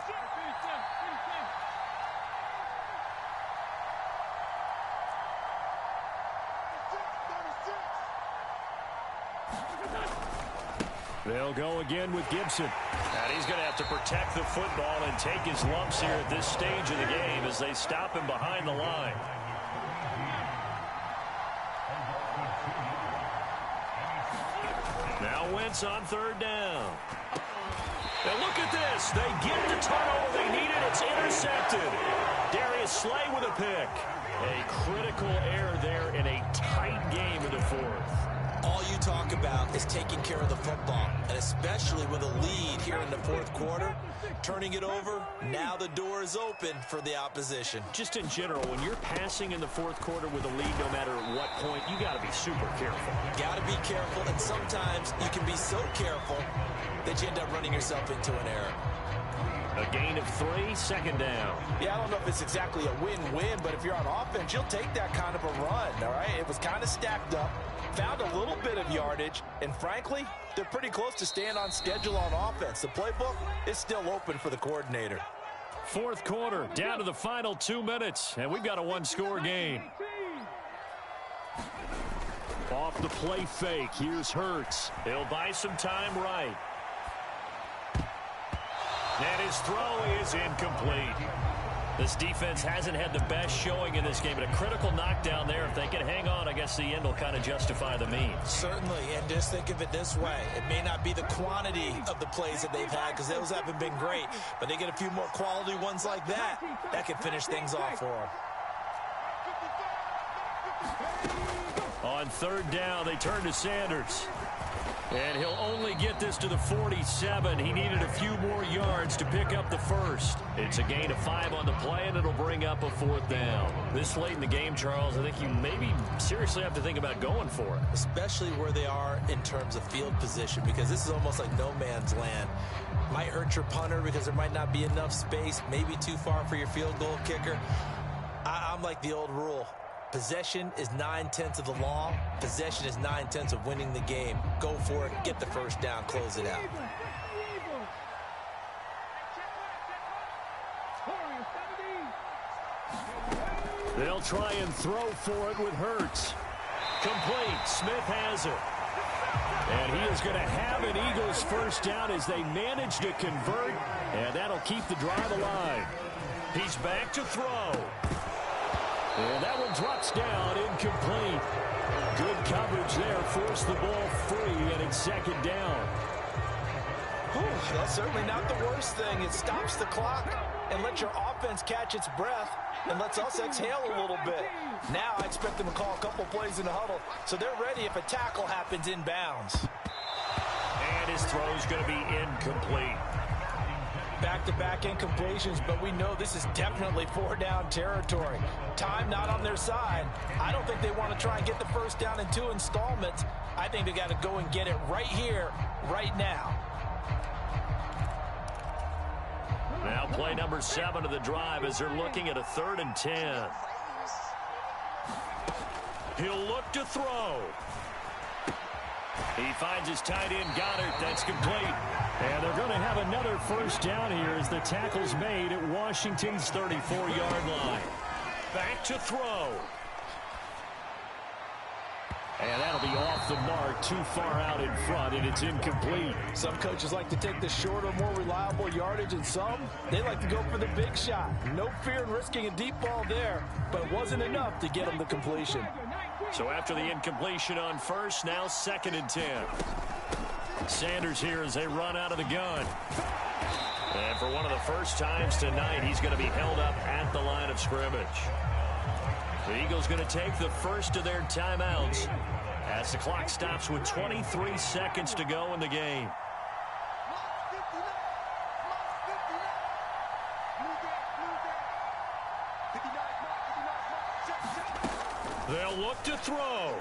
They'll go again with Gibson. And he's going to have to protect the football and take his lumps here at this stage of the game as they stop him behind the line. Now Wentz on 3rd down. And look at this. They get the turnover they needed. It's intercepted. Darius Slay with a pick. A critical error there in a tight game in the 4th. All you talk about is taking care of the football, and especially with a lead here in the 4th quarter, turning it over, now the door is open for the opposition. Just in general, when you're passing in the 4th quarter with a lead, no matter at what point, you got to be super careful. Got to be careful, and sometimes you can be so careful that you end up running yourself into an error. A gain of 3, 2nd down. Yeah, I don't know if it's exactly a win-win, but if you're on offense, you'll take that kind of a run, all right? It was kind of stacked up, found a little bit of yardage, and frankly, they're pretty close to staying on schedule on offense. The playbook is still open for the coordinator. 4th quarter, down to the final 2 minutes, and we've got a 1-score game. Off the play fake, here's Hurts. He'll buy some time right. And his throw is incomplete. This defense hasn't had the best showing in this game, but a critical knockdown there. If they can hang on, I guess the end will kind of justify the means. Certainly, and just think of it this way. It may not be the quantity of the plays that they've had because those haven't been great, but they get a few more quality ones like that. That can finish things off for them. On 3rd down, they turn to Sanders. And he'll only get this to the 47. He needed a few more yards to pick up the 1st. It's a gain of 5 on the play, and it'll bring up a 4th down. This late in the game, Charles, I think you maybe seriously have to think about going for it. Especially where they are in terms of field position, because this is almost like no man's land. Might hurt your punter because there might not be enough space, maybe too far for your field goal kicker. I'm like the old rule. Possession is 9/10 of the law. Possession is 9/10 of winning the game. Go for it. Get the 1st down. Close it out. They'll try and throw for it with Hurts. Complete. Smith has it. And he is going to have an Eagles 1st down as they manage to convert. And that'll keep the drive alive. He's back to throw. And that one drops down, incomplete. Good coverage there, forced the ball free, and it's 2nd down. That's certainly not the worst thing. It stops the clock and lets your offense catch its breath and lets us exhale a little bit. Now I expect them to call a couple plays in the huddle so they're ready if a tackle happens inbounds. And his throw is going to be incomplete. Back-to-back incompletions, but we know this is definitely 4-down territory. Time not on their side. I don't think they want to try and get the first down in 2 installments. I think they got to go and get it right here, right now. Now play number 7 of the drive as they're looking at a 3rd and 10. He'll look to throw. He finds his tight end, Goddard. That's complete. And they're going to have another first down here as the tackle's made at Washington's 34-yard line. Back to throw. And that'll be off the mark, too far out in front, and it's incomplete. Some coaches like to take the shorter, more reliable yardage, and some, they like to go for the big shot. No fear in risking a deep ball there, but it wasn't enough to get them the completion. So after the incompletion on first, now 2nd and 10. Sanders here as they run out of the gun. And for one of the first times tonight, he's going to be held up at the line of scrimmage. The Eagles going to take the first of their timeouts as the clock stops with 23 seconds to go in the game. They'll look to throw.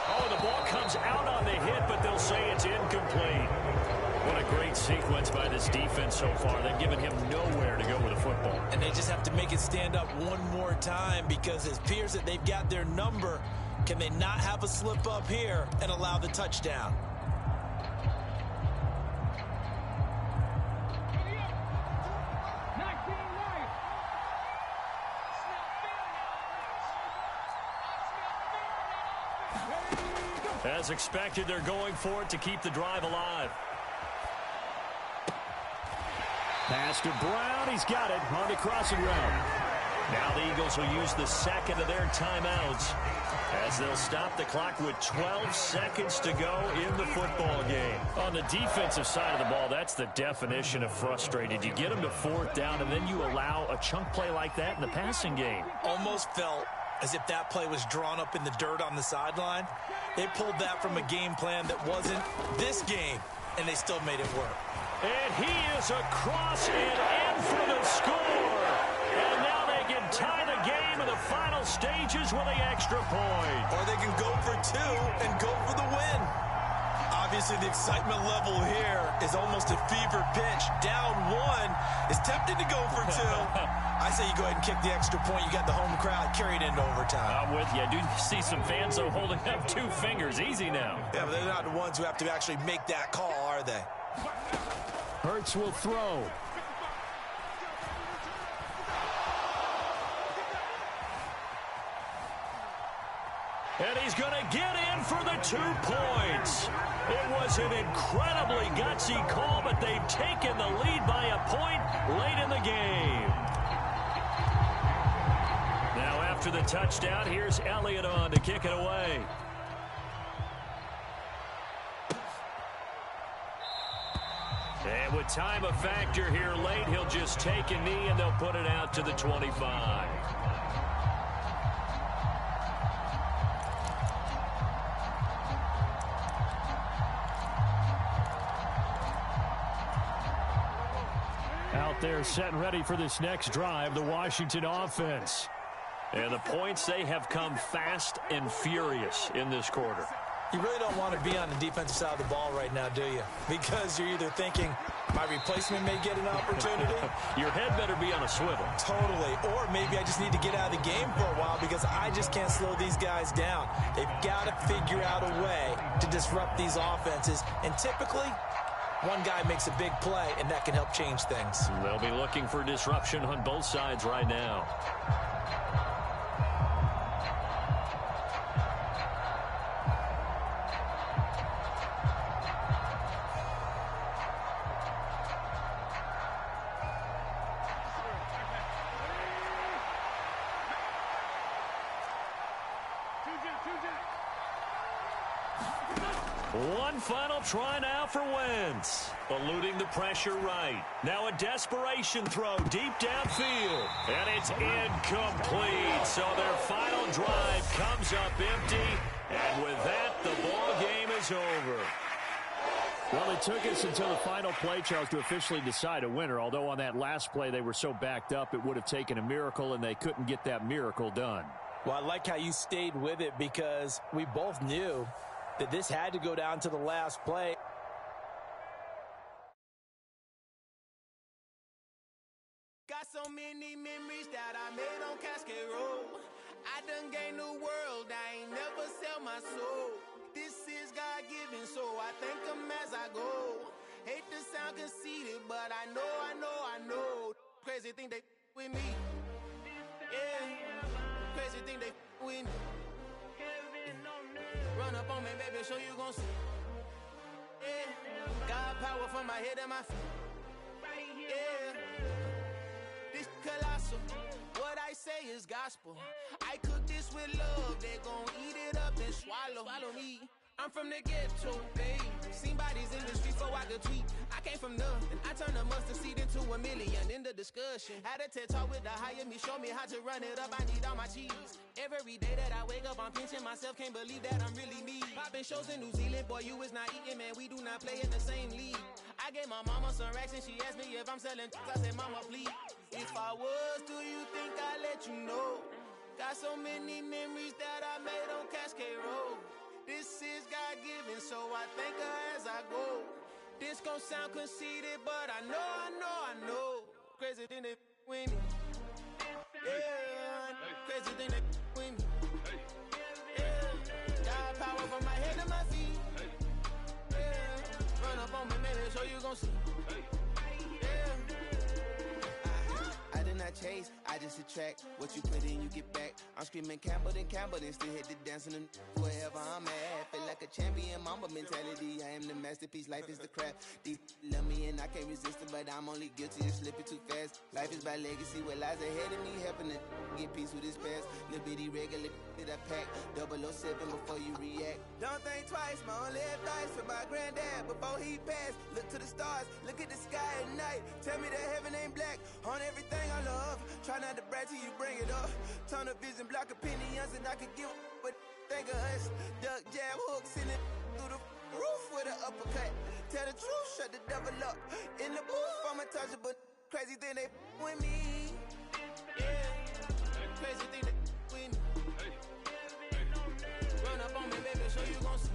Oh, the ball comes out on the hit, but they'll say it's incomplete. What a great sequence by this defense so far. They've given him nowhere to go with the football. And they just have to make it stand up one more time because it appears that they've got their number. Can they not have a slip up here and allow the touchdown? As expected, they're going for it to keep the drive alive. Pass to Brown. He's got it on the crossing route. Now the Eagles will use the second of their timeouts as they'll stop the clock with 12 seconds to go in the football game. On the defensive side of the ball, that's the definition of frustrated. You get them to 4th down, and then you allow a chunk play like that in the passing game. Almost felt as if that play was drawn up in the dirt on the sideline. They pulled that from a game plan that wasn't this game, and they still made it work. And he is across and in for the score. And now they can tie the game in the final stages with the extra point. Or they can go for 2 and go for the win. Obviously, the excitement level here is almost a fever pitch. Down 1 is tempted to go for 2. I say you go ahead and kick the extra point. You got the home crowd carried into overtime. I'm with you. I do see some fans, though, holding up 2 fingers. Easy now. Yeah, but they're not the ones who have to actually make that call, are they? Hurts will throw. And he's going to get in for the 2 points. It was an incredibly gutsy call, but they've taken the lead by a point late in the game. Now after the touchdown, here's Elliott on to kick it away. And with time a factor here late, he'll just take a knee and they'll put it out to the 25. Out there set and ready for this next drive, the Washington offense. And the points, they have come fast and furious in this quarter. You really don't want to be on the defensive side of the ball right now, do you? Because you're either thinking, my replacement may get an opportunity. Your head better be on a swivel. Totally. Or maybe I just need to get out of the game for a while because I just can't slow these guys down. They've got to figure out a way to disrupt these offenses. And typically, one guy makes a big play, and that can help change things. They'll be looking for disruption on both sides right now. One final try now for Wentz. Eluding the pressure right. Now a desperation throw deep downfield. And it's incomplete. So their final drive comes up empty. And with that, the ball game is over. Well, it took us until the final play, Charles, to officially decide a winner. Although on that last play they were so backed up, it would have taken a miracle, and they couldn't get that miracle done. Well, I like how you stayed with it because we both knew that this had to go down to the last play. Got so many memories that I made on Cascade Road. I done gained the world, I ain't never sell my soul. This is God-given, so I thank him as I go. Hate to sound conceited, but I know. Crazy thing they with me. Yeah, crazy thing they with me. Run up on me, baby, show you gon' see. Yeah, God power from my head and my feet. Yeah, this colossal. What I say is gospel. I cook this with love, they gon' eat it up and swallow me. I'm from the ghetto, babe. Seen bodies in the streets so I could tweet. I came from nothing. I turned a mustard seed into a million in the discussion. Had a TED talk with the higher me, show me how to run it up. I need all my cheese. Every day that I wake up, I'm pinching myself. Can't believe that I'm really me. Popping shows in New Zealand, boy, you is not eating, man. We do not play in the same league. I gave my mama some racks and she asked me if I'm selling. I said, mama, please. If I was, do you think I'd let you know? Got so many memories that I made on Cascade Road. This is God-given, so I thank her as I go. This gon' sound conceited, but I know. Crazy thing they with me. Yeah, crazy thing they with me. Yeah, God power from my head to my feet. Yeah, run up on me, maybe so you gon' see. I did not chase, I just attract. What you put in, you get back. I'm screaming Campbell, then still hit the dancing and wherever I'm at. Feel like a champion, mamba mentality. I am the masterpiece, life is the craft. Deep love me and I can't resist it, but I'm only guilty of slipping too fast. Life is by legacy, what lies ahead of me, helping to get peace with this past. Little bitty regular that I pack, 007 before you react. Don't think twice, my only advice for my granddad before he passed. Look to the stars, look at the sky at night. Tell me that heaven ain't black on everything I love. Try not to brag till you bring it up. Tunnel vision, block opinions, and I could give but think of us. Duck, jab, hooks in it through the roof with an uppercut. Tell the truth, shut the devil up. In the booth, I'm untouchable. Crazy thing they with me. Yeah, crazy thing they with me. Run up on me, baby, so you gon' see.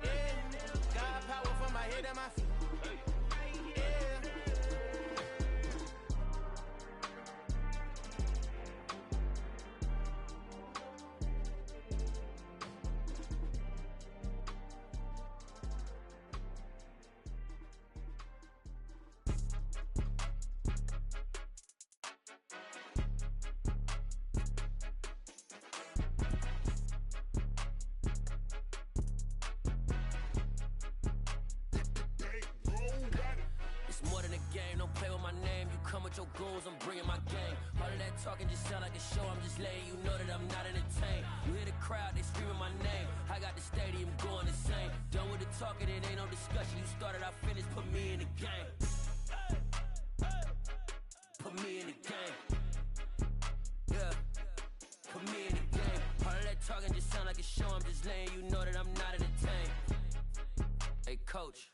Yeah, God power from my head and my feet. Your goals, I'm bringing my game. All of that talking just sound like a show. I'm just letting you know that I'm not entertained. You hear the crowd, they screaming my name. I got the stadium going insane. Done with the talking, it ain't no discussion. You started, I finished, put me in the game. Put me in the game. Yeah, put me in the game. All of that talking just sound like a show. I'm just letting you know that I'm not entertained. Hey, coach,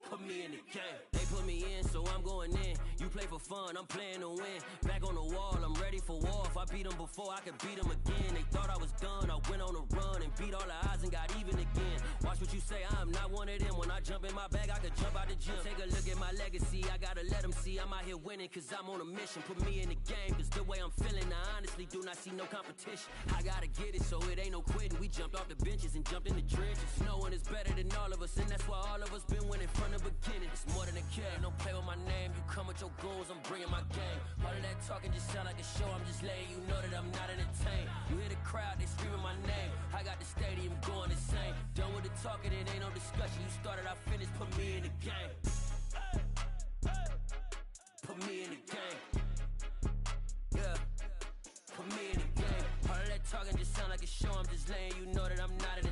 put me in the game. They put me in, so I'm going in. You play for fun, I'm playing to win. Back on the wall, I'm ready for war. If I beat them before, I could beat them again. They thought I was done, I went on a run and beat all the odds and got even again. Watch what you say, I'm not one of them. When I jump in my bag, I could jump out the gym. Take a look at my legacy, I gotta let them see I'm out here winning, cause I'm on a mission. Put me in the game, cause the way I'm feeling, I honestly do not see no competition. I gotta get it, so it ain't no quitting. We jumped off the benches and jumped in the trenches. No one is better than all of us, and that's why all of us been winning from the beginning. It's more than a game, don't play with my name. You come with your goals, I'm bringing my game. All of that talking just sound like a show. I'm just letting you know that I'm not entertained. You hear the crowd, they screaming my name. I got the stadium going insane. Done with the talking, it ain't no discussion. You started, I finished, put me in the game. Put me in the game. Yeah, put me in the game. All of that talking just sound like a show. I'm just letting you know that I'm not entertained.